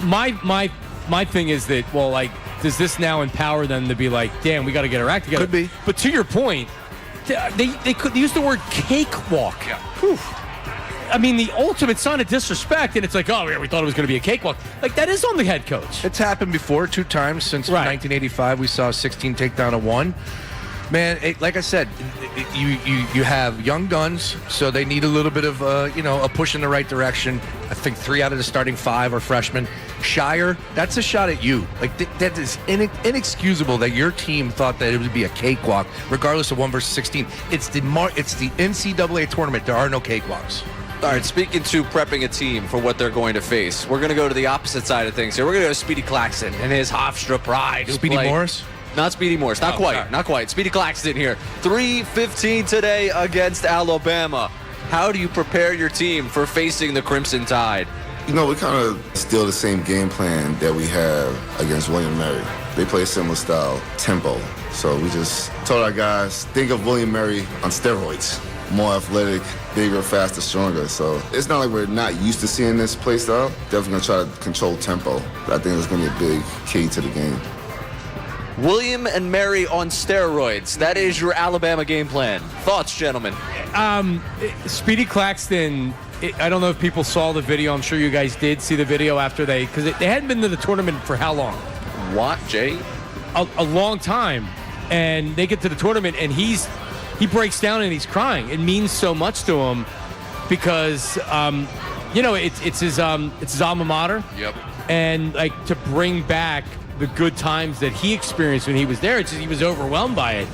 my thing is that, well, like, does this now empower them to be like, damn, we got to get our act together? Could be. But to your point, they could use the word cakewalk. Yeah. Whew. I mean, the ultimate sign of disrespect, and it's like, oh, yeah, we thought it was going to be a cakewalk. Like, that is on the head coach. It's happened before 2 times since 1985. We saw a 16 takedown of 1. Man, like I said, you have young guns, so they need a little bit of a push in the right direction. I think 3 out of the starting 5 are freshmen. Shire, that's a shot at you. Like, that is inexcusable that your team thought that it would be a cakewalk, regardless of 1 versus 16. It's the NCAA tournament. There are no cakewalks. All right, speaking to prepping a team for what they're going to face, we're going to go to the opposite side of things here. We're going to go to Speedy Claxton and his Hofstra pride. Speedy Morris? Not Speedy Morris. Not quite. Sorry. Not quite. Speedy Claxton here. 3:15 today against Alabama. How do you prepare your team for facing the Crimson Tide? You know, we kind of steal the same game plan that we have against William Mary. They play a similar style, tempo. So we just told our guys, think of William Mary on steroids. More athletic, bigger, faster, stronger. So it's not like we're not used to seeing this play style. Definitely going to try to control tempo. I think it's going to be a big key to the game. William and Mary on steroids. That is your Alabama game plan. Thoughts, gentlemen? Speedy Claxton, I don't know if people saw the video. I'm sure you guys did see the video after because they hadn't been to the tournament for how long? What, Jay? A long time. And they get to the tournament, and he breaks down and he's crying. It means so much to him because, it's his alma mater. Yep. And, to bring back the good times that he experienced when he was there, he was overwhelmed by it.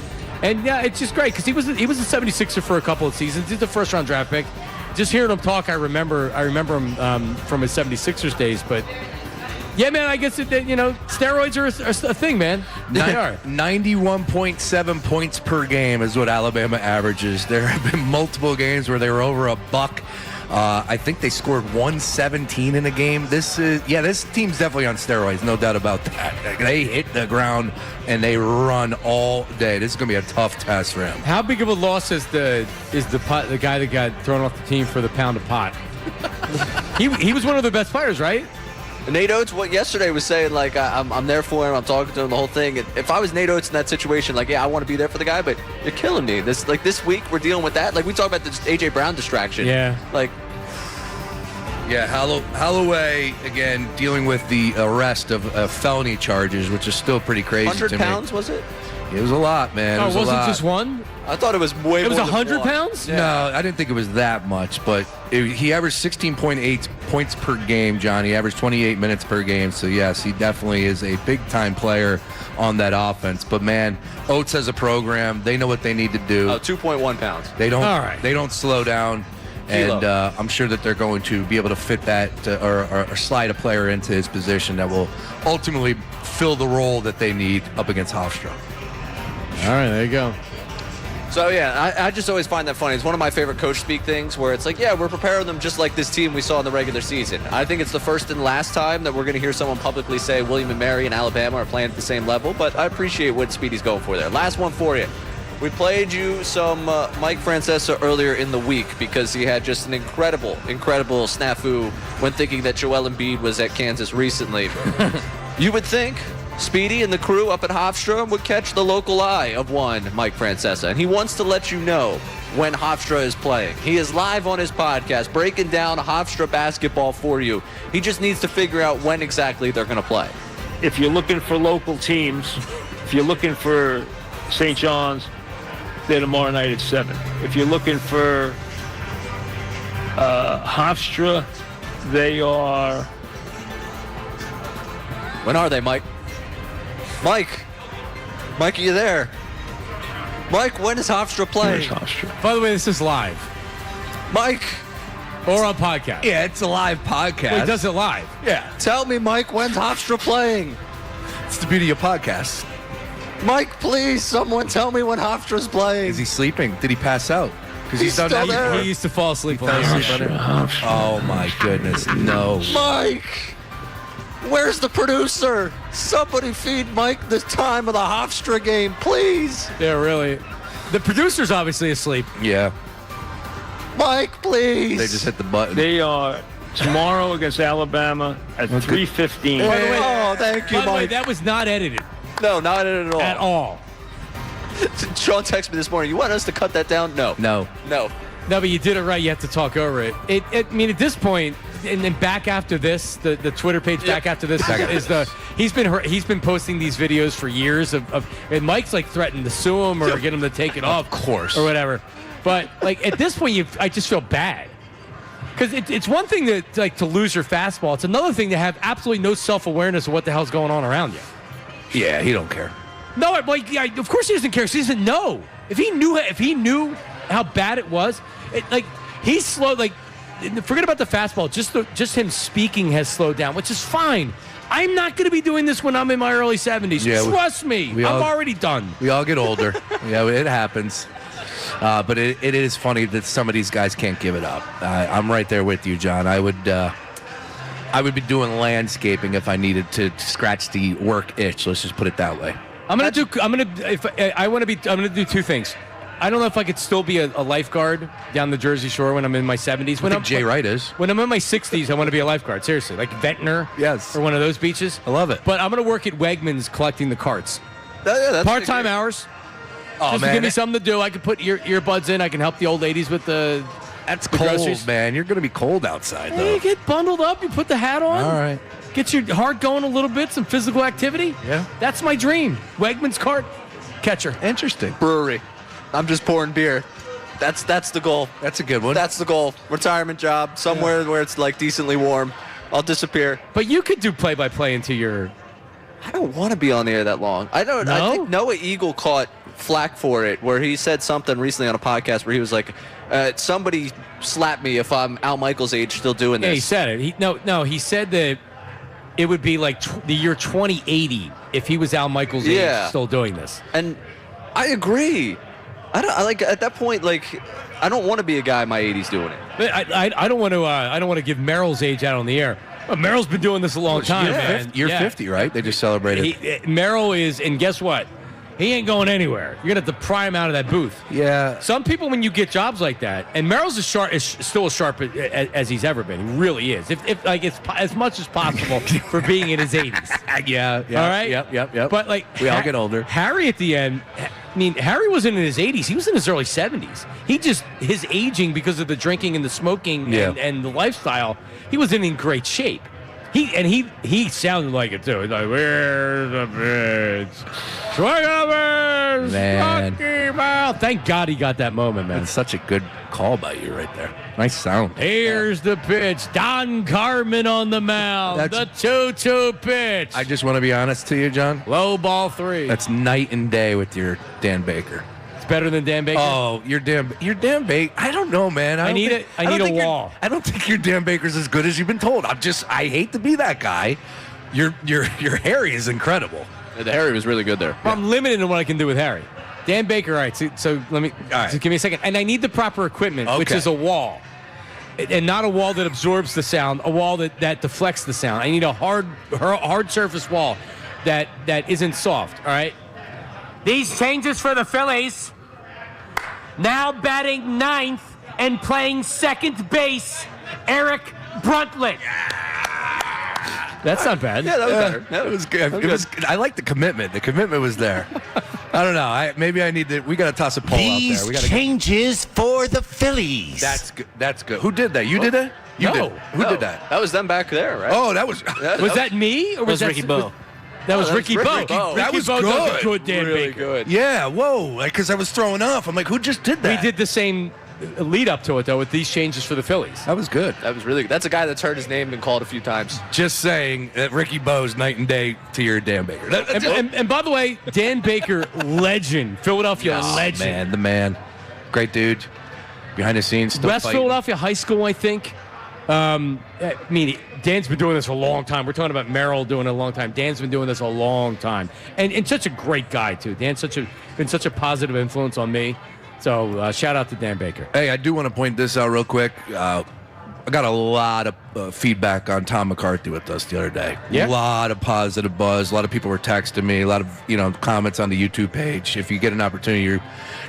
And, yeah, it's just great because he was a 76er for a couple of seasons. He's the first-round draft pick. Just hearing him talk, I remember him from his 76ers days, but... Yeah, man, I guess, steroids are a thing, man. They are. 91.7 points per game is what Alabama averages. There have been multiple games where they were over $1. I think they scored 117 in a game. This team's definitely on steroids, no doubt about that. They hit the ground and they run all day. This is going to be a tough test for him. How big of a loss is the guy that got thrown off the team for the pound of pot? he was one of the best players, right? Nate Oates, yesterday was saying, I'm there for him, I'm talking to him, the whole thing. And if I was Nate Oates in that situation, I want to be there for the guy, but you're killing me. This week, we're dealing with that. We talk about this A.J. Brown distraction. Yeah. Holloway, again, dealing with the arrest of felony charges, which is still pretty crazy 100 to me. pounds, was it? It was a lot, man. Oh, it wasn't just one? I thought it was way more. It was than 100 one. pounds? Yeah. No, I didn't think it was that much, but he averaged 16.8 points per game, John. He averaged 28 minutes per game. So, yes, he definitely is a big-time player on that offense. But, man, Oates has a program. They know what they need to do. 2.1 pounds. They don't. All right. They don't slow down. And I'm sure that they're going to be able to fit that or slide a player into his position that will ultimately fill the role that they need up against Hofstra. All right, there you go. So, yeah, I just always find that funny. It's one of my favorite coach speak things where it's we're preparing them just like this team we saw in the regular season. I think it's the first and last time that we're going to hear someone publicly say William and Mary and Alabama are playing at the same level, but I appreciate what Speedy's going for there. Last one for you. We played you some Mike Francesa earlier in the week because he had just an incredible snafu when thinking that Joel Embiid was at Kansas recently. You would think Speedy and the crew up at Hofstra would catch the local eye of one Mike Francesa, and he wants to let you know when Hofstra is playing. He is live on his podcast breaking down Hofstra basketball for you. He just needs to figure out when exactly they're going to play. If you're looking for local teams, if you're looking for St. John's, they're tomorrow night at 7. If you're looking for Hofstra, they are... When are they, Mike? Mike, are you there? Mike, when is Hofstra playing? Where's Hofstra? By the way, this is live. Mike. Or on podcast. Yeah, it's a live podcast. Well, he does it live. Yeah. Tell me, Mike, when's Hofstra playing? It's the beauty of podcasts. Mike, please, someone tell me when Hofstra's playing. Is he sleeping? Did he pass out? Because he's done still that there. before. He used to fall asleep. Oh, my goodness. No. Mike, where's the producer? Somebody feed Mike the time of the Hofstra game, please. Yeah, really. The producer's obviously asleep. Yeah. Mike, please. They just hit the button. They are tomorrow against Alabama at 3:15. By the way, thank you, by the way, Mike. that was not edited. No, not at all. At all. Sean texted me this morning. You want us to cut that down? No. No. No, but you did it right. You have to talk over it. I mean, at this point, and then back after this, the Twitter page back after this is he's been posting these videos for years of and Mike's threatened to sue him or get him to take it off, Of course. or whatever. But at this point, I just feel bad because it's one thing to lose your fastball. It's another thing to have absolutely no self-awareness of what the hell's going on around you. Yeah, he don't care. No, of course he doesn't care. He doesn't know. If he knew how bad it was, he's slow. forget about the fastball. Just him speaking has slowed down, which is fine. I'm not going to be doing this when I'm in my early 70s. Yeah, Trust me. I'm already done. We all get older. Yeah, it happens. But it is funny that some of these guys can't give it up. I'm right there with you, John. I would be doing landscaping if I needed to scratch the work itch. Let's just put it that way. I'm gonna do two things. I don't know if I could still be a lifeguard down the Jersey Shore when I'm in my 70s. I think Jay Wright is. When I'm in my 60s, I want to be a lifeguard. Seriously, like Ventnor. Yes. Or one of those beaches. I love it. But I'm gonna work at Wegmans collecting the carts. That's part-time hours. Oh, just man. to give me something to do. I can put earbuds in. I can help the old ladies with the. That's the cold, groceries. man. You're gonna be cold outside, though. Hey, you get bundled up. You put the hat on. All right. Get your heart going a little bit. Some physical activity. Yeah. That's my dream. Wegmans cart catcher. Interesting. Brewery. I'm just pouring beer. That's the goal. That's a good one. That's the goal. Retirement job somewhere where it's like decently warm. I'll disappear. But you could do play-by-play into your. I don't want to be on the air that long. I don't. No? I think Noah Eagle caught flack for it, where he said something recently on a podcast where he was like, "Somebody slap me if I'm Al Michaels' age still doing this." Yeah, he said it. He said that it would be like the year 2080 if he was Al Michaels' age still doing this. And I agree. I like at that point, like, I don't want to be a guy in my 80s doing it. But I don't want to. I don't want to give Merrill's age out on the air. But Merrill's been doing this a long time, man. You're 50, right? They just celebrated. Merrill is, and guess what? He ain't going anywhere. You're gonna have to pry him out of that booth. Yeah. Some people, when you get jobs like that, and Merrill's is still as sharp as he's ever been. He really is. If like it's as much as possible for being in his 80s. Yeah. All right. Yep. But like we all get older. Harry at the end. I mean, Harry wasn't in his 80s. He was in his early 70s. His aging because of the drinking and the smoking and the lifestyle. He wasn't in great shape. He sounded like it too. He's like, "Where's the pitch? Swing over, man. Thank God he got that moment, man. That's such a good call by you right there. Nice sound. Here's the pitch. Don Carmen on the mound. The 2-2 pitch. I just want to be honest to you, John. Low ball 3. That's night and day with your Dan Baker. It's better than Dan Baker. Oh, your Dan Baker. I don't know, man. I need a wall. I don't think your Dan Baker's as good as you've been told. I hate to be that guy. Your Harry is incredible. The Harry was really good there. Well, I'm limited in what I can do with Harry. Dan Baker, all right. So let me just give me a second. And I need the proper equipment, which is a wall. And not a wall that absorbs the sound, a wall that deflects the sound. I need a hard surface wall that isn't soft, all right? These changes for the Phillies. Now batting ninth and playing second base, Eric Bruntlett. That's not bad. Yeah, that was better. That was good. I like the commitment. The commitment was there. I don't know. Maybe I need to. We got to toss a poll out there. We got changes for the Phillies. That's good. That's good. Who did that? You did that? You did. Who did that? That was them back there, right? Oh, that was. Was that me or was that Ricky Bo? That was Ricky Bo. That was Bo does a good. good Dan really Baker. good. Yeah. Whoa. Because I was throwing off. I'm like, who just did that? We did the same lead up to it though with these changes for the Phillies. That was good. That was really good. That's a guy that's heard his name been called a few times. Just saying that Ricky Bo's night and day to your Dan Baker. And by the way, Dan Baker, legend, Philadelphia legend. Man, the man. Great dude. Behind the scenes. Still West fighting. Philadelphia High School, I think. I mean, Dan's been doing this a long time. We're talking about Merrill doing it a long time. Dan's been doing this a long time. And such a great guy, too. Dan's been such a positive influence on me. So shout out to Dan Baker. Hey, I do want to point this out real quick. I got a lot of feedback on Tom McCarthy with us the other day. Yeah. A lot of positive buzz. A lot of people were texting me. A lot of comments on the YouTube page. If you get an opportunity, you're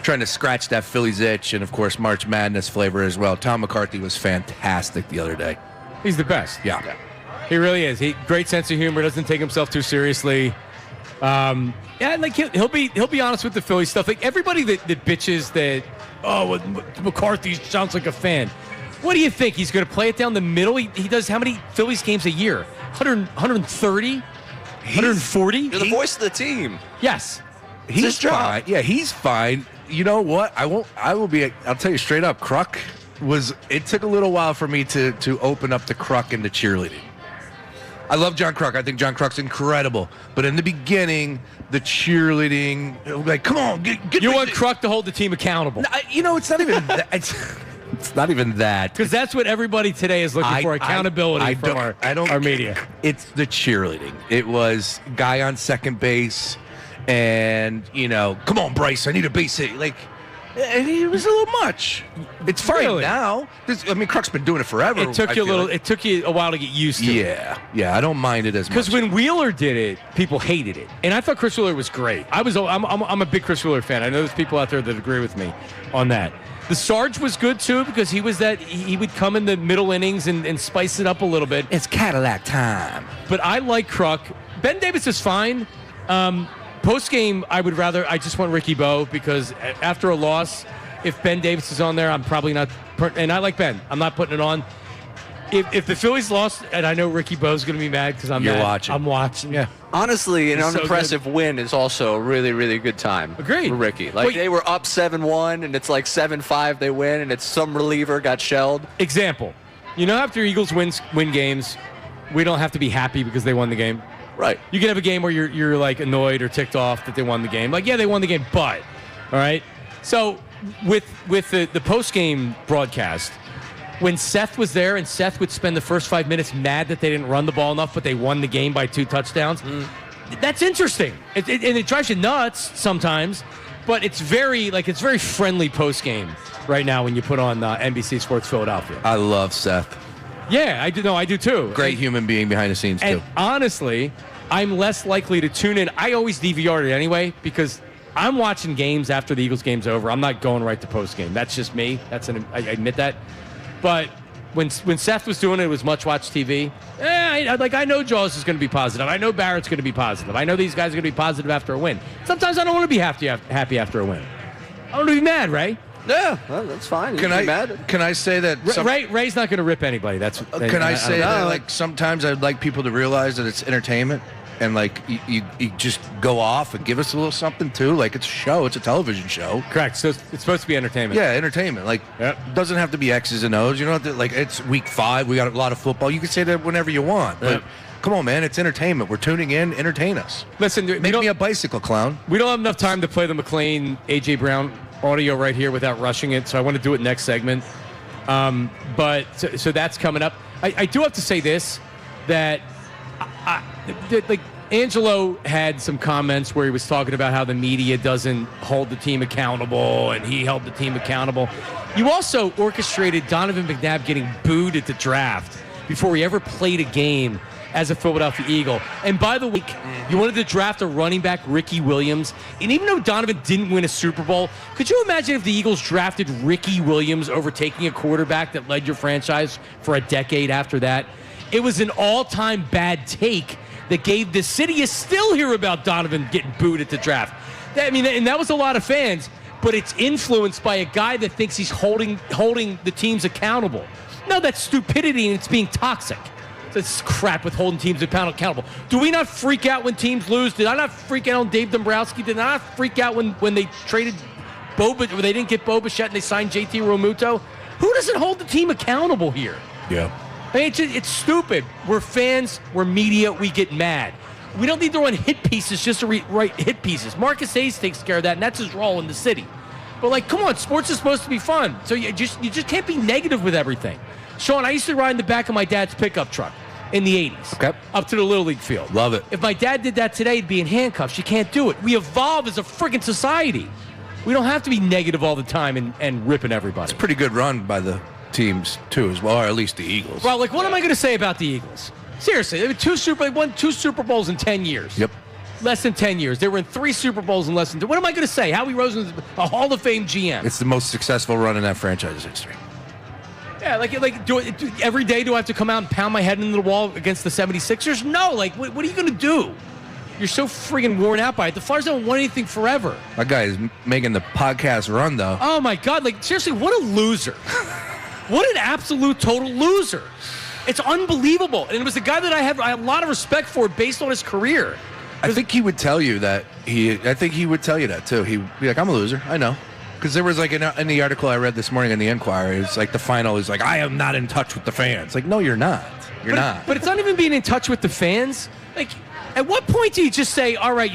trying to scratch that Phillies itch, and of course March Madness flavor as well. Tom McCarthy was fantastic the other day. He's the best. Yeah. He really is. Great sense of humor. Doesn't take himself too seriously. Like he'll be honest with the Phillies stuff. Like everybody that bitches that McCarthy sounds like a fan. What do you think? He's going to play it down the middle? He does how many Phillies games a year? 130? 140? You're the voice of the team. Yes. He's fine. Yeah, he's fine. You know what? I'll tell you straight up, Kruk it took a little while for me to open up the Kruk into cheerleading. I love John Kruk. I think John Kruk's incredible. But in the beginning, the cheerleading, like, come on, get You want Kruk to hold the team accountable. No, it's not even that. It's not even that. Because that's what everybody today is looking for, accountability from our media. It's the cheerleading. It was guy on second base and, come on, Bryce, I need a base hit. Like, it was a little much. It's fine now. Kruk's been doing it forever. It took you a while to get used to it. Yeah, I don't mind it as much. Because when Wheeler did it, people hated it, and I thought Chris Wheeler was great. I'm a big Chris Wheeler fan. I know there's people out there that agree with me on that. The Sarge was good too because he would come in the middle innings and spice it up a little bit. It's Cadillac time. But I like Kruk. Ben Davis is fine. Post game, I just want Ricky Bo because after a loss, if Ben Davis is on there, I'm probably not. And I like Ben. I'm not putting it on. If the Phillies lost, and I know Ricky Bo's going to be mad because I'm watching. I'm watching. Yeah. Honestly, an unimpressive win is also a really, really good time. Agreed. For Ricky. They were up 7-1, and it's like 7-5 they win, and it's some reliever got shelled. Example. After Eagles win games, we don't have to be happy because they won the game. Right. You can have a game where you're like annoyed or ticked off that they won the game. Like, yeah, they won the game, but all right. So with the post game broadcast, when Seth was there and Seth would spend the first 5 minutes mad that they didn't run the ball enough, but they won the game by 2 touchdowns. That's interesting. And it drives you nuts sometimes, but it's very friendly post game right now when you put on NBC Sports Philadelphia. I love Seth. Yeah, I do. No, I do too. Great human being behind the scenes, and too. Honestly, I'm less likely to tune in. I always DVR it anyway because I'm watching games after the Eagles game's over. I'm not going right to post game. That's just me. I admit that. But when Seth was doing it, it was much watch TV. I know Jaws is going to be positive. I know Barrett's going to be positive. I know these guys are going to be positive after a win. Sometimes I don't want to be happy after a win. I want to be mad, Ray. Yeah, well, that's fine. Can I say that Ray's not going to rip anybody? Can I say that sometimes I'd like people to realize that it's entertainment and you just go off and give us a little something too. Like it's a show, it's a television show. Correct. So it's supposed to be entertainment. Yeah, entertainment. It doesn't have to be X's and O's. You don't have to it's week 5. We got a lot of football. You can say that whenever you want, but. Come on, man. It's entertainment. We're tuning in. Entertain us. Listen, make me a bicycle clown. We don't have enough time to play the McLean, A.J. Brown audio right here without rushing it, so I want to do it next segment. But that's coming up. I do have to say this, that Angelo had some comments where he was talking about how the media doesn't hold the team accountable, and he held the team accountable. You also orchestrated Donovan McNabb getting booed at the draft before he ever played a game as a Philadelphia Eagle. And by the way, you wanted to draft a running back, Ricky Williams. And even though Donovan didn't win a Super Bowl, could you imagine if the Eagles drafted Ricky Williams overtaking a quarterback that led your franchise for a decade after that? It was an all-time bad take that gave the city still hear about Donovan getting booed at the draft. And that was a lot of fans, but it's influenced by a guy that thinks he's holding the teams accountable. No, that's stupidity and it's being toxic. This crap with holding teams accountable. Do we not freak out when teams lose? Did I not freak out on Dave Dombrowski? Did I not freak out when they traded Boba, or they didn't get Bo Bichette and they signed JT Realmuto? Who doesn't hold the team accountable here? Yeah. It's stupid. We're fans. We're media. We get mad. We don't need to run hit pieces just to write hit pieces. Marcus Hayes takes care of that, and that's his role in the city. But, come on, sports is supposed to be fun. So you just can't be negative with everything. Sean, I used to ride in the back of my dad's pickup truck in the 80s. Okay. Up to the Little League field. Love it. If my dad did that today, he'd be in handcuffs. You can't do it. We evolve as a friggin' society. We don't have to be negative all the time and ripping everybody. It's a pretty good run by the teams, too, as well, or at least the Eagles. Well, what am I going to say about the Eagles? Seriously, they won 2 Super Bowls in 10 years. Yep. Less than 10 years. They were in 3 Super Bowls in less than 10. What am I going to say? Howie Roseman's a Hall of Fame GM. It's the most successful run in that franchise's history. Yeah, every day do I have to come out and pound my head into the wall against the 76ers? No, what are you going to do? You're so friggin' worn out by it. The Flyers don't want anything forever. My guy is making the podcast run, though. Oh, my God. Seriously, what a loser. What an absolute total loser. It's unbelievable. And it was a guy that I have a lot of respect for based on his career. I think he would tell you that. I think he would tell you that, too. He'd be like, I'm a loser. I know. Because there was in the article I read this morning in the Enquirer, it's the final is I am not in touch with the fans. No, you're not. You're not. But it's not even being in touch with the fans. At what point do you just say, all right,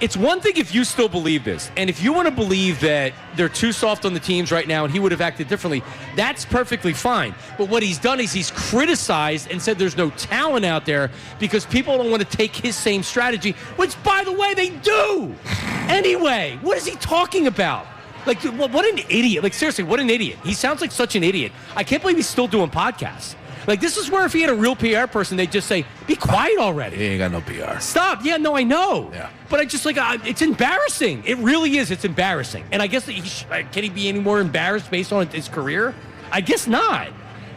it's one thing if you still believe this, and if you want to believe that they're too soft on the teams right now and he would have acted differently, that's perfectly fine. But what he's done is he's criticized and said there's no talent out there because people don't want to take his same strategy, which, by the way, they do. Anyway, what is he talking about? Like, what an idiot. Like, seriously, what an idiot. He sounds like such an idiot. I can't believe he's still doing podcasts. Like, this is where if he had a real PR person, they'd just say, be quiet already. He ain't got no PR. Stop. Yeah, no, I know. Yeah. But I just, like, it's embarrassing. It really is. It's embarrassing. And I guess that can he be any more embarrassed based on his career? I guess not.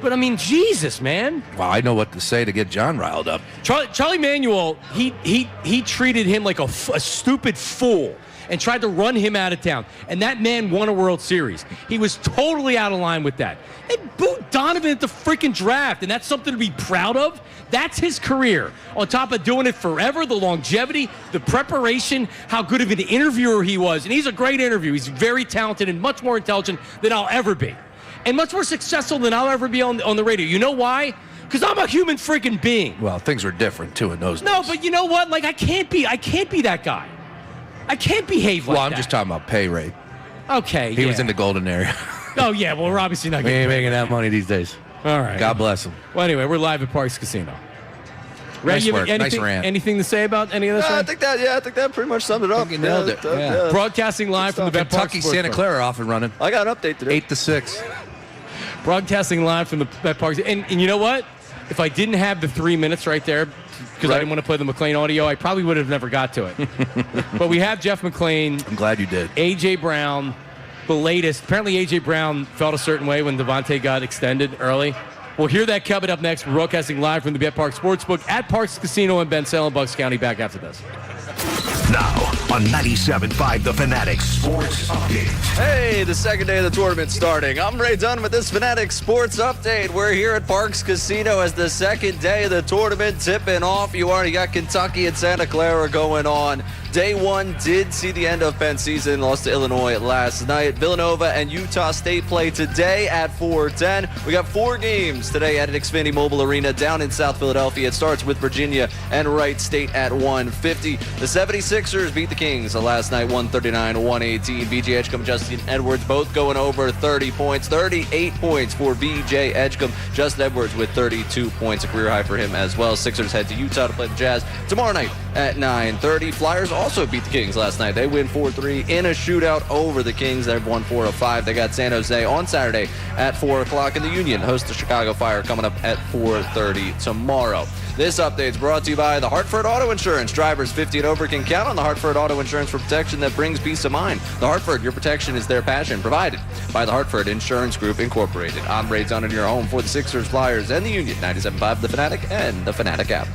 But, I mean, Jesus, man. Well, I know what to say to get John riled up. Charlie Manuel, he treated him like a stupid fool and tried to run him out of town. And that man won a World Series. He was totally out of line with that. They booed Donovan at the freaking draft, and that's something to be proud of. That's his career. On top of doing it forever, the longevity, the preparation, how good of an interviewer he was. And he's a great interviewer. He's very talented and much more intelligent than I'll ever be. And much more successful than I'll ever be on the radio. You know why? Because I'm a human freaking being. Well, things were different, too, in those days. No, but you know what? Like, I can't be that guy. I can't behave like that. Well, I'm just talking about pay rate. Okay, He was in the golden area. Oh, yeah, well, we're obviously not We getting ain't making that money these days. All right. God bless him. Well, anyway, we're live at Parks Casino. Ray, Nice you have work. Nice rant. Anything to say about any of this? I Ray? think that pretty much summed it up. You nailed it. Yeah. Broadcasting live from the Bet Park Kentucky, Santa Clara off and running. I got an update today. 8-6. Broadcasting live from the Bet Park. And you know what? If I didn't have the 3 minutes right there, because I didn't want to play the McClain audio, I probably would have never got to it. But we have Jeff McClain. I'm glad you did. A.J. Brown, the latest. Apparently A.J. Brown felt a certain way when Devontae got extended early. We'll hear that coming up next. We're broadcasting live from the Bet Park Sportsbook at Parks Casino in Ben Salem, Bucks County. Back after this. Now on 97.5 The Fanatic Sports Update. Hey, the second day of the tournament starting. I'm Ray Dunn with this Fanatic Sports Update. We're here at Parks Casino as the second day of the tournament tipping off. You already got Kentucky and Santa Clara going on. Day one did see the end of Penn's season, lost to Illinois last night. Villanova and Utah State play today at 4:10. We got 4 games today at Xfinity Mobile Arena down in South Philadelphia. It starts with Virginia and Wright State at 1:50. The 76ers beat the Kings last night, 139-118. VJ Edgecombe, Justin Edwards both going over 30 points. 38 points for VJ Edgecombe. Justin Edwards with 32 points, a career high for him as well. Sixers head to Utah to play the Jazz tomorrow night at 9:30. Flyers also beat the Kings last night. They win 4-3 in a shootout over the Kings. They've won 4 of 5. They got San Jose on Saturday at 4 o'clock, and the Union hosts the Chicago Fire coming up at 4:30 tomorrow. This update is brought to you by the Hartford Auto Insurance. Drivers 50 and over can count on the Hartford Auto Insurance for protection that brings peace of mind. The Hartford, your protection is their passion. Provided by the Hartford Insurance Group Incorporated. I'm Ray Dunn in your home for the Sixers, Flyers, and the Union. 97.5 The Fanatic and the Fanatic app.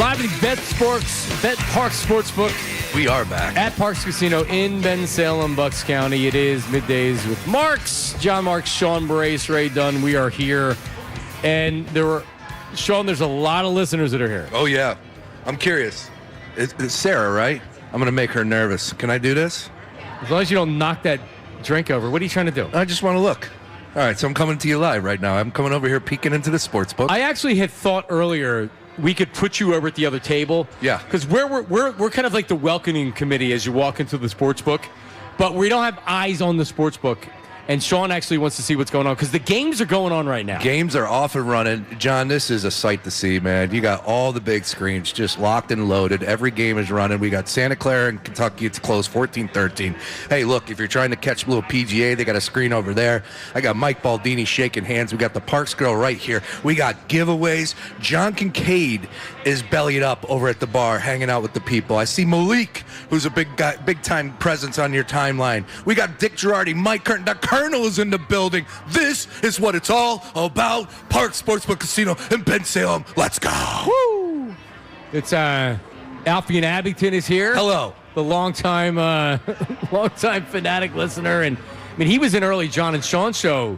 Live at Bet Parks Sportsbook. We are back. At Parks Casino in Bensalem, Bucks County. It is Middays with Marks. John Marks, Sean Brace, Ray Dunn. We are here. And Sean, there's a lot of listeners that are here. Oh, yeah. I'm curious. It's Sarah, right? I'm going to make her nervous. Can I do this? As long as you don't knock that drink over. What are you trying to do? I just want to look. All right, so I'm coming to you live right now. I'm coming over here peeking into the sports book. I actually had thought earlier we could put you over at the other table. Yeah. Because we're kind of like the welcoming committee as you walk into the sports book, but we don't have eyes on the sports book. And Sean actually wants to see what's going on because the games are going on right now. Games are off and running. John, this is a sight to see, man. You got all the big screens just locked and loaded. Every game is running. We got Santa Clara and Kentucky. It's close, 14-13. Hey, look, if you're trying to catch a little PGA, they got a screen over there. I got Mike Baldini shaking hands. We got the Parks Grill right here. We got giveaways. John Kincade is bellied up over at the bar hanging out with the people. I see Malik, who's a big-time presence on your timeline. We got Dick Girardi, Mike Curtin. The Colonel is in the building. This is what it's all about. Park Sportsbook Casino in Bensalem. Let's go. Woo! It's Alfie and Abington is here. Hello. The longtime Fanatic listener. And I mean, he was in early John and Sean show.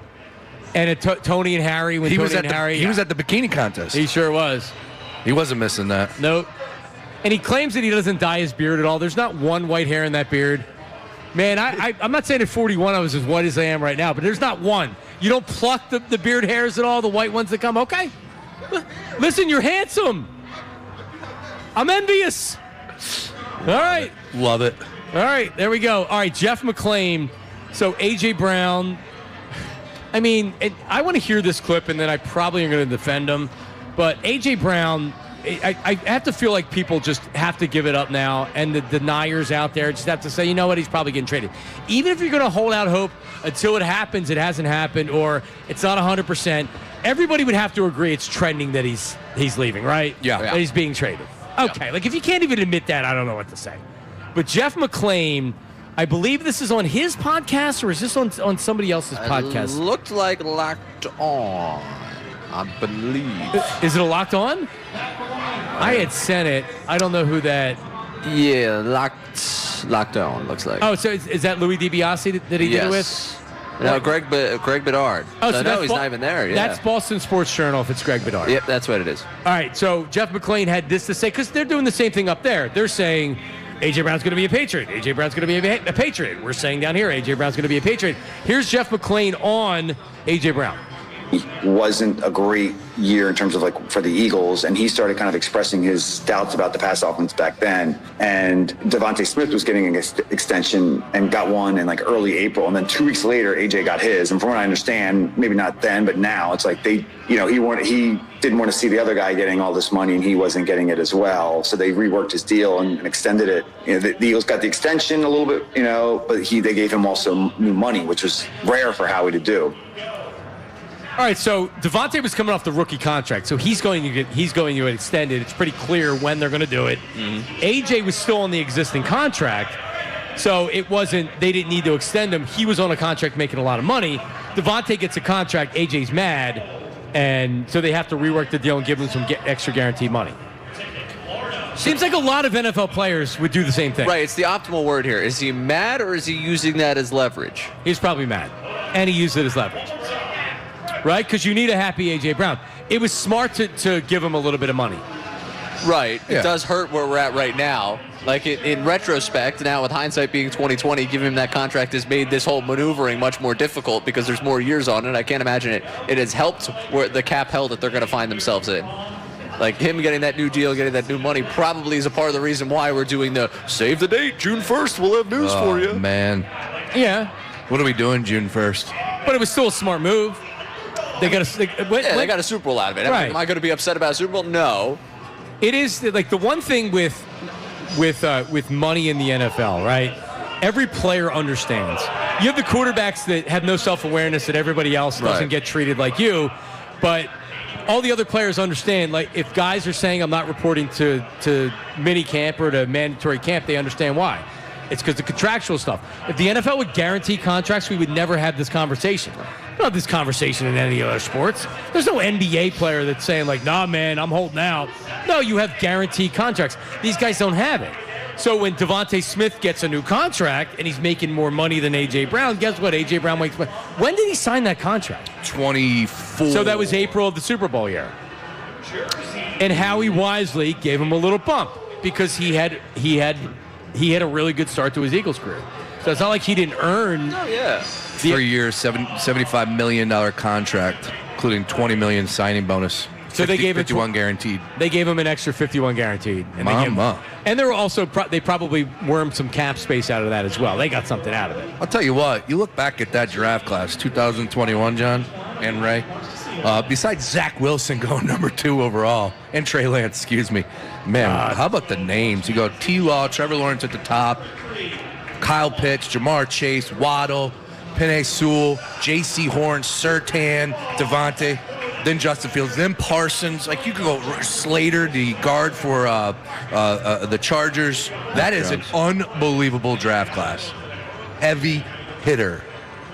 And at Tony and Harry. He was at the bikini contest. He sure was. He wasn't missing that. Nope. And he claims that he doesn't dye his beard at all. There's not one white hair in that beard. Man, I'm not saying at 41 I was as white as I am right now, but there's not one. You don't pluck the beard hairs at all, the white ones that come. Okay. Listen, you're handsome. I'm envious. All right. Love it. All right, there we go. All right, Jeff McClain. So A.J. Brown. I mean, I want to hear this clip, and then I probably am going to defend him. But A.J. Brown, I have to feel like people just have to give it up now, and the deniers out there just have to say, you know what, he's probably getting traded. Even if you're going to hold out hope until it happens, it hasn't happened, or it's not 100%, everybody would have to agree it's trending that he's leaving, right? Yeah. That he's being traded. Okay, like if you can't even admit that, I don't know what to say. But Jeff McClain, I believe this is on his podcast, or is this on somebody else's podcast? It looked like Locked On, I believe. Is it a Locked On? I had sent it. I don't know who that. Yeah, Locked On looks like. Oh, so is that Louis DiBiase that he did it with? No, Greg Bedard. Oh, so no, he's not even there. Yeah. That's Boston Sports Journal if it's Greg Bedard. Yep, that's what it is. All right, so Jeff McClain had this to say, because they're doing the same thing up there. They're saying A.J. Brown's going to be a Patriot. A.J. Brown's going to be a Patriot. We're saying down here A.J. Brown's going to be a Patriot. Here's Jeff McClain on A.J. Brown. Wasn't a great year in terms of like for the Eagles, and he started kind of expressing his doubts about the pass offense back then. And Devontae Smith was getting an extension and got one in like early April, and then 2 weeks later AJ got his. And from what I understand, maybe not then, but now it's like he didn't want to see the other guy getting all this money, and he wasn't getting it as well. So they reworked his deal and extended it. You know, the Eagles got the extension a little bit, but they gave him also new money, which was rare for Howie to do. All right, so Devontae was coming off the rookie contract, so he's going to get extended. It's pretty clear when they're going to do it. Mm-hmm. AJ was still on the existing contract, so they didn't need to extend him. He was on a contract making a lot of money. Devontae gets a contract, AJ's mad, and so they have to rework the deal and give him some extra guaranteed money. Seems like a lot of NFL players would do the same thing. Right, it's the optimal word here. Is he mad, or is he using that as leverage? He's probably mad, and he used it as leverage. Right? Because you need a happy A.J. Brown. It was smart to give him a little bit of money. Right. Yeah. It does hurt where we're at right now. Like in retrospect, now with hindsight being 2020, giving him that contract has made this whole maneuvering much more difficult because there's more years on it. I can't imagine it has helped where the cap held that they're going to find themselves in. Like him getting that new deal, getting that new money probably is a part of the reason why we're doing the save the date, June 1st, we'll have news for you. Man. Yeah. What are we doing June 1st? But it was still a smart move. They got a Super Bowl out of it. Right. Am I going to be upset about a Super Bowl? No. It is like the one thing with money in the NFL, right? Every player understands. You have the quarterbacks that have no self-awareness that everybody else doesn't get treated like you, but all the other players understand. Like if guys are saying I'm not reporting to mini camp or to mandatory camp, they understand why. It's because of contractual stuff. If the NFL would guarantee contracts, we would never have this conversation. We don't have this conversation in any other sports. There's no NBA player that's saying, like, nah, man, I'm holding out. No, you have guaranteed contracts. These guys don't have it. So when Devontae Smith gets a new contract and he's making more money than A.J. Brown, guess what? A.J. Brown makes money. When did he sign that contract? 24. So that was April of the Super Bowl year. And Howie wisely gave him a little bump because he had a really good start to his Eagles career. So it's not like he didn't earn. Oh, yeah. 3 years, $75 million contract, including $20 million signing bonus. So they gave 51 guaranteed. They gave him an extra 51 guaranteed. And they were also they probably wormed some cap space out of that as well. They got something out of it. I'll tell you what. You look back at that draft class, 2021, John and Ray. Besides Zach Wilson going number 2 overall, and Trey Lance, excuse me. Man, how about the names? You go T-Law, Trevor Lawrence at the top, Kyle Pitts, Jamar Chase, Waddle, Penei Sewell, J.C. Horn, Surtain, Devontae, then Justin Fields, then Parsons. Like, you could go Slater, the guard for the Chargers. That is an unbelievable draft class. Heavy hitter.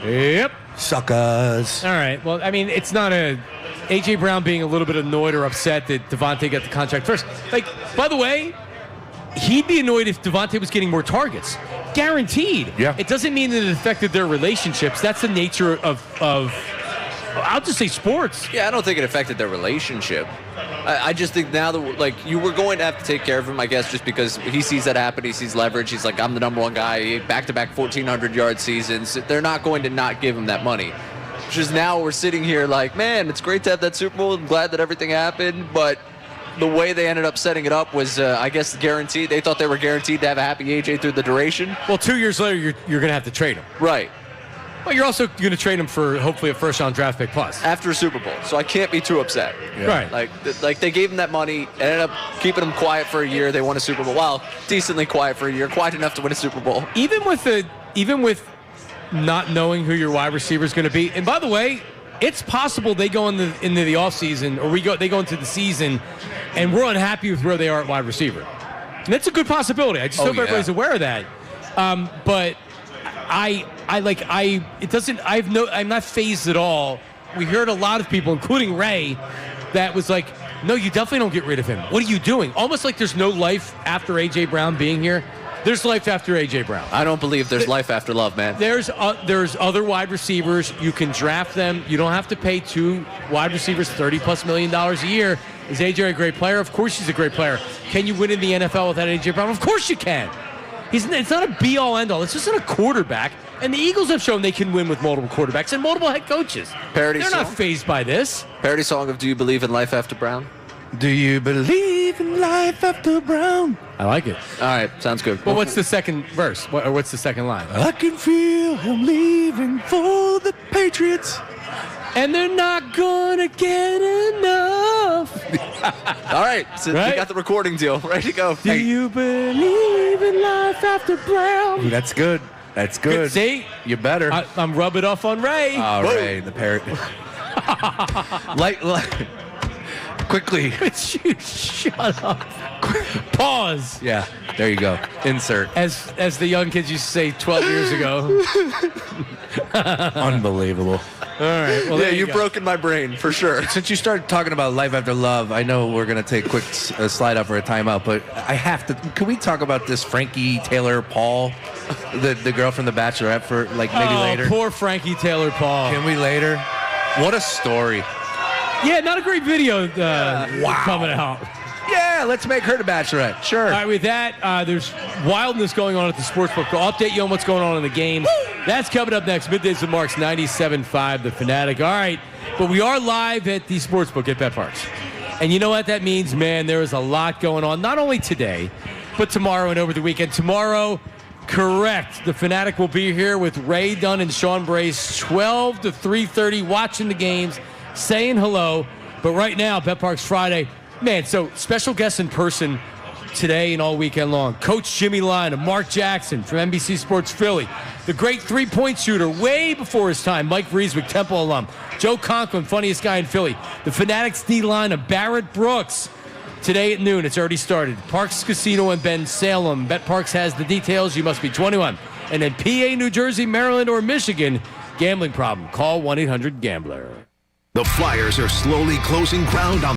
Yep. Suckers. All right. Well, I mean, it's not A.J. Brown being a little bit annoyed or upset that Devontae got the contract first. Like, by the way, he'd be annoyed if Devontae was getting more targets. Guaranteed. Yeah. It doesn't mean that it affected their relationships. That's the nature of I'll just say sports. Yeah, I don't think it affected their relationship. I just think now that, like, you were going to have to take care of him, I guess, just because he sees that happen. He sees leverage. He's like, I'm the number one guy. Back-to-back 1,400-yard seasons. They're not going to not give him that money. Just now we're sitting here like, man, it's great to have that Super Bowl. I'm glad that everything happened. But the way they ended up setting it up was, I guess, guaranteed. They thought they were guaranteed to have a happy A.J. through the duration. Well, 2 years later, you're going to have to trade him. Right. Well, you're also going to trade him for hopefully a first-round draft pick plus. After a Super Bowl. So I can't be too upset. Yeah. Right. Like they gave him that money, ended up keeping him quiet for a year. They won a Super Bowl. Well, decently quiet for a year. Quiet enough to win a Super Bowl. Even with not knowing who your wide receiver is going to be. And by the way, it's possible they go into the offseason, or they go into the season, and we're unhappy with where they are at wide receiver. And that's a good possibility. I just hope everybody's aware of that. But I'm not fazed at all. We heard a lot of people, including Ray, that was like, no, you definitely don't get rid of him. What are you doing? Almost like there's no life after A.J. Brown being here. There's life after A.J. Brown. I don't believe there's life after love, man. There's other wide receivers. You can draft them. You don't have to pay 2 wide receivers $30+ million a year. Is A.J. a great player? Of course he's a great player. Can you win in the NFL without A.J. Brown? Of course you can. It's not a be-all, end-all. It's just not a quarterback. And the Eagles have shown they can win with multiple quarterbacks and multiple head coaches. They're not fazed by this. Parody song of Do You Believe in Life After Brown? Do you believe in life after Brown? I like it. All right, sounds good. Well, what's the second verse? Or what's the second line? I can feel him leaving for the Patriots. And they're not gonna get enough. All right, so Right? we got the recording deal. Ready to go. Do you believe in life after Brown? Ooh, that's good. That's good. See? You better. I'm rubbing off on Ray. Ray, the parrot. like, quickly. Shut up. Pause. Yeah, there you go. Insert. As the young kids used to say 12 years ago. Unbelievable. All right. Well, Yeah, you've broken my brain, for sure. Since you started talking about life after love, I know we're going to take a quick slide up for a timeout, but I have to. Can we talk about this Frankie Taylor Paul, the girl from The Bachelorette, for like maybe later? Poor Frankie Taylor Paul. Can we later? What a story. Yeah, not a great video coming out. Yeah, let's make her the Bachelorette. Sure. All right, with that, there's wildness going on at the Sportsbook. I'll update you on what's going on in the games. That's coming up next. Middays with Marks, 97.5, The Fanatic. All right, but we are live at the Sportsbook at BetParks. And you know what that means, man? There is a lot going on, not only today, but tomorrow and over the weekend. Tomorrow, correct, The Fanatic will be here with Ray Dunn and Sean Brace, 12 to 3:30, watching the games, saying hello. But right now, BetParks Friday, man, so special guests in person today and all weekend long. Coach Jimmy Lyon and Mark Jackson from NBC Sports Philly. The great three-point shooter way before his time, Mike Vrieswick, Temple alum. Joe Conklin, funniest guy in Philly. The Fanatics D-line of Barrett Brooks. Today at noon, it's already started. Parks Casino in Ben Salem. Bet Parks has the details. You must be 21. And in PA, New Jersey, Maryland, or Michigan, gambling problem. Call 1-800-GAMBLER. The Flyers are slowly closing ground on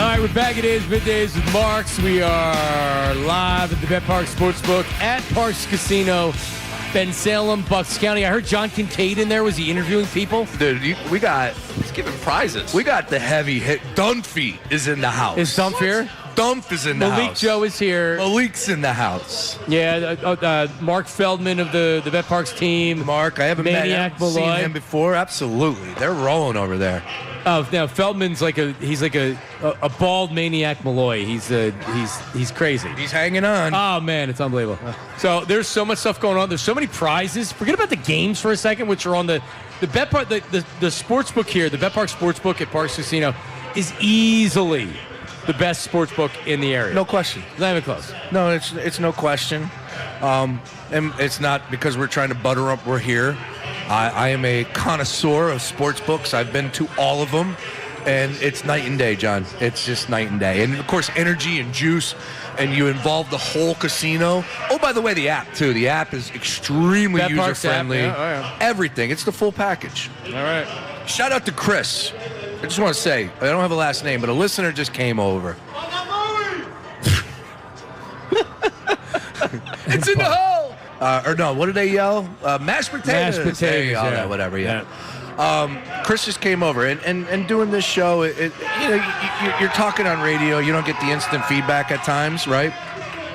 All right, we're back. It is Middays with Marks. We are live at the Bet Park Sportsbook at Parks Casino, Ben Salem, Bucks County. I heard John Kincade in there. Was he interviewing people? Dude, we got... He's giving prizes. We got the heavy hit. Dunphy is in the house. Is Dump here? Dump is in the house. Malik Joe is here. Malik's in the house. Yeah, Mark Feldman of the Bet Parks team. Mark, I haven't Maniac seen him before. Absolutely. They're rolling over there. Oh, now Feldman's like a bald Maniac Malloy. He's crazy. He's hanging on. Oh man, it's unbelievable. So there's so much stuff going on. There's so many prizes. Forget about the games for a second, which are on the Bet Park. The sports book here, the Bet Park Sportsbook at Parks Casino, is easily the best sports book in the area. No question. Not even close. No, it's no question. And it's not because we're trying to butter up. We're here. I am a connoisseur of sports books. I've been to all of them, and it's night and day, John. It's just night and day. And, of course, energy and juice, and you involve the whole casino. Oh, by the way, the app, too. The app is extremely user-friendly. Yeah. Everything. It's the full package. All right. Shout out to Chris. I just want to say, I don't have a last name, but a listener just came over. It's in the hole! Or no, what did they yell? Mashed potatoes. Mashed potatoes, They yell yeah. that, whatever, yeah. Chris just came over, and doing this show, you're talking on radio, you don't get the instant feedback at times, right?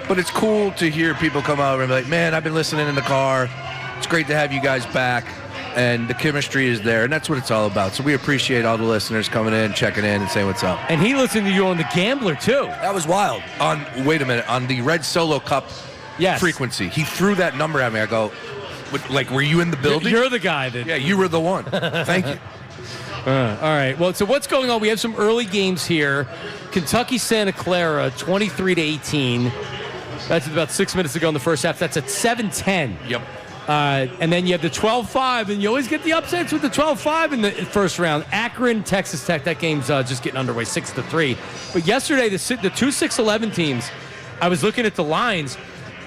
But it's cool to hear people come over and be like, man, I've been listening in the car. It's great to have you guys back. And the chemistry is there, and that's what it's all about. So we appreciate all the listeners coming in, checking in, and saying what's up. And he listened to you on The Gambler, too. That was wild. Wait a minute, on the Red Solo Cup frequency. He threw that number at me. I go, like, were you in the building? You're the guy that... Yeah, you were the one. Thank you. All right. Well, so what's going on? We have some early games here. Kentucky, Santa Clara, 23-18. That's about 6 minutes ago in the first half. That's at 7:10. Yep. And then you have the 12-5, and you always get the upsets with the 12-5 in the first round. Akron, Texas Tech, that game's just getting underway, 6-3. But yesterday, the 2-6-11 teams, I was looking at the lines.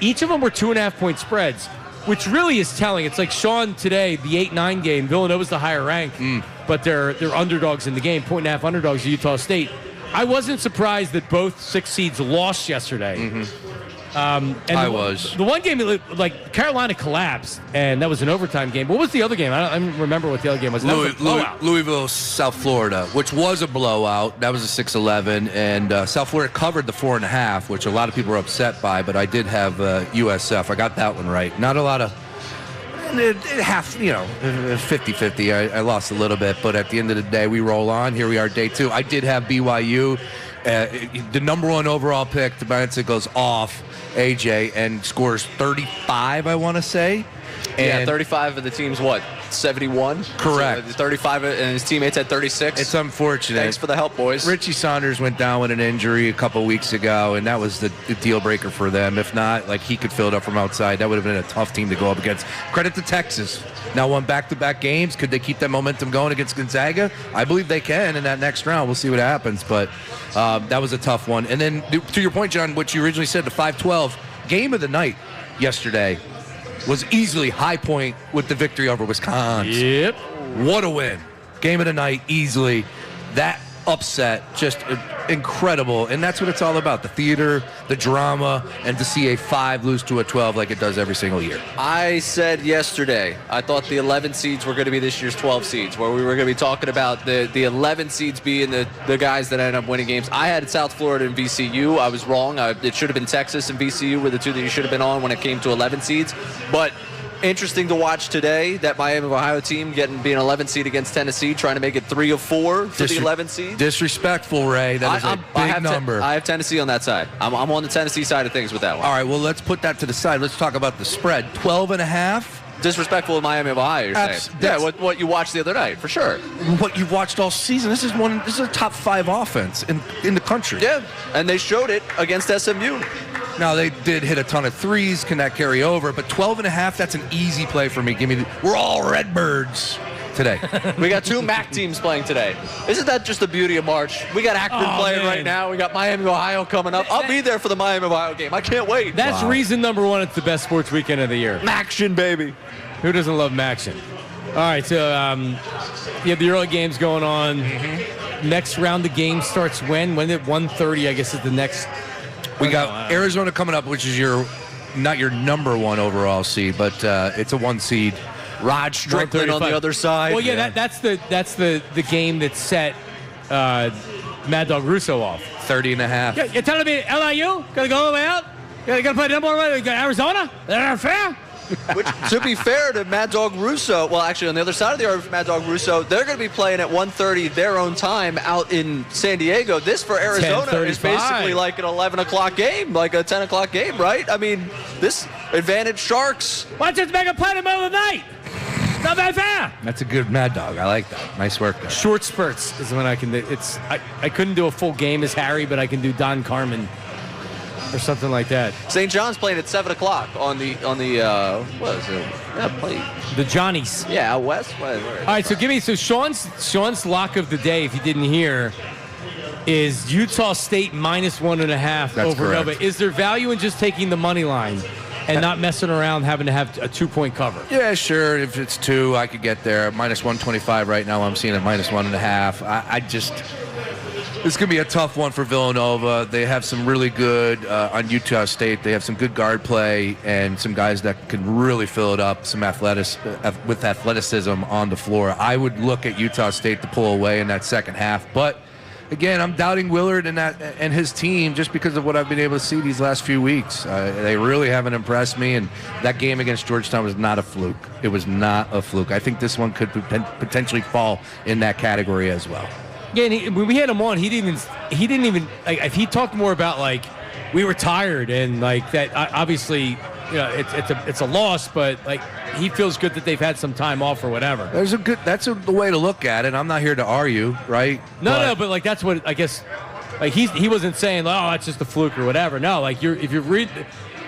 Each of them were 2.5-point spreads, which really is telling. It's like Sean today, the 8-9 game. Villanova's the higher rank, but they're underdogs in the game, 1.5 underdogs to Utah State. I wasn't surprised that both 6 seeds lost yesterday. Mm-hmm. And the one game, like Carolina collapsed, and that was an overtime game. What was the other game? I don't remember what the other game was. That was a blowout. Louisville, South Florida, which was a blowout. That was a 6-11, and South Florida covered the 4.5, which a lot of people were upset by. But I did have USF. I got that one right. Not a lot of half, 50-50. I lost a little bit, but at the end of the day, we roll on. Here we are, day 2. I did have BYU. The number 1 overall pick, Tabitha, goes off, AJ, and scores 35, I want to say. And 35 of the team's 71? Correct. So 35 and his teammates at 36? It's unfortunate. Thanks for the help, boys. Richie Saunders went down with an injury a couple weeks ago, and that was the deal breaker for them. If not, he could fill it up from outside. That would have been a tough team to go up against. Credit to Texas. Now won back-to-back games. Could they keep that momentum going against Gonzaga? I believe they can in that next round. We'll see what happens, but that was a tough one. And then, to your point, John, what you originally said, the 5-12 game of the night yesterday was easily High Point with the victory over Wisconsin. Yep. What a win. Game of the night, easily. That upset, just incredible. And that's what it's all about, the theater, the drama, and to see a 5 lose to a 12 like it does every single year. I said yesterday, I thought the 11 seeds were going to be this year's 12 seeds, where we were going to be talking about the 11 seeds being the guys that end up winning games. I had South Florida and VCU. I was wrong. It should have been Texas and VCU were the 2 that you should have been on when it came to 11 seeds. But interesting to watch today, that Miami of Ohio team being 11 seed against Tennessee, trying to make it 3 of 4 for the 11 seed. Disrespectful, Ray. That is a big number. I have Tennessee on that side. I'm on the Tennessee side of things with that one. All right, well, let's put that to the side. Let's talk about the spread. 12.5. Disrespectful of Miami of Ohio, you're saying. Yeah, what you watched the other night, for sure. What you've watched all season. This is a top 5 offense in the country. Yeah, and they showed it against SMU. Now, they did hit a ton of threes. Can that carry over? But 12.5, that's an easy play for me. We're all Redbirds today. We got 2 MAC teams playing today. Isn't that just the beauty of March? We got Akron playing right now. We got Miami, Ohio coming up. I'll be there for the Miami, Ohio game. I can't wait. That's reason number 1. It's the best sports weekend of the year. Maction, baby. Who doesn't love Maction? All right, so you have the early games going on. Next round of games starts when? When at 1:30, I guess, is the next. We got Arizona coming up, which is not your number 1 overall seed, but it's a 1 seed. Rod Strickland on the other side. Well, yeah, that's the game that set Mad Dog Russo off. 30.5. Yeah, you're telling me LIU gonna go all the way out? You gotta play number 1 Arizona? That's fair. Which, to be fair to Mad Dog Russo, well, actually, on the other side of the argument for Mad Dog Russo, they're going to be playing at 1:30 their own time out in San Diego. This for Arizona is basically like an 11 o'clock game, like a 10 o'clock game, right? I mean, this advantage Sharks. Why don't you make a play in the middle of the night? Not very fair. That's a good Mad Dog. I like that. Nice work, guys. Short spurts is when I can do. I couldn't do a full game as Harry, but I can do Don Carmen. or something like that. St. John's playing at 7 o'clock on the what is it? Play. The Johnnies. Yeah, out west. Where All right, so Sean's lock of the day, if you didn't hear, is Utah State -1.5 over correct. Nova. Is there value in just taking the money line and not messing around having to have a 2-point cover? Yeah, sure. If it's 2, I could get there. -125 right now. I'm seeing it -1.5. I just. It's going to be a tough one for Villanova. They have some really good on Utah State. They have some good guard play and some guys that can really fill it up, some with athleticism on the floor. I would look at Utah State to pull away in that second half. But, again, I'm doubting Willard and his team just because of what I've been able to see these last few weeks. They really haven't impressed me, and that game against Georgetown was not a fluke. It was not a fluke. I think this one could potentially fall in that category as well. Yeah, and when we had him on, he didn't even like, if he talked more about like we were tired and like that. Obviously, it's a loss, but like he feels good that they've had some time off or whatever. That's the way to look at it. I'm not here to argue, right? But like that's what I guess. Like he wasn't saying, oh, that's just a fluke or whatever. No, like if you read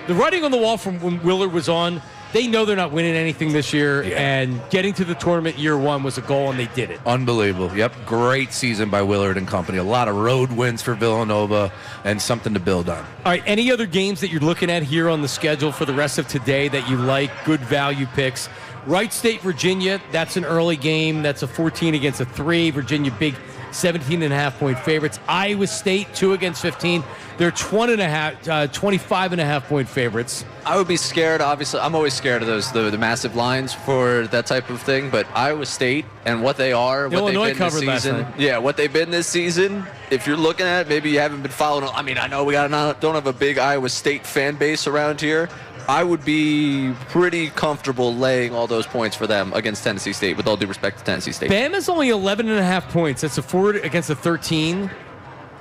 the writing on the wall from when Willard was on. They know they're not winning anything this year, and getting to the tournament year one was a goal, and they did it. Unbelievable. Yep. Great season by Willard and company. A lot of road wins for Villanova and something to build on. All right, any other games that you're looking at here on the schedule for the rest of today that you like, good value picks? Wright State, Virginia, that's an early game. That's a 14 against a 3. Virginia, big 17.5-point favorites. Iowa State, 2 against 15. They're 25.5-point favorites. I would be scared. Obviously, I'm always scared of the massive lines for that type of thing. But Iowa State and what they are, what Illinois they've been covered this season, what they've been this season. If you're looking at it, maybe you haven't been following. I mean, I know we don't have a big Iowa State fan base around here. I would be pretty comfortable laying all those points for them against Tennessee State, with all due respect to Tennessee State. Bama's only 11.5 points. That's a 4 against a 13.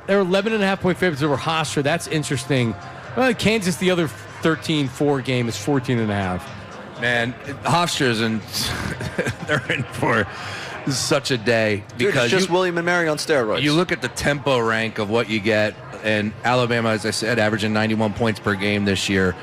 They're 11.5-point favorites over Hofstra. That's interesting. Kansas, the other 13-4 game, is 14.5. Man, Hofstra's they're in for such a day. Because it's just William and Mary on steroids. You look at the tempo rank of what you get, and Alabama, as I said, averaging 91 points per game this year.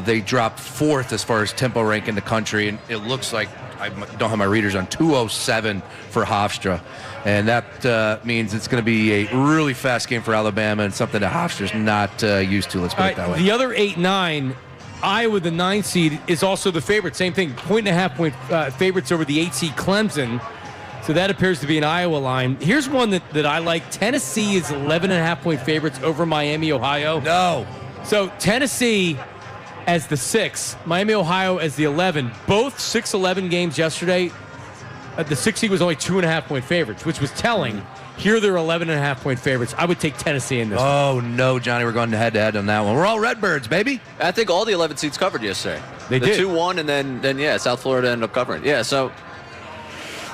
They dropped 4th as far as tempo rank in the country, and it looks like I don't have my readers on 207 for Hofstra, and that means it's going to be a really fast game for Alabama and something that Hofstra's not used to. Let's put it that way. The other 8-9, Iowa, the 9 seed, is also the favorite. Same thing, 1.5-point favorites over the 8 seed Clemson. So that appears to be an Iowa line. Here's one that I like. Tennessee is 11.5-point favorites over Miami, Ohio. No. So Tennessee as the 6, Miami, Ohio as the 11. Both 6-11 games yesterday. The 6 seed was only 2.5-point favorites, which was telling. Here they're 11.5-point favorites. I would take Tennessee in this one. Oh, no, Johnny, we're going head-to-head on that one. We're all Redbirds, baby. I think all the 11 seeds covered yesterday. They did. 2-1, and then South Florida ended up covering. Yeah, so...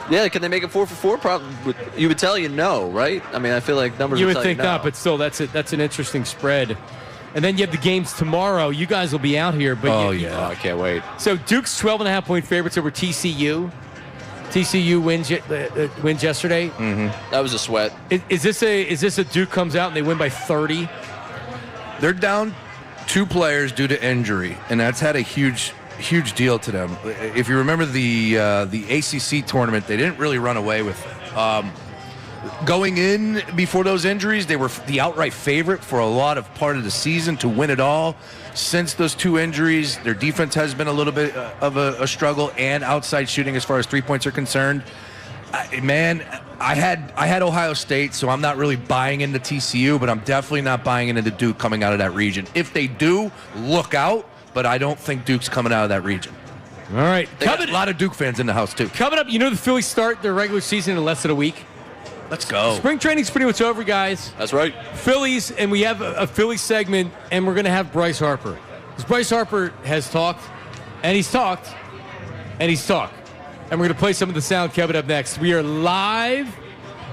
Yeah, can they make it 4 for 4? Probably. You would tell you no, right? I mean, I feel like numbers. You would tell think you no. not, but still, that's an interesting spread. And then you have the games tomorrow. You guys will be out here, but I can't wait. So Duke's 12.5-point favorites over TCU. TCU wins yesterday. Mm-hmm. That was a sweat. Is this a Duke comes out and they win by 30? They're down 2 players due to injury, and that's had a huge deal to them. If you remember the ACC tournament, they didn't really run away with it. Going in before those injuries, they were the outright favorite for a lot of part of the season to win it all. Since those 2 injuries, their defense has been a little bit of a struggle, and outside shooting as far as 3 points are concerned. I had Ohio State, so I'm not really buying into TCU, but I'm definitely not buying into Duke coming out of that region. If they do, look out. But I don't think Duke's coming out of that region. All right. They got a lot of Duke fans in the house, too. Coming up, the Phillies start their regular season in less than a week. Let's go. Spring training's pretty much over, guys. That's right. Phillies, and we have a Phillies segment, and we're going to have Bryce Harper. Because Bryce Harper has talked, and he's talked, and he's talked. And we're going to play some of the sound coming up next. We are live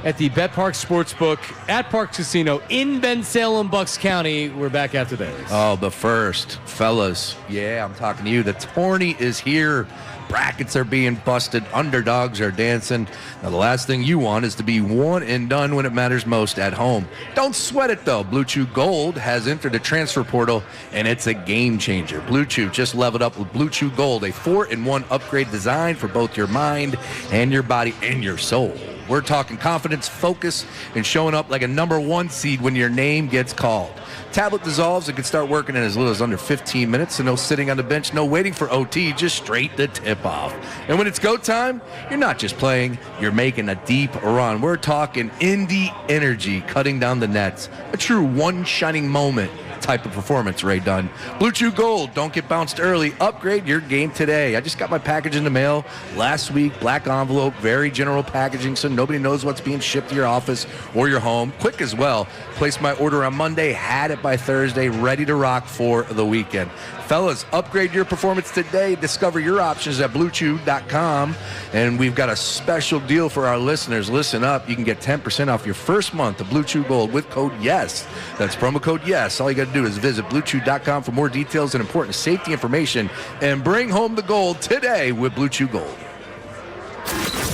at the Bet Park Sportsbook at Parks Casino in Bensalem, Bucks County. We're back after this. Oh, but first, fellas, yeah, I'm talking to you. The tourney is here. Brackets are being busted. Underdogs are dancing. Now, the last thing you want is to be one and done when it matters most at home. Don't sweat it, though. Blue Chew Gold has entered the transfer portal, and it's a game changer. Blue Chew just leveled up with Blue Chew Gold, a 4-in-1 upgrade designed for both your mind and your body and your soul. We're talking confidence, focus, and showing up like a number 1 seed when your name gets called. Tablet dissolves and can start working in as little as under 15 minutes, so no sitting on the bench, no waiting for OT, just straight to tip-off. And when it's go time, you're not just playing, you're making a deep run. We're talking indie energy, cutting down the nets. A true one shining moment type of performance, Ray Dunn. Blue Chew Gold, don't get bounced early. Upgrade your game today. I just got my package in the mail last week. Black envelope, very general packaging, so nobody knows what's being shipped to your office or your home. Quick as well. Placed my order on Monday, had it by Thursday, ready to rock for the weekend. Fellas, upgrade your performance today. Discover your options at BlueChew.com. And we've got a special deal for our listeners. Listen up. You can get 10% off your first month of Blue Chew Gold with code YES. That's promo code YES. All you got to do is visit BlueChew.com for more details and important safety information. And bring home the gold today with Blue Chew Gold.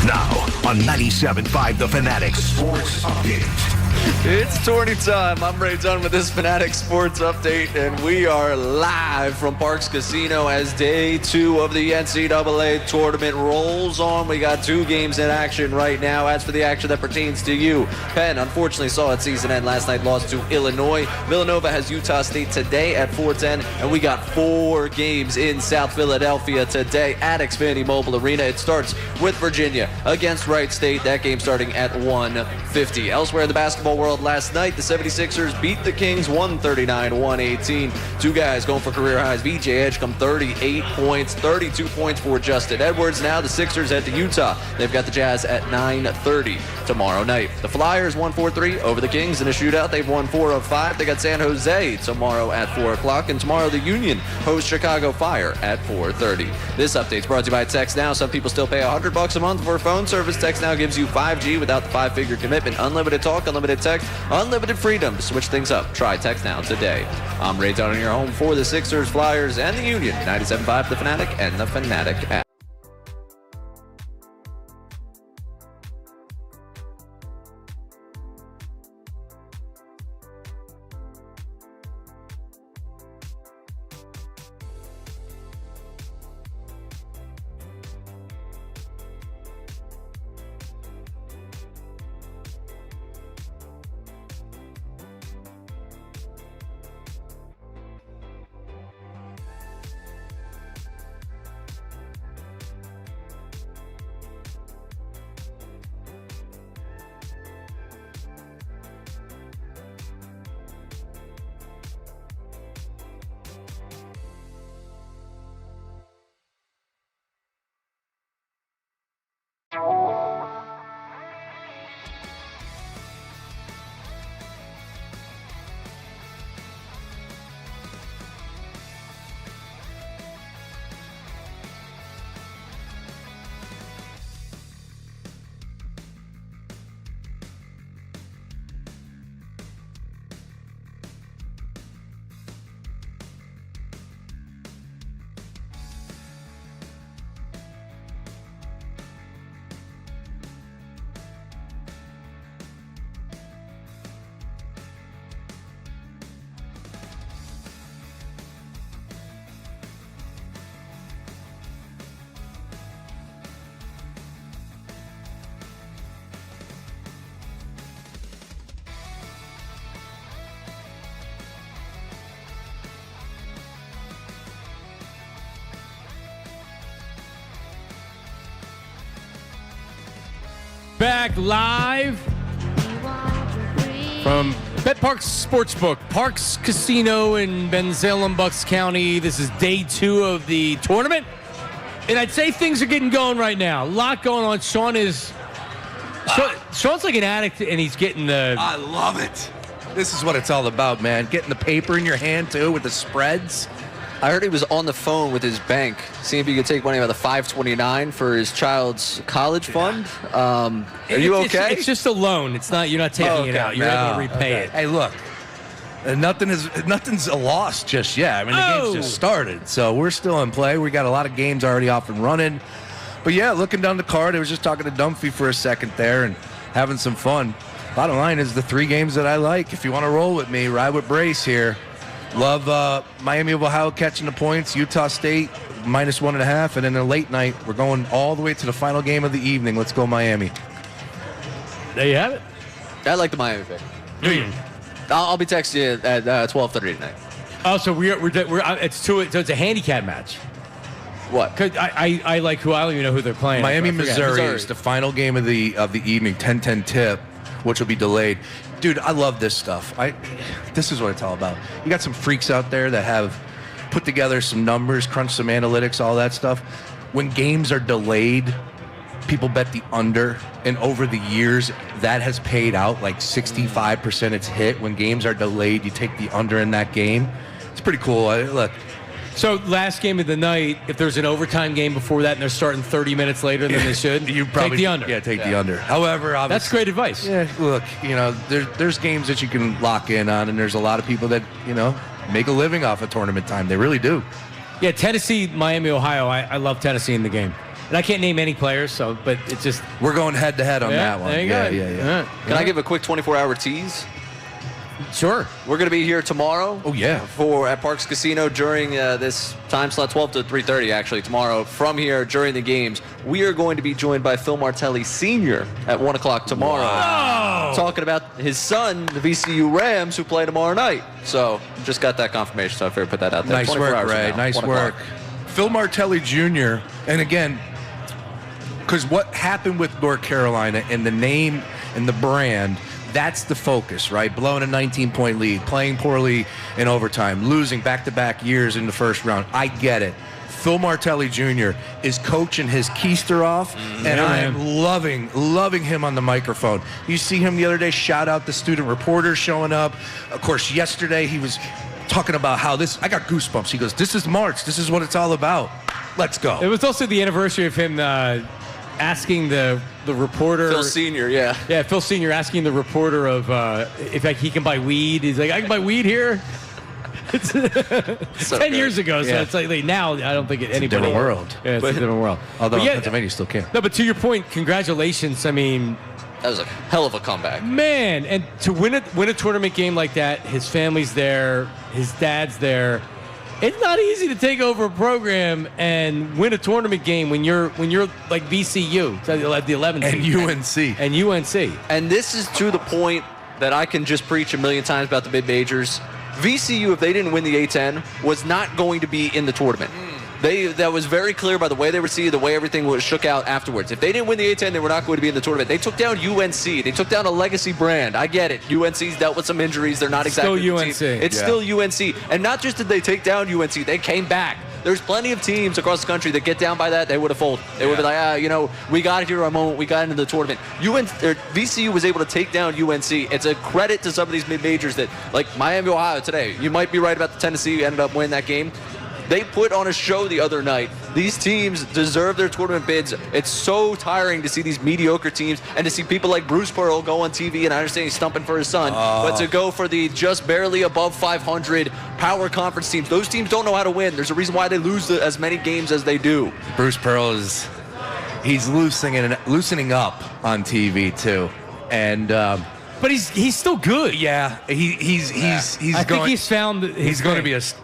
Now on 97.5 The Fanatic Sports Update. It's tourney time. I'm Ray Dunn with this Fanatic Sports Update, and we are live from Parks Casino as day 2 of the NCAA tournament rolls on. We got 2 games in action right now. As for the action that pertains to you, Penn unfortunately saw its season end last night, lost to Illinois. Villanova has Utah State today at 4:10, and we got 4 games in South Philadelphia today at Xfinity Mobile Arena. It starts with Virginia against Wright State. That game starting at 1:50. Elsewhere in the basketball world last night, the 76ers beat the Kings 139-118. 2 guys going for career highs. VJ Edgecombe 38 points, 32 points for Justin Edwards. Now the Sixers head to Utah. They've got the Jazz at 9:30 tomorrow night. The Flyers won 4-3 over the Kings in a shootout. They've won 4 of 5. They got San Jose tomorrow at 4 o'clock, and tomorrow the Union hosts Chicago Fire at 4:30. This update's brought to you by TextNow. Some people still pay $100 a month for phone service. TextNow gives you 5G without the 5-figure commitment, unlimited talk, unlimited text, unlimited freedom to switch things up. Try TextNow today. I'm Ray Dunn in your home for the Sixers, Flyers, and the Union. 97.5 The Fanatic and the Fanatic app. Back live from Bet Parks Sportsbook, Parks Casino in Bensalem, Bucks County. This is day 2 of the tournament. And I'd say things are getting going right now. A lot going on. Sean's like an addict, and he's getting the... I love it. This is what it's all about, man. Getting the paper in your hand, too, with the spreads. I heard he was on the phone with his bank, seeing if he could take money out of the 529 for his child's college fund. Are you okay? It's just a loan. It's not. You're not taking it out. You're able to repay it. Hey, look. Nothing's a loss just yet. I mean, the game's just started, so we're still in play. We got a lot of games already off and running. But yeah, looking down the card, I was just talking to Dumphy for a second there and having some fun. Bottom line is the 3 games that I like. If you want to roll with me, ride with Brace here. Love Miami of Ohio catching the points, Utah State -1.5, and then a late night, we're going all the way to the final game of the evening. Let's go Miami. There you have it. I like the Miami pick. I'll be texting you at 12:30 tonight. Oh, so it's a handicap match. What? Cause I like who I don't even know who they're playing. Miami, Missouri is the final game of the evening, 10-10 tip, which will be delayed. Dude, I love this stuff. This is what it's all about. You got some freaks out there that have put together some numbers, crunched some analytics, all that stuff. When games are delayed, people bet the under, and over the years, that has paid out like 65% it's hit. When games are delayed, you take the under in that game. It's pretty cool. Look. So last game of the night, if there's an overtime game before that and they're starting 30 minutes later than they should, you probably take the under. Yeah, take the under. However, obviously, that's great advice. Yeah, look, there's games that you can lock in on, and there's a lot of people that, make a living off of tournament time. They really do. Yeah, Tennessee, Miami, Ohio. I love Tennessee in the game. And I can't name any players, but it's just... We're going head-to-head on that one. There you go. Yeah. Can I give a quick 24-hour tease? Sure. We're going to be here tomorrow. Oh, yeah. At Parks Casino during this time slot, 12 to 3:30, actually, tomorrow. From here, during the games, we are going to be joined by Phil Martelli Sr. at 1 o'clock tomorrow. Wow. Talking about his son, the VCU Rams, who play tomorrow night. So, just got that confirmation, so I figured put that out there. Nice work, Ray. Nice work. Phil Martelli Jr., and again, because what happened with North Carolina and the name and the brand, that's the focus, right? Blowing a 19-point lead, playing poorly in overtime, losing back-to-back years in the first round. I get it. Phil Martelli Jr. is coaching his keister off, and I am loving him on the microphone. You see him the other day, shout out the student reporters showing up. Of course, yesterday he was talking about how I got goosebumps. He goes, this is March. This is what it's all about. Let's go. It was also the anniversary of him asking the reporter. Phil Sr., yeah. Yeah, Phil Sr. asking the reporter of if he can buy weed. He's like, I can buy weed here? It's so 10 years ago, so it's like now I don't think anybody. It's a different world. Yeah, it's a different world. Although Pennsylvania still can. No, but to your point, congratulations. I mean, that was a hell of a comeback. Man, and to win a tournament game like that, his family's there, his dad's there. It's not easy to take over a program and win a tournament game when you're like VCU, the 11th and UNC. And this is to the point that I can just preach a million times about the mid-majors. VCU, if they didn't win the A-10, was not going to be in the tournament. That was very clear by the way they were seeing, the way everything was shook out afterwards. If they didn't win the A-10, they were not going to be in the tournament. They took down UNC. They took down a legacy brand. I get it. UNC's dealt with some injuries. They're not exactly still UNC. It's still UNC. And not just did they take down UNC, they came back. There's plenty of teams across the country that get down by that, they would have folded. They would be like, we got it here a moment, we got into the tournament. VCU was able to take down UNC. It's a credit to some of these mid-majors that, like Miami, Ohio today, you might be right about the Tennessee ended up winning that game. They put on a show the other night. These teams deserve their tournament bids. It's so tiring to see these mediocre teams and to see people like Bruce Pearl go on TV, and I understand he's stumping for his son, but to go for the just barely above 500 power conference teams, those teams don't know how to win. There's a reason why they lose as many games as they do. Bruce Pearl he's loosening up on TV too, and but he's still good. Yeah, he's I think he's found he's going to be it's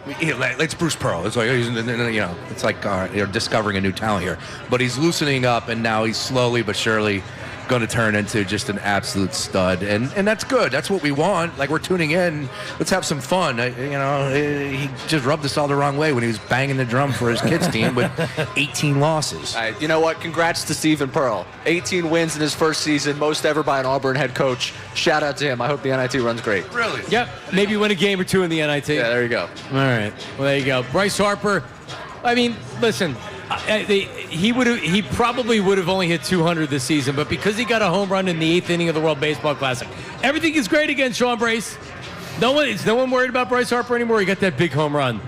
Bruce Pearl. It's like it's like you're discovering a new talent here. But he's loosening up, and now he's slowly but surely going to turn into just an absolute stud, and that's good. That's what we want. Like, we're tuning in. Let's have some fun. He just rubbed us all the wrong way when he was banging the drum for his kids' team with 18 losses. All right, you know what? Congrats to Stephen Pearl. 18 wins in his first season, most ever by an Auburn head coach. Shout out to him. I hope the NIT runs great. Really? Yep. Maybe win a game or two in the NIT. Yeah, there you go. All right. Well, there you go. Bryce Harper. I mean, listen. He probably would have only hit 200 this season, but because he got a home run in the 8th inning of the World Baseball Classic, everything is great against Sean Brace. No one worried about Bryce Harper anymore. He got that big home run.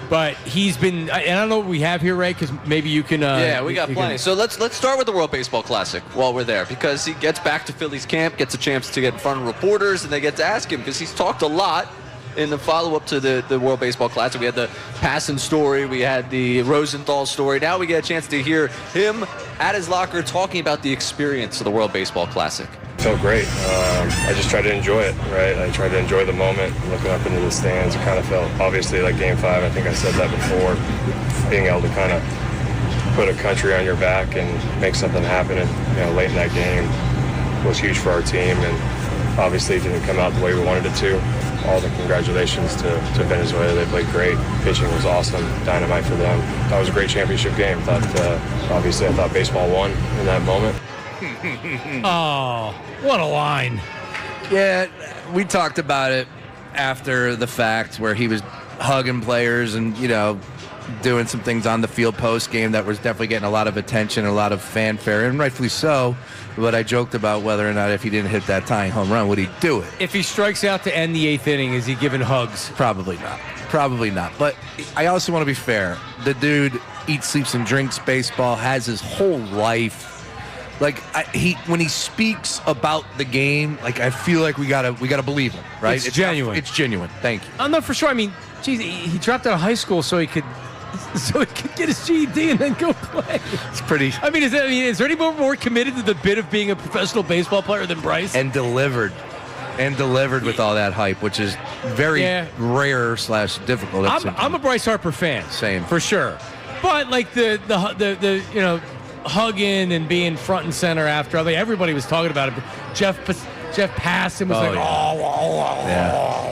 But he's been, and I don't know what we have here, Ray, because maybe you can. Yeah, we got plenty. So let's start with the World Baseball Classic while we're there, because he gets back to Phillies camp, gets a chance to get in front of reporters, and they get to ask him, because he's talked a lot in the follow-up to the World Baseball Classic. We had the Passan story, we had the Rosenthal story. Now we get a chance to hear him at his locker talking about the experience of the World Baseball Classic. Felt great. I just tried to enjoy it, right? I tried to enjoy the moment, looking up into the stands. It kind of felt, obviously, like Game 5. I think I said that before. Being able to kind of put a country on your back and make something happen, and late in that game was huge for our team. And obviously, it didn't come out the way we wanted it to. All the congratulations to Venezuela. They played great. Pitching was awesome. Dynamite for them. That was a great championship game. Obviously, I thought baseball won in that moment. Oh, what a line. Yeah, we talked about it after the fact where he was hugging players and, doing some things on the field post game that was definitely getting a lot of attention, a lot of fanfare, and rightfully so. But I joked about whether or not if he didn't hit that tying home run, would he do it? If he strikes out to end the 8th inning, is he giving hugs? Probably not. Probably not. But I also want to be fair. The dude eats, sleeps, and drinks baseball, has his whole life. Like when he speaks about the game, like I feel like we gotta believe him, right? It's genuine. It's genuine. Thank you. I'm not for sure. I mean, geez, he dropped out of high school so he could get his GED and then go play. It's pretty. I mean, is there anyone more committed to the bit of being a professional baseball player than Bryce? And delivered with all that hype, which is very rare / difficult. I'm a Bryce Harper fan. Same, for sure. But like the hugging and being front and center after. I mean, everybody was talking about it. Jeff Passan was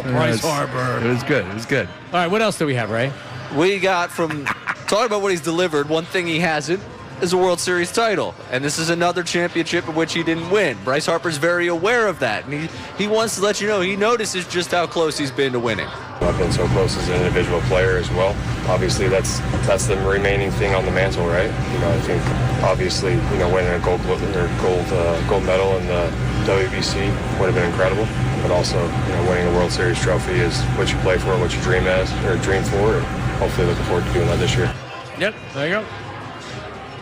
Bryce Harper. It was good. It was good. All right, what else do we have, Ray? We got from talking about what he's delivered. One thing he hasn't is a World Series title, and this is another championship in which he didn't win. Bryce Harper's very aware of that, and he wants to let you know he notices just how close he's been to winning. I've been so close as an individual player as well. Obviously, that's the remaining thing on the mantle, right? I think obviously, winning a gold medal in the WBC would have been incredible. But also, winning a World Series trophy is what you play for, what you dream for, and hopefully looking forward to doing that this year. Yep, there you go.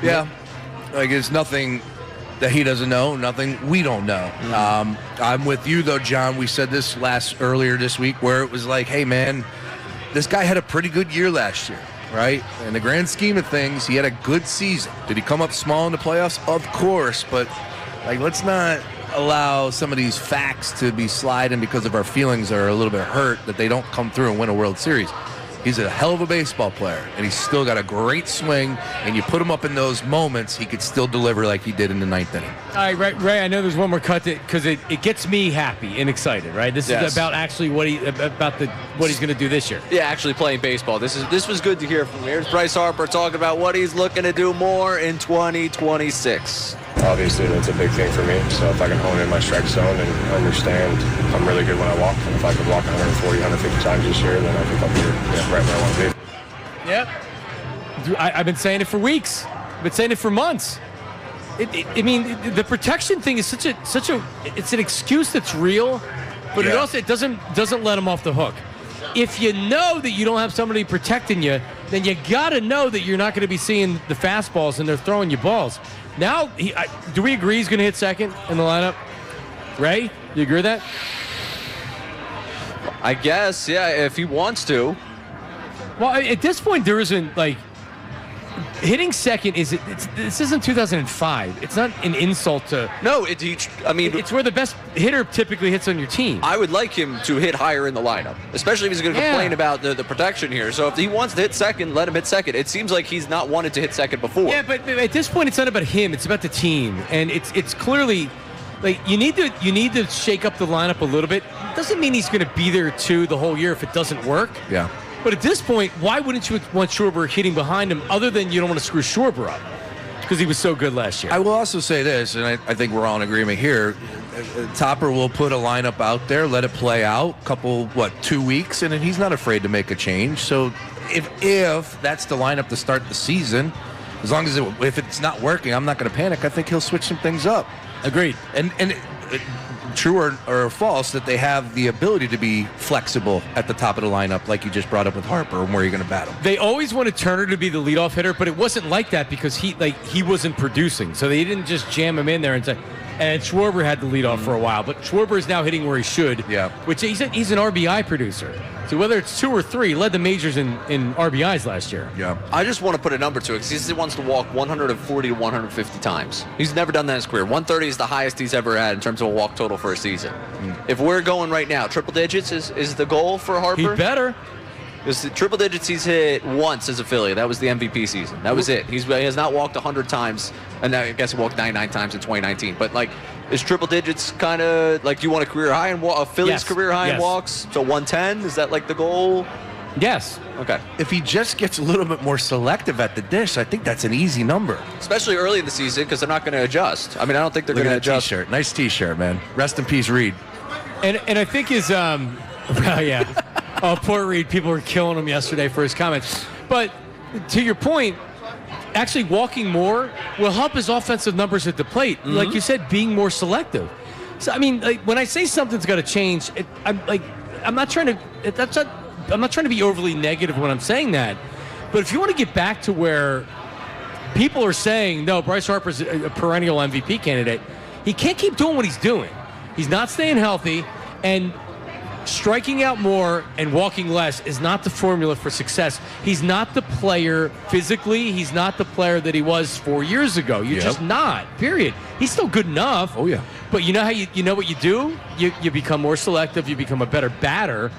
Yeah, like it's nothing that he doesn't know, nothing we don't know. I'm with you though, John. We said this earlier this week where it was like, hey man, this guy had a pretty good year last year, right? In the grand scheme of things, he had a good season. Did he come up small in the playoffs? Of course, but let's not allow some of these facts to be sliding because of our feelings are a little bit hurt that they don't come through and win a World Series. He's a hell of a baseball player, and he's still got a great swing, and you put him up in those moments, he could still deliver like he did in the 9th inning. All right, Ray, I know there's one more cut because it gets me happy and excited, right? This is about actually what he's going to do this year. Yeah, actually playing baseball. This was good to hear from him. Here's Bryce Harper talking about what he's looking to do more in 2026. Obviously, that's a big thing for me. So if I can hone in my strike zone and understand I'm really good when I walk, and if I could walk 140, 150 times this year, then I think I'll be right where I want to be. Yep. I've been saying it for weeks. I've been saying it for months. The protection thing is it's an excuse that's real, but it doesn't let him off the hook. If you know that you don't have somebody protecting you, then you got to know that you're not going to be seeing the fastballs and they're throwing you balls. Now, do we agree he's going to hit second in the lineup? Ray, you agree with that? I guess, yeah, if he wants to. Well, at this point, there isn't hitting second. This isn't 2005. It's not an insult to. No, it's where the best hitter typically hits on your team. I would like him to hit higher in the lineup, especially if he's going to complain about the protection here. So if he wants to hit second, let him hit second. It seems like he's not wanted to hit second before. Yeah, but at this point, it's not about him. It's about the team, and it's clearly you need to shake up the lineup a little bit. Doesn't mean he's going to be there too the whole year if it doesn't work. Yeah. But at this point, why wouldn't you want Schwarber hitting behind him other than you don't want to screw Schwarber up? Because he was so good last year. I will also say this, and I think we're all in agreement here. Topper will put a lineup out there, let it play out, 2 weeks, and then he's not afraid to make a change. So if that's the lineup to start the season, As long as if it's not working, I'm not going to panic. I think he'll switch some things up. Agreed. And true or false that they have the ability to be flexible at the top of the lineup, like you just brought up with Harper, and where you're going to bat him. They always wanted Turner to be the leadoff hitter, but it wasn't like that because he wasn't producing. So they didn't just jam him in there and say. And Schwarber had the leadoff for a while, but Schwarber is now hitting where he should. Yeah. Which he's an RBI producer. So whether it's 2 or 3, he led the majors in RBIs last year. Yeah. I just want to put a number to it because he wants to walk 140 to 150 times. He's never done that in his career. 130 is the highest he's ever had in terms of a walk total for a season. If we're going right now, triple digits is the goal for Harper? He better. Because the triple digits he's hit once as a Philly. That was the MVP season. That was it. He has not walked 100 times, and I guess he walked 99 times in 2019. But, is triple digits kind of like you want a career high in a Phillies career high in walks? So 110, is that the goal? Yes. Okay. If he just gets a little bit more selective at the dish, I think that's an easy number. Especially early in the season because they're not going to adjust. I mean, I don't think they're going to adjust. T-shirt. Nice T-shirt, man. Rest in peace, Reed. And I think his well, yeah. Oh, poor Reed. People were killing him yesterday for his comments. But to your point, actually walking more will help his offensive numbers at the plate. Mm-hmm. Like you said, being more selective. So I mean, when I say something's got to change, I'm not trying to be overly negative when I'm saying that. But if you want to get back to where people are saying, no, Bryce Harper's a perennial MVP candidate, he can't keep doing what he's doing. He's not staying healthy, and striking out more and walking less is not the formula for success. He's not the player physically. He's not the player that he was 4 years ago. You're just not, period. He's still good enough. Oh, yeah. But you know how you know what you do? You become more selective. You become a better batter.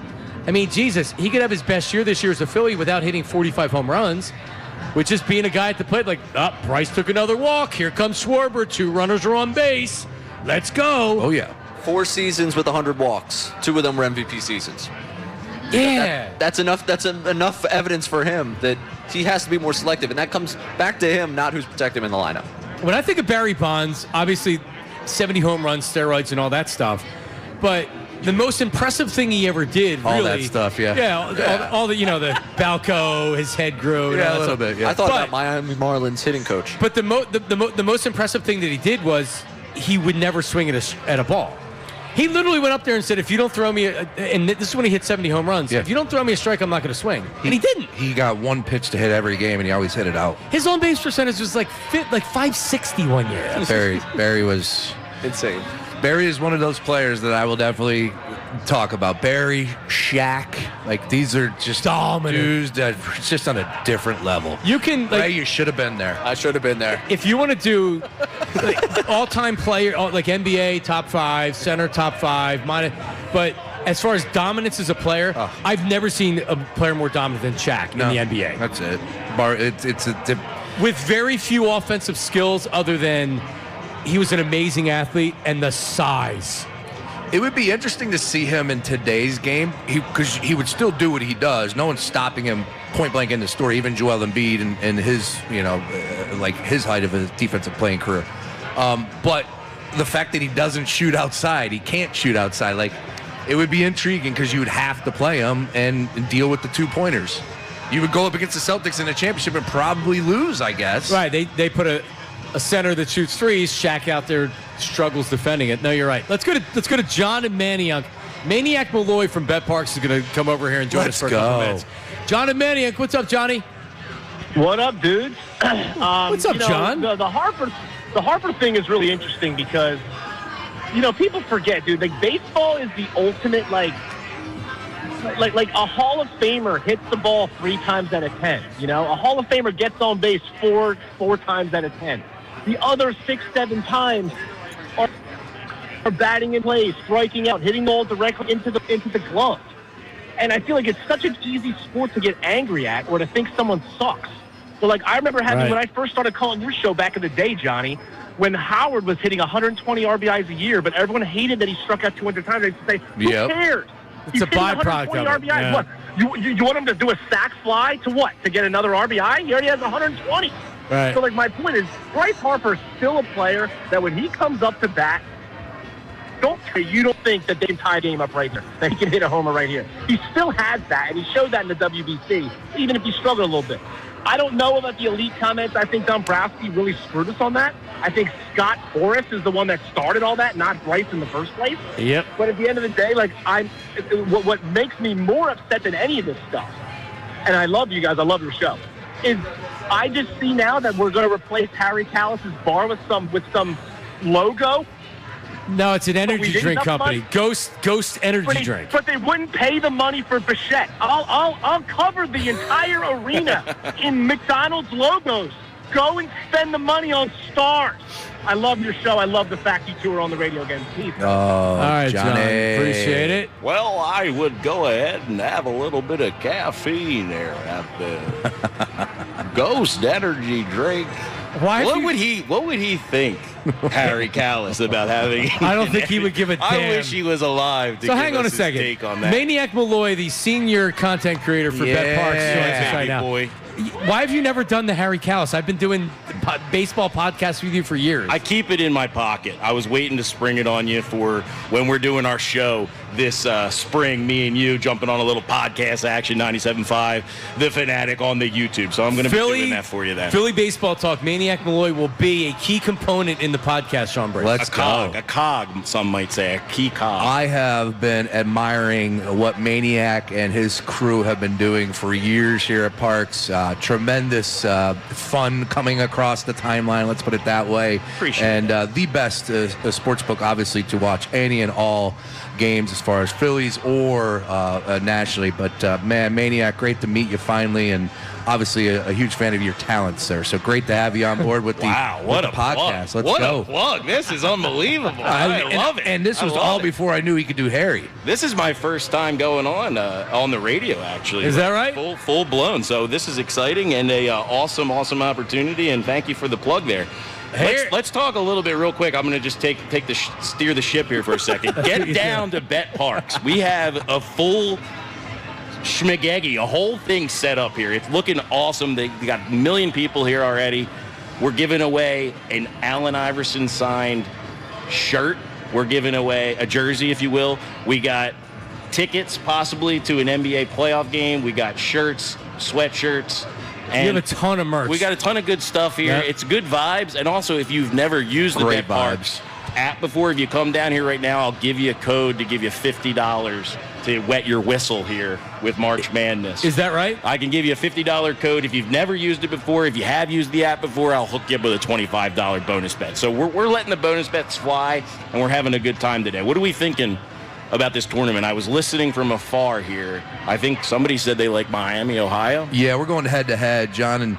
I mean, Jesus, he could have his best year this year as a Philly without hitting 45 home runs, with just being a guy at the plate Bryce took another walk. Here comes Schwarber. 2 runners are on base. Let's go. Oh, yeah. 4 seasons with 100 walks. 2 of them were MVP seasons. Yeah. That's enough. That's enough evidence for him that he has to be more selective, and that comes back to him, not who's protecting him in the lineup. When I think of Barry Bonds, obviously 70 home runs, steroids, and all that stuff, but the most impressive thing he ever did, all really, that stuff, yeah. Yeah, all the the Balco, his head grew. Yeah, a little bit. Yeah. I thought about Miami Marlins hitting coach. But the most impressive thing that he did was he would never swing at a ball. He literally went up there and said, if you don't throw me, and this is when he hit 70 home runs, if you don't throw me a strike, I'm not going to swing. And he didn't. He got 1 pitch to hit every game, and he always hit it out. His on-base percentage was like 560 one year. Yeah, Barry was insane. Barry is one of those players that I will definitely talk about. Barry, Shaq, these are just dominant dudes that are just on a different level. You can, Ray, you should have been there. I should have been there. If you want to do all-time player, like NBA top 5, center top 5, but as far as dominance as a player, I've never seen a player more dominant than Shaq in the NBA. That's it. With very few offensive skills other than he was an amazing athlete and the size. It would be interesting to see him in today's game because he would still do what he does. No one's stopping him point blank in the story, even Joel Embiid and his, his height of his defensive playing career. But the fact that he doesn't shoot outside, he can't shoot outside, it would be intriguing because you would have to play him and deal with the 2-pointers. You would go up against the Celtics in the championship and probably lose, I guess. Right. They put a center that shoots threes. Shaq out there struggles defending it. No, you're right. Let's go to John and Maniac. Maniac Malloy from Bet Parks is going to come over here and join us for a couple minutes. John and Maniac, what's up, Johnny? What up, dudes? What's up, John? The Harper thing is really interesting because people forget, dude. Baseball is the ultimate like a Hall of Famer hits the ball 3 times out of 10. A Hall of Famer gets on base four times out of 10. The other 6-7 times are batting in place, striking out, hitting the ball directly into the glove. And I feel like it's such an easy sport to get angry at or to think someone sucks. So I remember when I first started calling your show back in the day, Johnny, when Howard was hitting 120 RBIs a year, but everyone hated that he struck out 200 times. They'd say, who cares? It's a byproduct of it. RBIs. Yeah. What? You want him to do a sac fly to what? To get another RBI? He already has 120. Right. So, my point is, Bryce Harper is still a player that when he comes up to bat, you don't think that they can tie a game up right there, that he can hit a homer right here. He still has that, and he showed that in the WBC, even if he struggled a little bit. I don't know about the elite comments. I think Dombrowski really screwed us on that. I think Scott Boras is the one that started all that, not Bryce in the first place. Yep. But at the end of the day, like what makes me more upset than any of this stuff, and I love you guys, I love your show, is I just see now that we're going to replace Harry Callis's bar with some logo. No, it's an energy drink company. Ghost energy drink. But they wouldn't pay the money for Bichette. I'll cover the entire arena in McDonald's logos. Go and spend the money on stars. I love your show. I love the fact you two are on the radio again. Peace. Oh, all right, Johnny. John. Appreciate it. Well, I would go ahead and have a little bit of caffeine there at the Ghost Energy drink. What would he think, Harry Callis, about having? I don't think he would give a damn. I wish he was alive to so give hang on us a second. his take on that. Maniac Malloy, the senior content creator for Bet Parks, joins us right now. Boy. Why have you never done the Harry Callis? I've been doing baseball podcasts with you for years. I keep it in my pocket. I was waiting to spring it on you for when we're doing our show this spring, me and you jumping on a little podcast action, 97.5, The Fanatic on the YouTube. So I'm going to be doing that for you then. Philly Baseball Talk, Maniac Malloy will be a key component in the podcast, Sean Brady. Let's go. A cog, some might say, a key cog. I have been admiring what Maniac and his crew have been doing for years here at Parks. Tremendous fun coming across the timeline, let's put it that way. Appreciate it. And the best sports book, obviously, to watch any and all games as far as Phillies or nationally. But, man, Maniac, great to meet you finally, and obviously a huge fan of your talents, sir. So great to have you on board with the, what with a the podcast. Plug. Let's go. What a plug. This is unbelievable. I love it. And this was all before I knew he could do Harry. This is my first time going on the radio, actually. Is that right? Full blown. So this is exciting and a awesome opportunity, and thank you for the plug there. Let's talk a little bit real quick. I'm going to just steer the ship here for a second. Get down to Bet Parks. We have a full schmageggy, a whole thing set up here. It's looking awesome. They got a million people here already. We're giving away an Allen Iverson signed shirt. We're giving away a jersey, if you will. We got tickets possibly to an NBA playoff game. We got shirts, sweatshirts. And you have a ton of merch. We got a ton of good stuff here. Yep. It's good vibes. And also, if you've never used the Bet Parks app before, if you come down here right now, I'll give you a code to give you $50 to wet your whistle here with March Madness. Is that right? I can give you a $50 code if you've never used it before. If you have used the app before, I'll hook you up with a $25 bonus bet. So we're letting the bonus bets fly, and we're having a good time today. What are we thinking about this tournament? I was listening from afar here. I think somebody said they like Miami, Ohio. Yeah, we're going head-to-head. John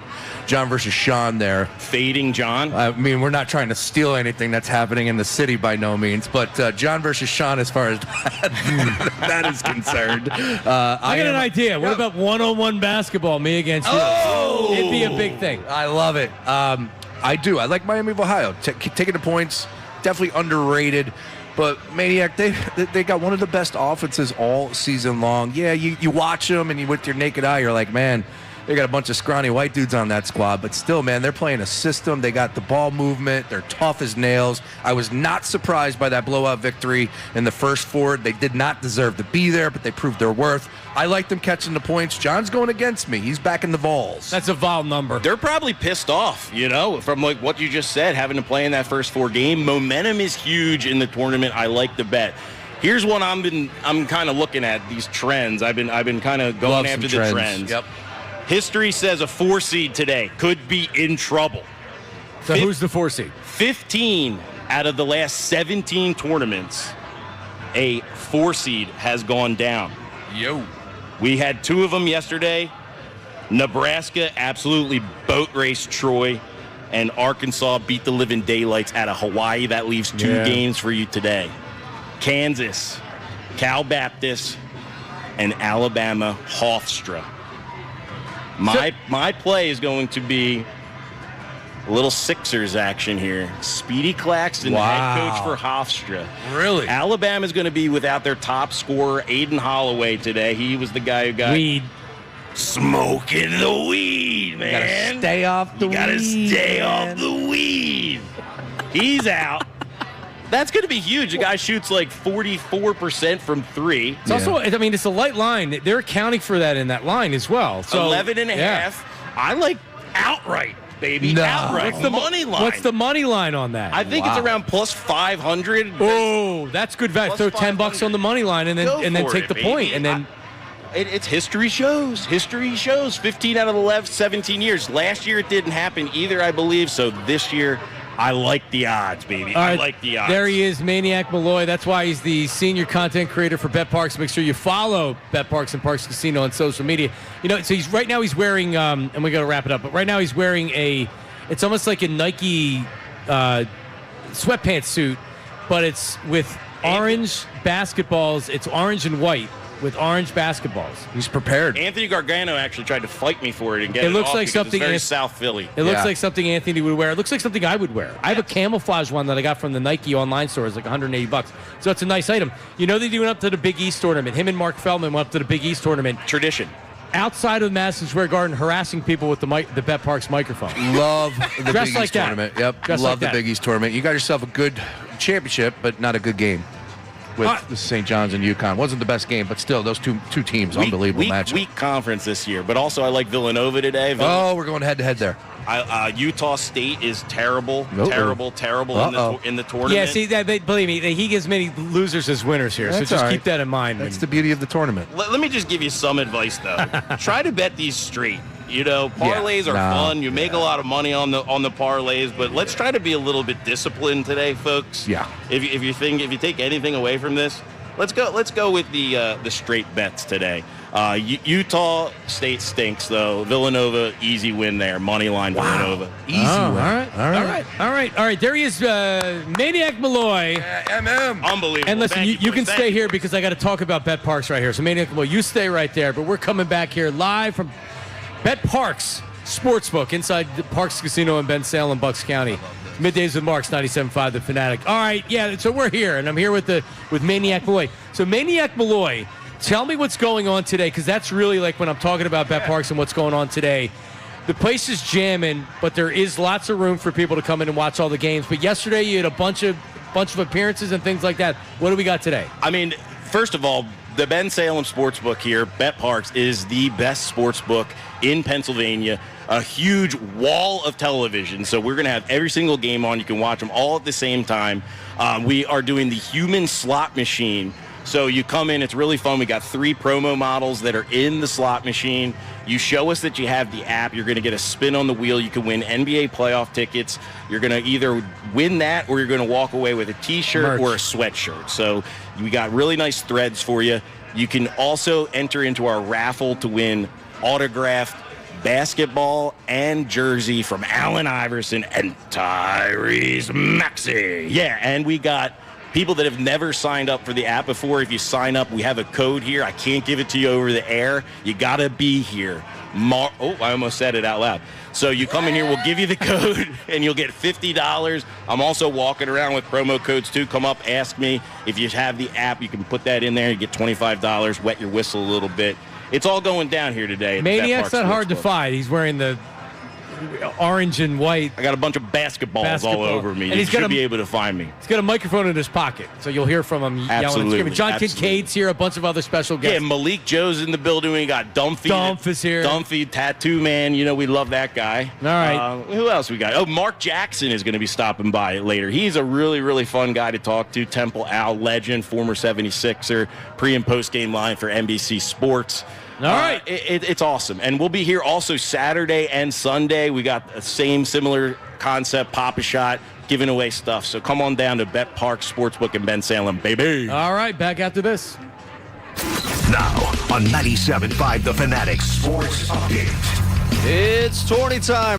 versus Sean there. Fading John? I mean, we're not trying to steal anything that's happening in the city by no means, but John versus Sean as far as that is concerned. I got an idea. What about one-on-one basketball, me against you? Oh! It'd be a big thing. I love it. I do. I like Miami of Ohio. Taking the points, definitely underrated. But Maniac, they got one of the best offenses all season long. Yeah, you watch them, and you with your naked eye, you're like, man, they got a bunch of scrawny white dudes on that squad. But still, man, they're playing a system. They got the ball movement. They're tough as nails. I was not surprised by that blowout victory in the first four. They did not deserve to be there, but they proved their worth. I like them catching the points. John's going against me. He's back in the Vols. That's a Vol number. They're probably pissed off, from like what you just said, having to play in that first four game. Momentum is huge in the tournament. I like the bet. Here's one I'm kind of looking at, these trends. I've been kind of going after the trends. Yep. History says a 4 seed today could be in trouble. So who's the 4 seed? 15 out of the last 17 tournaments, a 4 seed has gone down. Yo. We had 2 of them yesterday. Nebraska absolutely boat raced Troy, and Arkansas beat the living daylights out of Hawaii. That leaves 2 games for you today. Kansas, Cal Baptist, and Alabama Hofstra. My play is going to be a little Sixers action here. Speedy Claxton, head coach for Hofstra. Really? Alabama's going to be without their top scorer, Aiden Holloway, today. He was the guy who got weed. Smoking the weed, man. You gotta stay off the weed. You gotta stay off the weed. He's out. That's going to be huge. The guy shoots like 44% from 3. It's also, I mean, it's a light line. They're accounting for that in that line as well. So 11 and a half. I like outright, baby. No. Outright. What's the money line? What's the money line on that? I think it's around plus 500. Oh, that's good value. Throw $10 on the money line and then take the point, and then. It's history shows. History shows. 15 out of the last 17 years. Last year it didn't happen either, I believe. So this year, I like the odds, baby. All right, I like the odds. There he is, Maniac Malloy. That's why he's the senior content creator for Bet Parks. Make sure you follow Bet Parks and Parks Casino on social media. You know, so right now he's wearing, and we got to wrap it up, but right now he's wearing it's almost like a Nike sweatpants suit, but it's with orange basketballs. It's orange and white with orange basketballs. He's prepared. Anthony Gargano actually tried to fight me for it and get It looks off like because something it's very Anth- South Philly. It looks like something Anthony would wear. It looks like something I would wear. I have a camouflage one that I got from the Nike online store. It's like $180. So it's a nice item. You know, they went up to the Big East tournament. Him and Mark Feldman went up to the Big East tournament. Tradition. Outside of Madison Square Garden, harassing people with the Bet Parks microphone. Love the Dressed Big like East that. tournament. Yep, Dressed love like the that. Big East tournament. You got yourself a good championship, but not a good game with St. John's and UConn. Wasn't the best game, but still, those two teams, unbelievable matchup. Weak conference this year, but also I like Villanova today. Oh, we're going head-to-head there. Utah State is terrible, Uh-oh. terrible in the tournament. Yeah, see, believe me, he gives many losers as winners here. That's so just all right. keep that in mind. That's the beauty of the tournament. Let me just give you some advice, though. Try to bet these straight. You know, parlays are fun. You make a lot of money on the parlays, but let's try to be a little bit disciplined today, folks. Yeah. If you take anything away from this, let's go with the straight bets today. Utah State stinks, though. Villanova, easy win there. Money line Villanova. Easy win. All right. There he is, Maniac Malloy. Unbelievable. And listen, Thank you can Thank stay here because I got to talk about Bet Parks right here. So Maniac Malloy, you stay right there. But we're coming back here live from Bet Parks Sportsbook inside the Parks Casino in Ben Salem, Bucks County. Middays with Marks, 97.5 The Fanatic. All right, yeah, so we're here, and I'm here with Maniac Malloy. So Maniac Malloy, tell me what's going on today, because that's really like when I'm talking about Bet Parks and what's going on today. The place is jamming, but there is lots of room for people to come in and watch all the games. But yesterday you had a bunch of appearances and things like that. What do we got today? I mean, first of all, the Ben Salem Sportsbook here, Bet Parks, is the best sportsbook in Pennsylvania. A huge wall of television, so we're going to have every single game on. You can watch them all at the same time. We are doing the human slot machine. So you come in, it's really fun. We got 3 promo models that are in the slot machine. You show us that you have the app. You're going to get a spin on the wheel. You can win NBA playoff tickets. You're going to either win that or you're going to walk away with a T-shirt or a sweatshirt. So we got really nice threads for you. You can also enter into our raffle to win autographed basketball and jersey from Allen Iverson and Tyrese Maxey. Yeah, and we got people that have never signed up for the app before. If you sign up, we have a code here. I can't give it to you over the air. You got to be here. I almost said it out loud. So you come in here, we'll give you the code, and you'll get $50. I'm also walking around with promo codes, too. Come up, ask me. If you have the app, you can put that in there. You get $25, wet your whistle a little bit. It's all going down here today. At Maniac's the not hard to find. He's wearing the orange and white. I got a bunch of basketballs all over me. And You should be able to find me. He's got a microphone in his pocket, so you'll hear from him yelling and Absolutely. screaming. John Absolutely. Kincaid's here, a bunch of other special guests. Yeah, Malik Joe's in the building. We got Dumphy. Dumph is here. Dumphy, Tattoo Man. You know, we love that guy. All right. Who else we got? Oh, Mark Jackson is going to be stopping by later. He's a really, really fun guy to talk to. Temple Al legend, former 76er, pre- and post-game line for NBC Sports. All right. It's awesome. And we'll be here also Saturday and Sunday. We got the same similar concept, Pop-A-Shot, giving away stuff. So come on down to Bet Park Sportsbook in Ben Salem, baby. All right, back after this. Now on 97.5 The Fanatic Sports Update. It's tourney time.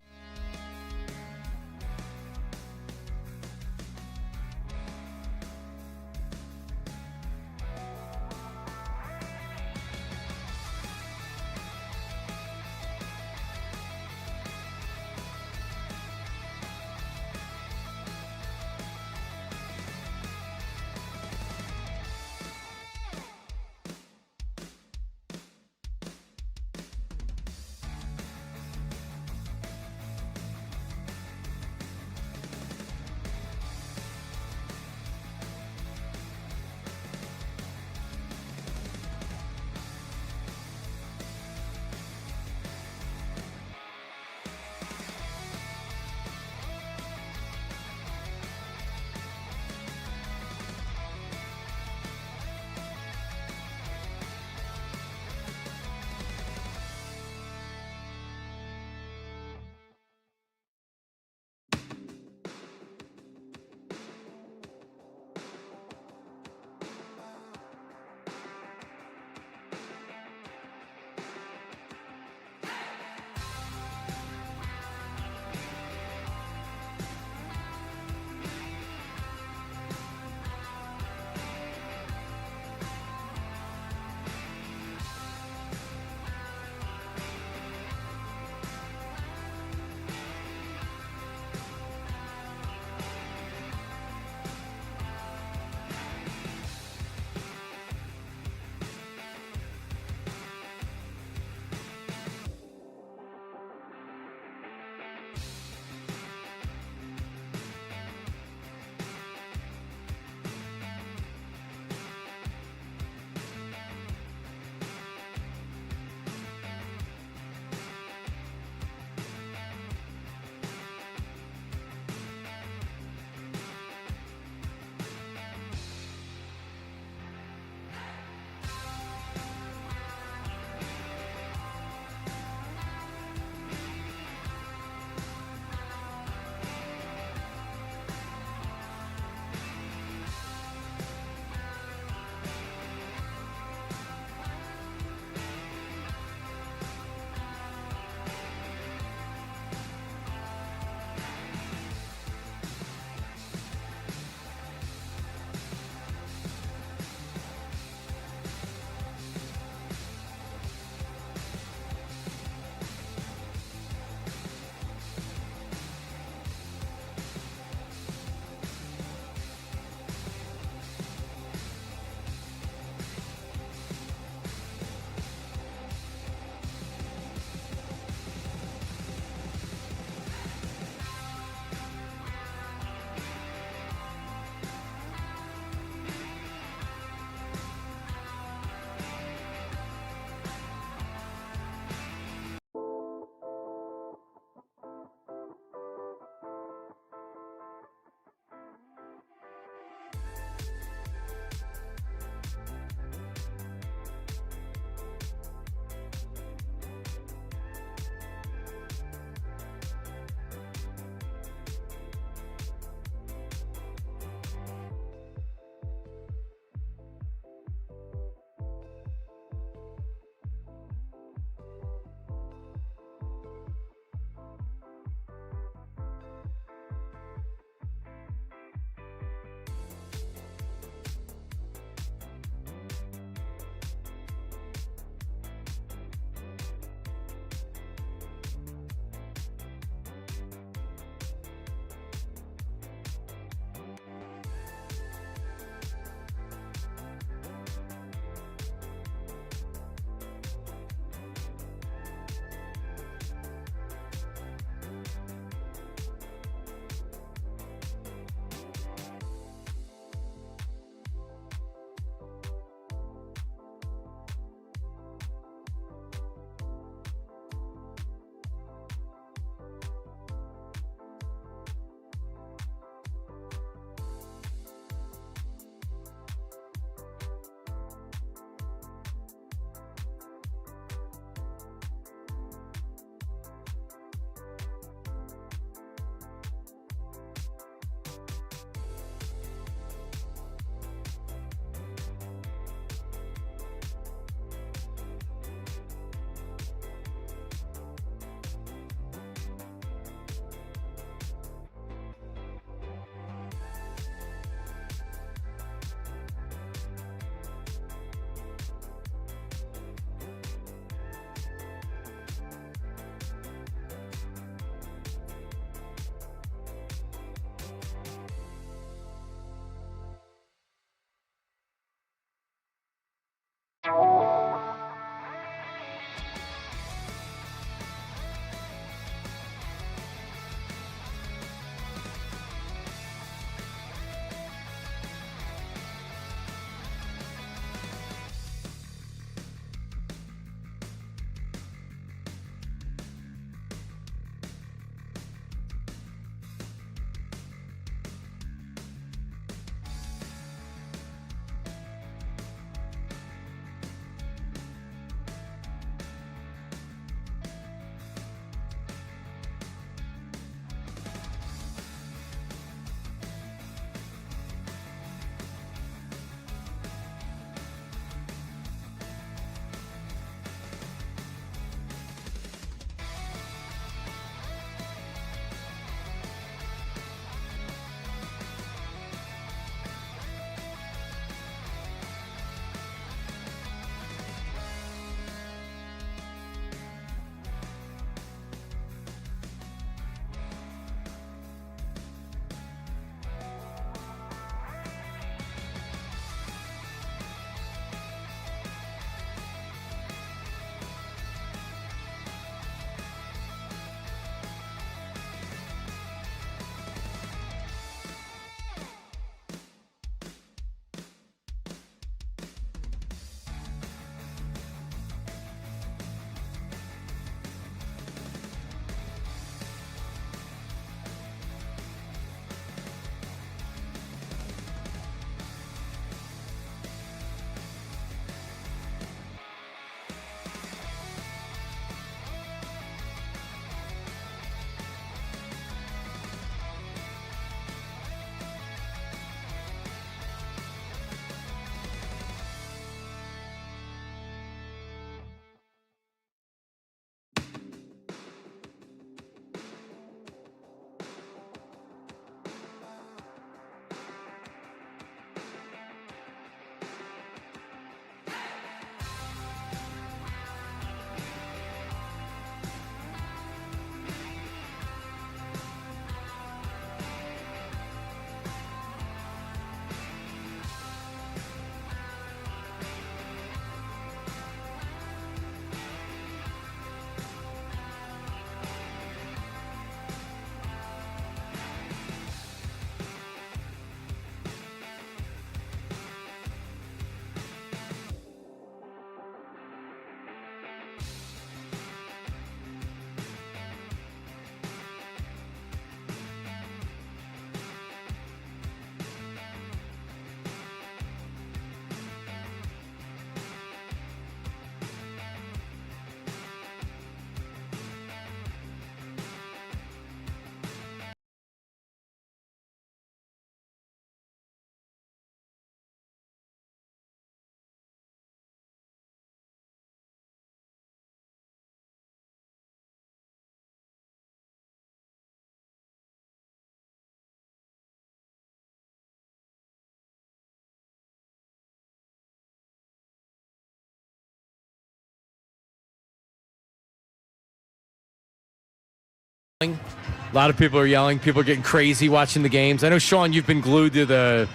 A lot of people are yelling. People are getting crazy watching the games. I know, Sean, you've been glued to the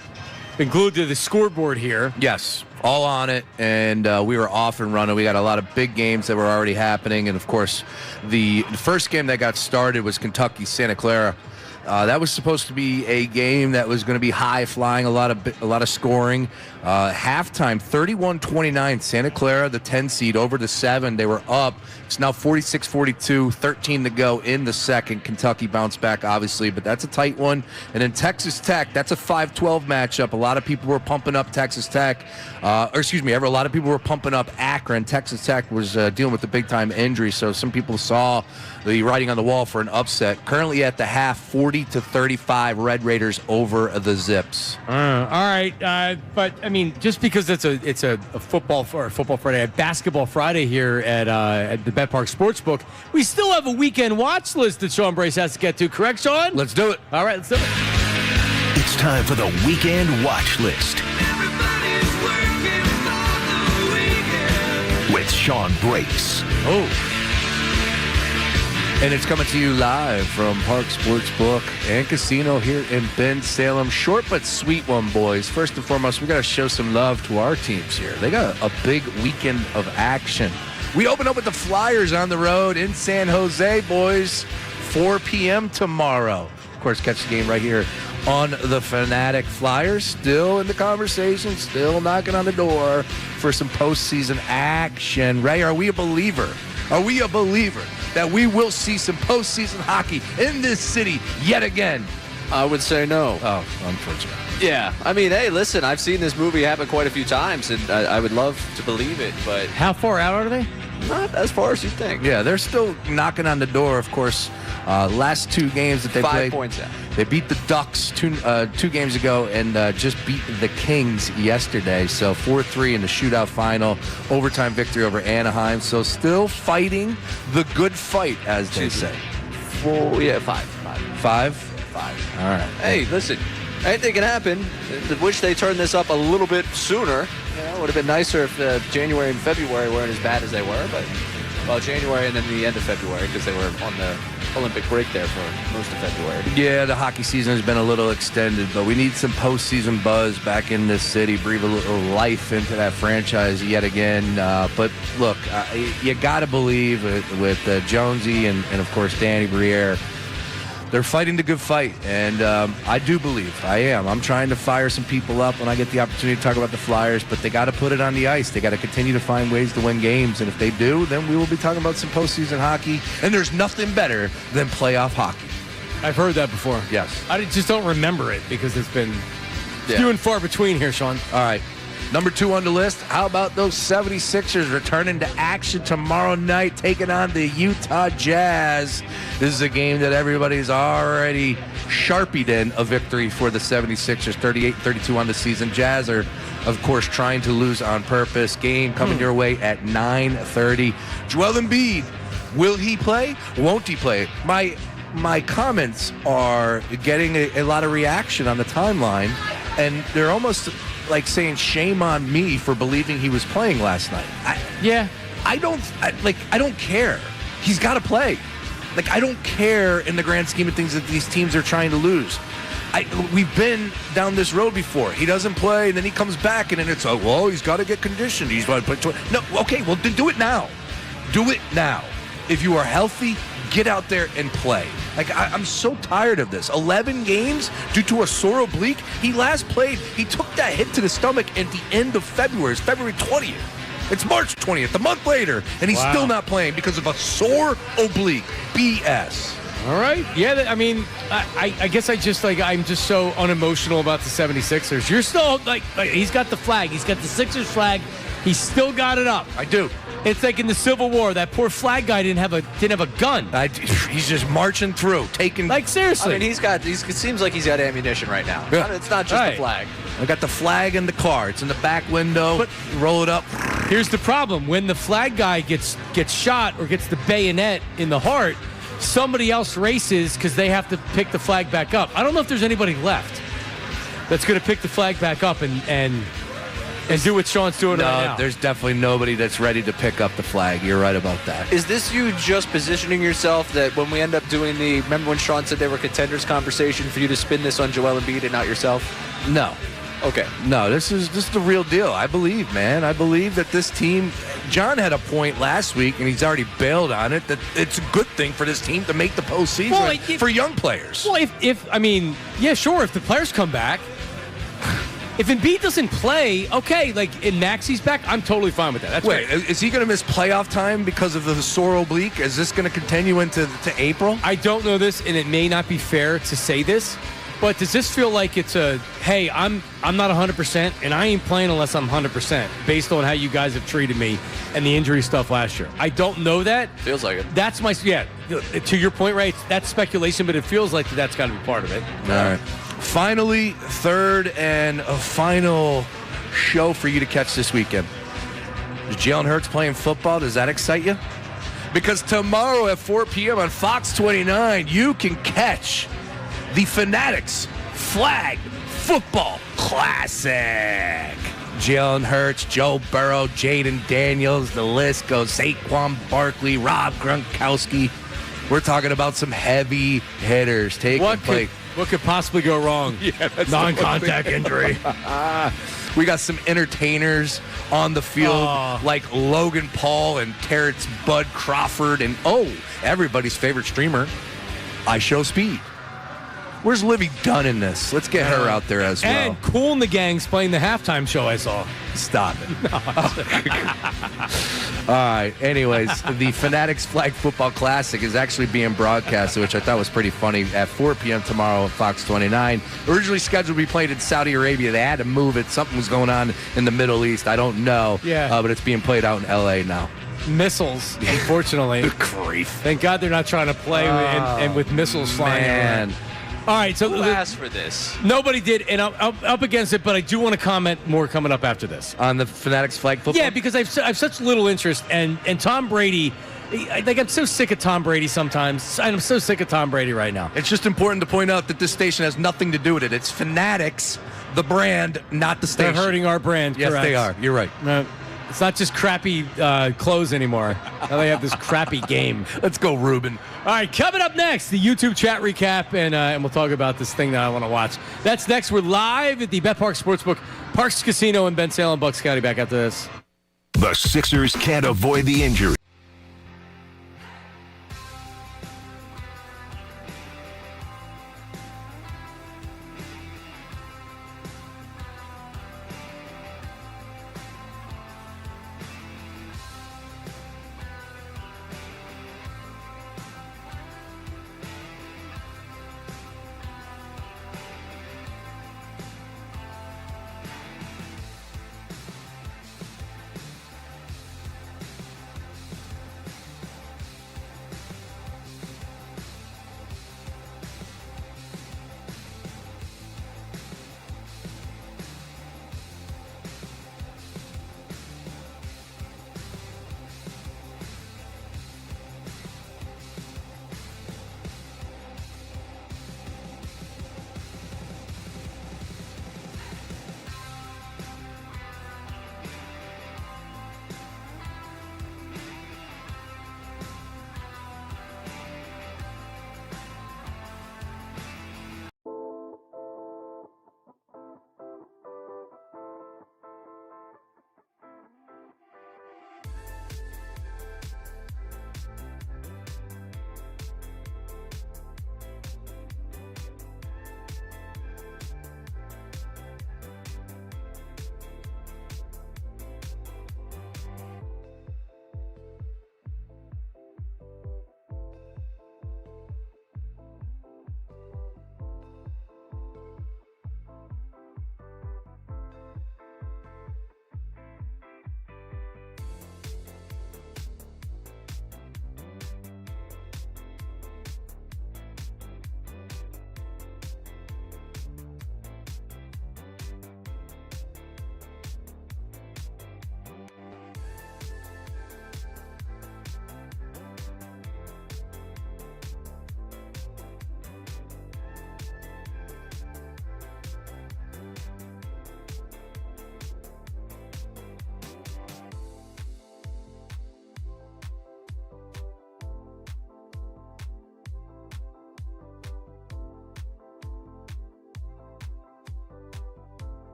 scoreboard here. Yes, all on it, and we were off and running. We got a lot of big games that were already happening, and of course, the first game that got started was Kentucky-Santa Clara. That was supposed to be a game that was going to be high flying, a lot of scoring. Halftime, 31-29, Santa Clara, the 10 seed, over the 7. They were up. It's now 46-42, 13 to go in the second. Kentucky bounced back, obviously, but that's a tight one. And then Texas Tech, that's a 5-12 matchup. A lot of people were pumping up Texas Tech. A lot of people were pumping up Akron. Texas Tech was dealing with a big-time injury, so some people saw the writing on the wall for an upset. Currently at the half, 40-35, Red Raiders over the Zips. All right, but I mean, just because it's a football Friday, a basketball Friday here at the Bet Park Sportsbook, we still have a weekend watch list that Sean Brace has to get to. Correct, Sean? Let's do it. All right, let's do it. It's time for the weekend watch list with Sean Brace. And it's coming to you live from Park Sportsbook and Casino here in Bensalem. Short but sweet one, boys. First and foremost, we got to show some love to our teams here. They got a big weekend of action. We open up with the Flyers on the road in San Jose, boys. 4 p.m. tomorrow. Of course, catch the game right here on the Fanatic. Flyers still in the conversation, still knocking on the door for some postseason action. Ray, are we a believer? Are we a believer that we will see some postseason hockey in this city yet again? I would say no. Oh, unfortunate. Yeah. I mean, hey, listen, I've seen this movie happen quite a few times, and I would love to believe it, but... How far out are they? Not as far as you think. Yeah, they're still knocking on the door, of course. Last 2 games that they 5 played. points out. They beat the Ducks 2 games ago and just beat the Kings yesterday. So 4-3 in the shootout final. Overtime victory over Anaheim. So still fighting the good fight, as they say. 5. 5? All right. Hey, listen, anything can happen. I wish they turned this up a little bit sooner. It would have been nicer if January and February weren't as bad as they were, but, well, January and then the end of February, because they were on the Olympic break there for most of February. Yeah, the hockey season has been a little extended, but we need some postseason buzz back in this city, breathe a little life into that franchise yet again. But look, you got to believe with Jonesy and, of course, Danny Briere. They're fighting the good fight, and I do believe. I am. I'm trying to fire some people up when I get the opportunity to talk about the Flyers, but they got to put it on the ice. They got to continue to find ways to win games, and if they do, then we will be talking about some postseason hockey, and there's nothing better than playoff hockey. I've heard that before. Yes. I just don't remember it because it's been few and far between here, Sean. All right. Number 2 on the list, how about those 76ers returning to action tomorrow night, taking on the Utah Jazz? This is a game that everybody's already sharpied in a victory for the 76ers, 38-32 on the season. Jazz are, of course, trying to lose on purpose. Game coming your way at 9:30. Joel Embiid, will he play? Won't he play? My comments are getting a lot of reaction on the timeline, and they're almost like saying shame on me for believing he was playing last night. I don't care. He's got to play. Like, I don't care in the grand scheme of things that these teams are trying to lose. We've been down this road before. He doesn't play, and then he comes back, and then it's, he's got to get conditioned. He's going to play. No, okay, well, then do it now. Do it now. If you are healthy, get out there and play. Like, I'm so tired of this. 11 games due to a sore oblique. He last played, he took that hit to the stomach at the end of February. It's February 20th. It's March 20th, a month later, and he's still not playing because of a sore oblique. BS. All right. Yeah, I mean, I guess I'm just so unemotional about the 76ers. You're still, he's got the flag. He's got the Sixers flag. He's still got it up. I do. It's like in the Civil War. That poor flag guy didn't have a gun. He's just marching through, taking. Like, seriously. I mean, it seems like he's got ammunition right now. Yeah. It's not just the flag. I got the flag in the car. It's in the back window. Roll it up. Here's the problem. When the flag guy gets shot or gets the bayonet in the heart, somebody else races because they have to pick the flag back up. I don't know if there's anybody left that's going to pick the flag back up and and do what Sean's doing No, right now. there's definitely nobody that's ready to pick up the flag. You're right about that. Is this you just positioning yourself that when we end up doing remember when Sean said they were contenders conversation, for you to spin this on Joel Embiid and not yourself? No. Okay. No, this is the real deal. I believe, man. I believe that this team, John had a point last week, and he's already bailed on it, that it's a good thing for this team to make the postseason for young players. Well, if the players come back. If Embiid doesn't play, okay, in Maxi's back, I'm totally fine with that. That's Wait, great. is he going to miss playoff time because of the sore oblique? Is this going to continue into April? I don't know this, and it may not be fair to say this, but does this feel like it's hey, I'm not 100%, and I ain't playing unless I'm 100%, based on how you guys have treated me and the injury stuff last year? I don't know that. Feels like it. That's to your point, right? That's speculation, but it feels like that's got to be part of it. All right. Finally, third and a final show for you to catch this weekend. Is Jalen Hurts playing football? Does that excite you? Because tomorrow at 4 p.m. on Fox 29, you can catch the Fanatics Flag Football Classic. Jalen Hurts, Joe Burrow, Jaden Daniels, the list goes. Saquon Barkley, Rob Gronkowski. We're talking about some heavy hitters taking place. What could possibly go wrong? Non-contact injury. We got some entertainers on the field like Logan Paul and Terrence Bud Crawford and everybody's favorite streamer, I Show Speed. Where's Livy Dunn in this? Let's get her out there as well. And Cool and the Gang's playing the halftime show I saw. Stop it. All right. Anyways, the Fanatics Flag Football Classic is actually being broadcasted, which I thought was pretty funny, at 4 p.m. tomorrow at Fox 29. Originally scheduled to be played in Saudi Arabia. They had to move it. Something was going on in the Middle East. I don't know. Yeah. But it's being played out in L.A. now. Missiles, unfortunately. Grief. Thank God they're not trying to play and with missiles flying around. All right, so who asked for this? Nobody did, and I'm up against it, but I do want to comment more coming up after this. On the Fanatics Flag Football? Yeah, because I've such little interest, and Tom Brady, I'm so sick of Tom Brady sometimes. I'm so sick of Tom Brady right now. It's just important to point out that this station has nothing to do with it. It's Fanatics, the brand, not the station. They're hurting our brand, Yes, correct. they are. You're right. It's not just crappy clothes anymore. Now they have this crappy game. Let's go, Ruben. All right, coming up next, the YouTube chat recap, and we'll talk about this thing that I want to watch. That's next. We're live at the Bet Park Sportsbook, Parks Casino in Ben Salem, Bucks County. Back after this. The Sixers can't avoid the injury.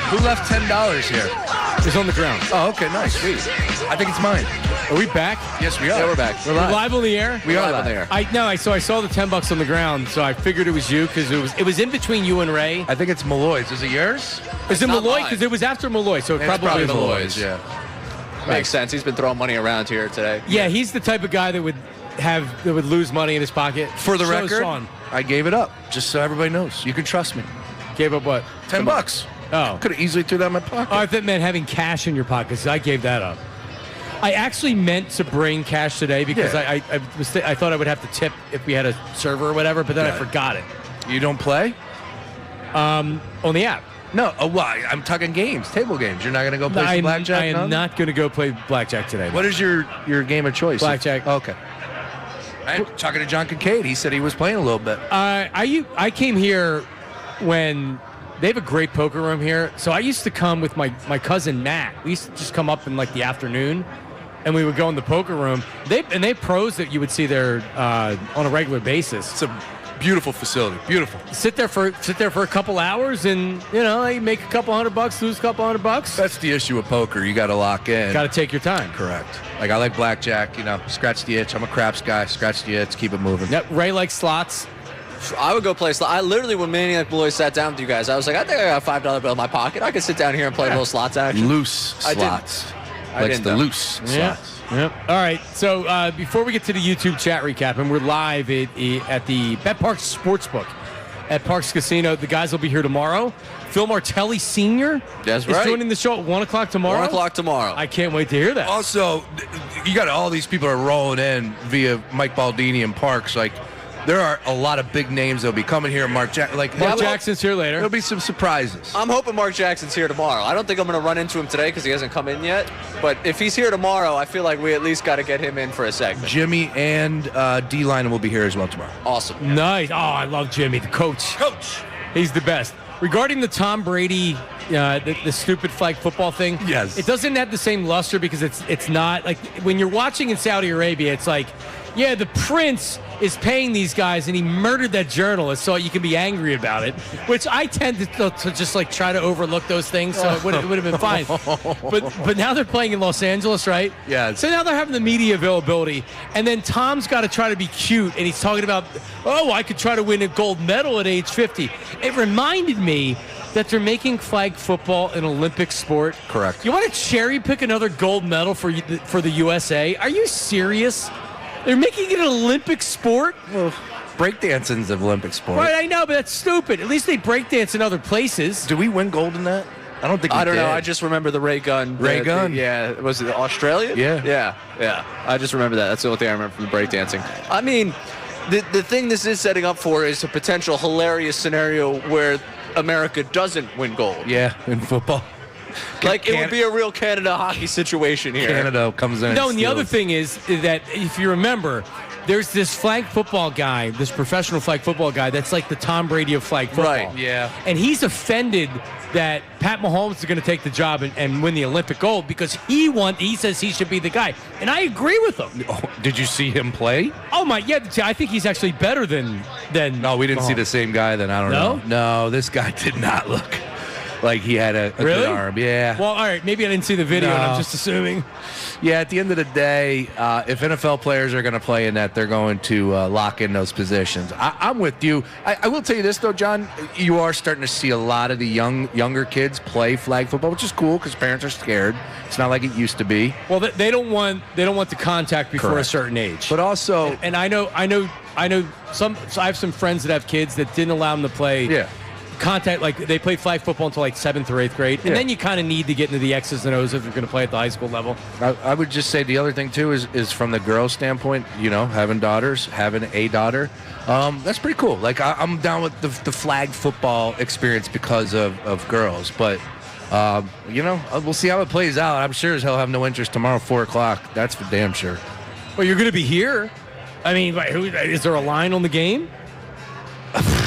Who left $10 here? It's on the ground. Oh, okay, nice. Sweet. I think it's mine. Are we back? Yes, we are. Yeah, we're back. We're live on the air? We are live on the air. I saw the $10 on the ground, so I figured it was you because it was in between you and Ray. I think it's Malloy's. Is it yours? Is it not Malloy? mine. Because it was after Malloy, so it It's probably is Malloy's, Malloy's. yeah. Makes sense. He's been throwing money around here today. Yeah, he's the type of guy that would lose money in his pocket. For the So is record, Sean. I gave it up, just so everybody knows. You can trust me. Gave up what? $10. Oh. Could have easily threw that in my pocket. Oh, I thought it meant having cash in your pockets. I gave that up. I actually meant to bring cash today because Yeah. I thought I would have to tip if we had a server or whatever, but then I forgot it. You don't play? On the app. No. Oh, why? I'm talking games, table games. You're not going to go play some blackjack? I am not going to go play blackjack today. What is your game of choice? Blackjack. Okay. I'm talking to John Kincade. He said he was playing a little bit. I came here when they have a great poker room here. So I used to come with my cousin Matt. We used to just come up in like the afternoon, and we would go in the poker room. They have pros that you would see there on a regular basis. It's a beautiful facility. Beautiful. Sit there for a couple hours, and you make a couple $100, lose a couple $100. That's the issue with poker. You got to lock in. Got to take your time. Correct. Like I like blackjack. Scratch the itch. I'm a craps guy. Scratch the itch. Keep it moving. Yep. Ray likes slots. I would go play slot. I literally, when Maniac Malloy sat down with you guys, I was like, I think I got a $5 bill in my pocket. I could sit down here and play a little slots action. Loose slots. Likes the loose slots. Yep. All right. So before we get to the YouTube chat recap, and we're live at the Bet Park Sportsbook at Parks Casino. The guys will be here tomorrow. Phil Martelli Sr. That's is right. joining the show at 1 o'clock tomorrow. 1 o'clock tomorrow. I can't wait to hear that. Also, you got all these people are rolling in via Mike Baldini and Parks. Like, there are a lot of big names that'll be coming here. Mark Jackson's here later. There'll be some surprises. I'm hoping Mark Jackson's here tomorrow. I don't think I'm going to run into him today because he hasn't come in yet. But if he's here tomorrow, I feel like we at least got to get him in for a segment. Jimmy and D-Line will be here as well tomorrow. Awesome. Nice. Oh, I love Jimmy, the coach. He's the best. Regarding the Tom Brady, the stupid flag football thing, yes, it doesn't have the same luster because it's not like when you're watching in Saudi Arabia, it's like, yeah, the prince is paying these guys and he murdered that journalist, so you can be angry about it, which I tend to just like try to overlook those things, so it would have been fine. But now they're playing in Los Angeles, right? Yeah. So now they're having the media availability, and then Tom's got to try to be cute, and he's talking about, oh, I could try to win a gold medal at age 50. It reminded me that they're making flag football an Olympic sport. Correct. You want to cherry pick another gold medal for the USA? Are you serious? They're making it an Olympic sport? Well, breakdancing's an Olympic sport. Right, I know, but that's stupid. At least they breakdance in other places. Do we win gold in that? I don't think we I don't did. know. I just remember the ray gun. Ray gun? Yeah. Was it Australia? Yeah. Yeah. I just remember that. That's the only thing I remember from the breakdancing. I mean, the thing this is setting up for is a potential hilarious scenario where America doesn't win gold. Yeah, in football. Like, it would be a real Canada hockey situation here. Canada comes in. No, and the other thing is that if you remember, there's this flag football guy, this professional flag football guy that's like the Tom Brady of flag football. Right, yeah. And he's offended that Pat Mahomes is going to take the job and win the Olympic gold because he says he should be the guy. And I agree with him. Oh, did you see him play? Oh, my, yeah, I think he's actually better than No, we didn't see Mahomes. the same guy then. I don't know. No, this guy did not look like he had a Really? good arm. Yeah. Well, all right, maybe I didn't see the video, and No. I'm just assuming. Yeah, at the end of the day, if NFL players are going to play in that, they're going to lock in those positions. I'm with you. I will tell you this, though, John. You are starting to see a lot of the younger kids play flag football, which is cool because parents are scared. It's not like it used to be. Well, they don't want the contact before Correct. a certain age. But also, and I know some. So I have some friends that have kids that didn't allow them to play. Yeah. Contact, like they play flag football until like 7th or 8th grade, and then you kind of need to get into the X's and O's if you're going to play at the high school level. I would just say the other thing too is from the girl standpoint, having daughters, having a daughter, that's pretty cool. Like I'm down with the flag football experience because of girls, but we'll see how it plays out. I'm sure as hell have no interest tomorrow 4:00. That's for damn sure. Well, you're going to be here. I mean, is there a line on the game?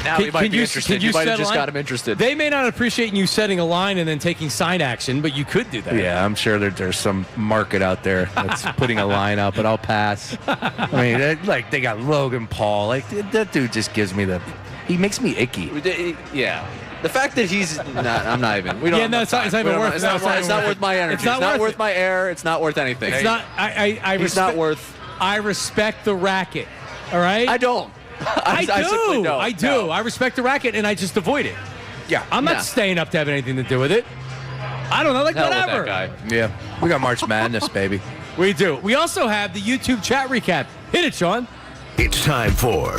Now he might be interested. You might have just got him interested. They may not appreciate you setting a line and then taking sign action, but you could do that. Yeah, I'm sure that there's some market out there that's putting a line up, but I'll pass. I mean, they got Logan Paul. Like, that dude just gives me he makes me icky. Yeah. The fact that he's not, I'm not even. We don't. Yeah, no, it's not even worth. It's not worth my energy. It's not worth my air. It's not worth anything. It's not. It's not worth. I respect the racket. All right. I don't. I do. simply don't. I do. No. I respect the racket, and I just avoid it. Yeah. I'm not staying up to have anything to do with it. I don't know. Like, Hell with whatever. that guy. Yeah. We got March Madness, baby. We do. We also have the YouTube chat recap. Hit it, Sean. It's time for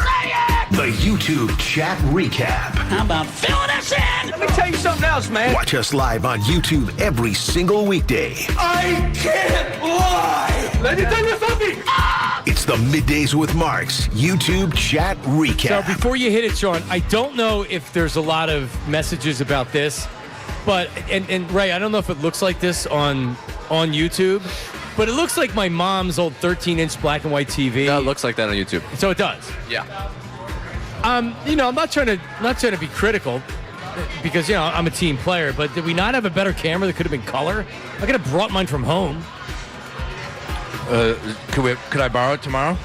the YouTube chat recap. How about filling us in? Let me tell you something else, man. Watch us live on YouTube every single weekday. I can't lie. Let me tell you something. It's the Middays with Marks YouTube chat recap. So before you hit it, Sean, I don't know if there's a lot of messages about this, but and Ray, I don't know if it looks like this on YouTube, but it looks like my mom's old 13-inch black and white TV. No, it looks like that on YouTube. So it does. Yeah. I'm not trying to be critical because I'm a team player, but did we not have a better camera that could have been color? I could have brought mine from home. Could I borrow it tomorrow?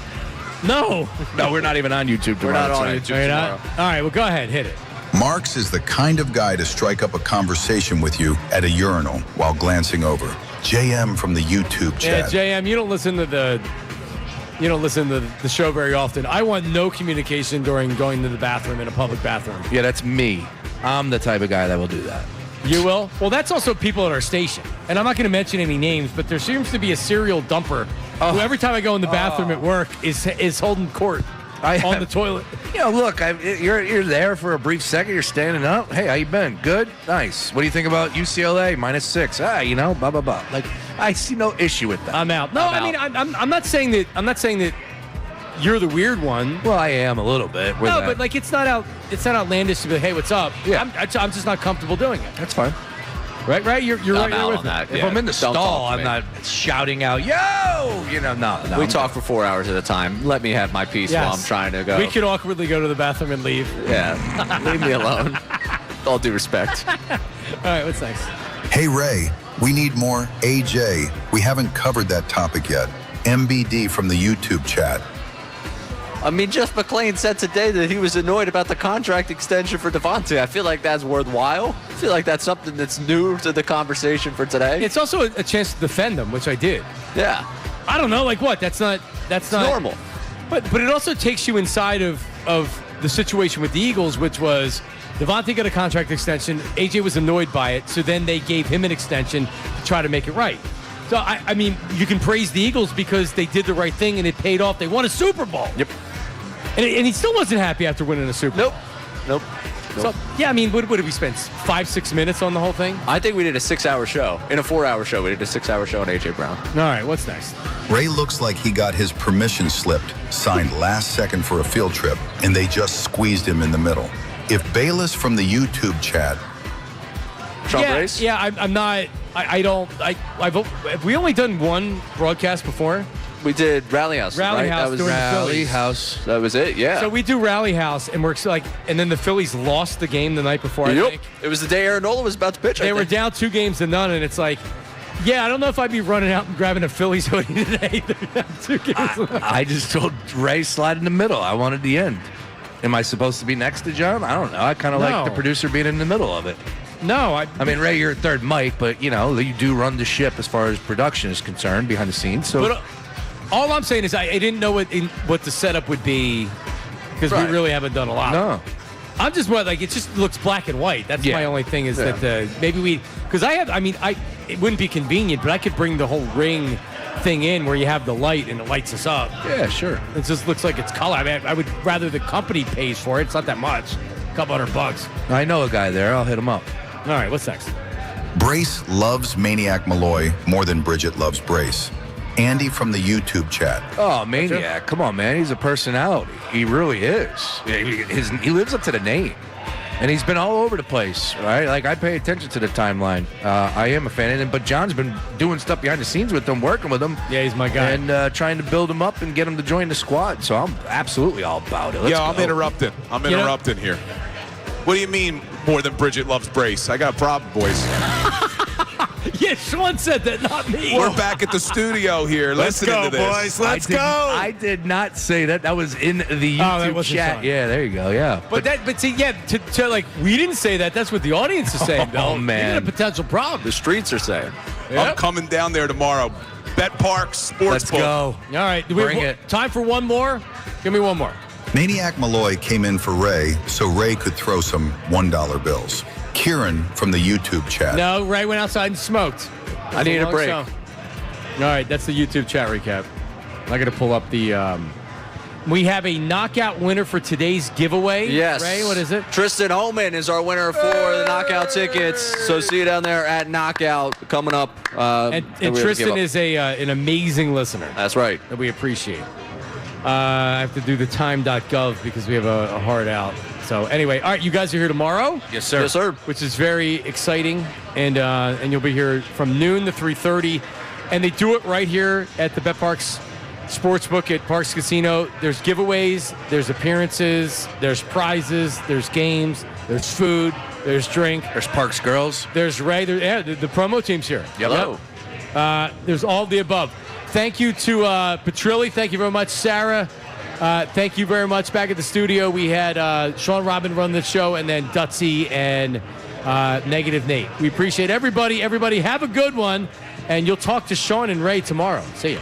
No. No, we're not even on YouTube tomorrow. We're not on YouTube tomorrow. All right, well, go ahead, hit it. Marks is the kind of guy to strike up a conversation with you at a urinal while glancing over. JM from the YouTube chat. Yeah, JM, you don't listen to the show very often. I want no communication during going to the bathroom in a public bathroom. Yeah, that's me. I'm the type of guy that will do that. You will? Well, that's also people at our station. And I'm not going to mention any names, but there seems to be a serial dumper who every time I go in the bathroom at work is holding court on the toilet. Look, you're there for a brief second. You're standing up. Hey, how you been? Good? Nice. What do you think about UCLA? -6. Blah, blah, blah. Like, I see no issue with that. I'm out. No, I mean, I'm not saying that you're the weird one. Well, I am a little bit. No, but like it's not outlandish to be, hey, what's up? Yeah. I'm just not comfortable doing it. That's fine. Right? You're right there with me. If I'm in the stall, I'm not shouting out, yo! No. We talk for 4 hours at a time. Let me have my peace while I'm trying to go. We could awkwardly go to the bathroom and leave. Yeah. Leave me alone. With all due respect. All right, what's next? Hey, Ray, we need more AJ. We haven't covered that topic yet. MBD from the YouTube chat. I mean, Jeff McClain said today that he was annoyed about the contract extension for Devontae. I feel like that's worthwhile. I feel like that's something that's new to the conversation for today. It's also a chance to defend them, which I did. Yeah. I don't know, like what? That's not normal. But it also takes you inside of the situation with the Eagles, which was Devontae got a contract extension. AJ was annoyed by it, so then they gave him an extension to try to make it right. So, I mean, you can praise the Eagles because they did the right thing and it paid off. They won a Super Bowl. Yep. And he still wasn't happy after winning a Super Bowl. Nope. So, yeah, I mean, what did we spend? 5-6 minutes on the whole thing? I think we did a 6-hour show. In a 4-hour show, we did a 6-hour show on A.J. Brown. All right, what's next? Ray looks like he got his permission slipped, signed last second for a field trip, and they just squeezed him in the middle. If Bayless from the YouTube chat. Sean Brace? Yeah, I'm not. Have we only done one broadcast before? We did Rally House. Rally House. That was during the Rally Phillies. House. That was it. Yeah. So we do Rally House, and and then the Phillies lost the game the night before. I think It was the day Aaron Nola was about to pitch. They were down 2-0, and it's like, yeah, I don't know if I'd be running out and grabbing a Phillies hoodie today. I just told Ray slide in the middle. I wanted the end. Am I supposed to be next to John? I don't know. I kind of like the producer being in the middle of it. No, I mean, Ray, you're a third mic, but you do run the ship as far as production is concerned behind the scenes. So. But, all I'm saying is I didn't know what the setup would be because we really haven't done a lot. No. I'm just it just looks black and white. That's my only thing is that maybe because it wouldn't be convenient, but I could bring the whole ring thing in where you have the light and it lights us up. Yeah, sure. It just looks like it's color. I mean, I would rather the company pays for it. It's not that much. A couple $100. I know a guy there. I'll hit him up. All right, what's next? Brace loves Maniac Malloy more than Bridget loves Brace. Andy from the YouTube chat. Oh, Maniac. Come on, man. He's a personality. He really is. He lives up to the name. And he's been all over the place, right? Like, I pay attention to the timeline. I am a fan of him, but John's been doing stuff behind the scenes with him, working with him. Yeah, he's my guy. And trying to build him up and get him to join the squad. So I'm absolutely all about it. Let's go. I'm interrupting. Here. What do you mean more than Bridget loves Brace? I got a problem, boys. Yeah, Sean said that, not me. We're back at the studio here. Listening to this. Boys. Let's go. I did not say that. That was in the YouTube chat. Sean. Yeah, there you go. Yeah. But see, yeah, to like, we didn't say that. That's what the audience is saying, Bill. Oh, man. Even a potential problem. The streets are saying. Yep. I'm coming down there tomorrow. Bet Park Sportsbook. Let's go. All right. Bring it. Time for one more? Give me one more. Maniac Malloy came in for Ray so Ray could throw some $1 bills. Kieran from the YouTube chat. No, Ray went outside and smoked. I need a break. All right, that's the YouTube chat recap. I got to pull up the. We have a knockout winner for today's giveaway. Yes. Ray, what is it? Tristan Homan is our winner for the knockout tickets. So see you down there at Knockout coming up. And Tristan is an amazing listener. That's right. That we appreciate. I have to do the time.gov because we have a hard out. So anyway, all right, you guys are here tomorrow. Yes, sir. Yes, sir. Which is very exciting, and you'll be here from noon to 3:30, and they do it right here at the Bet Parks Sportsbook at Parks Casino. There's giveaways, there's appearances, there's prizes, there's games, there's food, there's drink. There's Parks girls. There's Ray. The promo team's here. Hello. There's all the above. Thank you to Petrilli. Thank you very much, Sarah. Thank you very much. Back at the studio, we had Sean Robin run the show, and then Dutsy and Negative Nate. We appreciate everybody. Everybody have a good one, and you'll talk to Sean and Ray tomorrow. See ya.